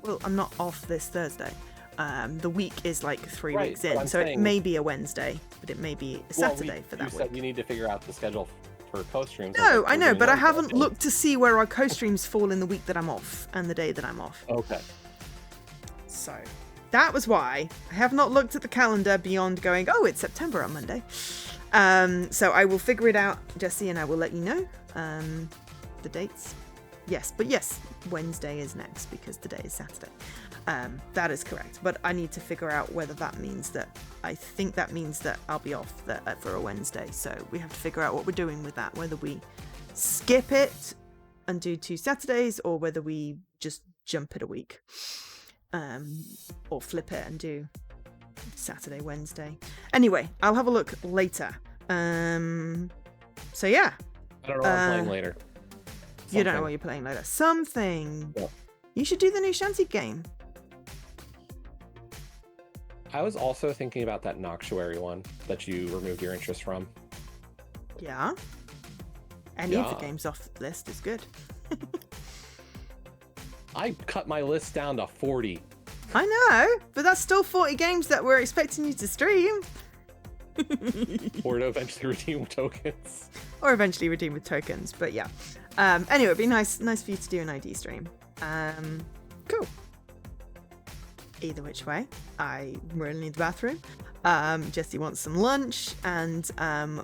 Well, I'm not off this Thursday. The week is like 3 right, weeks in, so it may be a Wednesday, but it may be a Saturday for that week. You week. said you need to figure out the schedule for co-streams. No, I know, but I haven't looked to see where our co-streams fall in the week that I'm off and the day that I'm off. Okay. So that was why I have not looked at the calendar beyond going, oh, it's September on Monday. So I will figure it out, Jesse, and I will let you know the dates. Yes, but yes, Wednesday is next because today is Saturday. That is correct, but I need to figure out whether that means that, I think that means that I'll be off for a Wednesday, so we have to figure out what we're doing with that, whether we skip it and do 2 Saturdays, or whether we just jump it a week, or flip it and do Saturday, Wednesday. Anyway, I'll have a look later. So yeah. I don't know what I'm playing later. You don't know what you're playing later. Something. Yeah. You should do the new Shanty game. I was also thinking about that Noctuary one that you removed your interest from. Yeah. Any of the games off the list is good. I cut my list down to 40. I know, but that's still 40 games that we're expecting you to stream. Or to eventually redeem tokens. Or eventually redeem with tokens, but yeah. Anyway, it'd be nice for you to do an ID stream. Cool. Either which way, I really need the bathroom. Jesse wants some lunch, and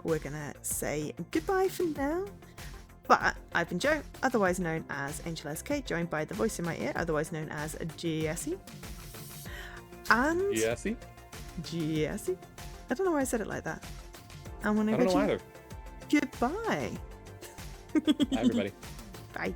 we're gonna say goodbye for now. But I've been Joe, otherwise known as Angel SK, joined by the voice in my ear, otherwise known as Jesse. And Jesse? Jesse? I don't know why I said it like that. I want to I don't know either. Goodbye. Bye, everybody. Bye.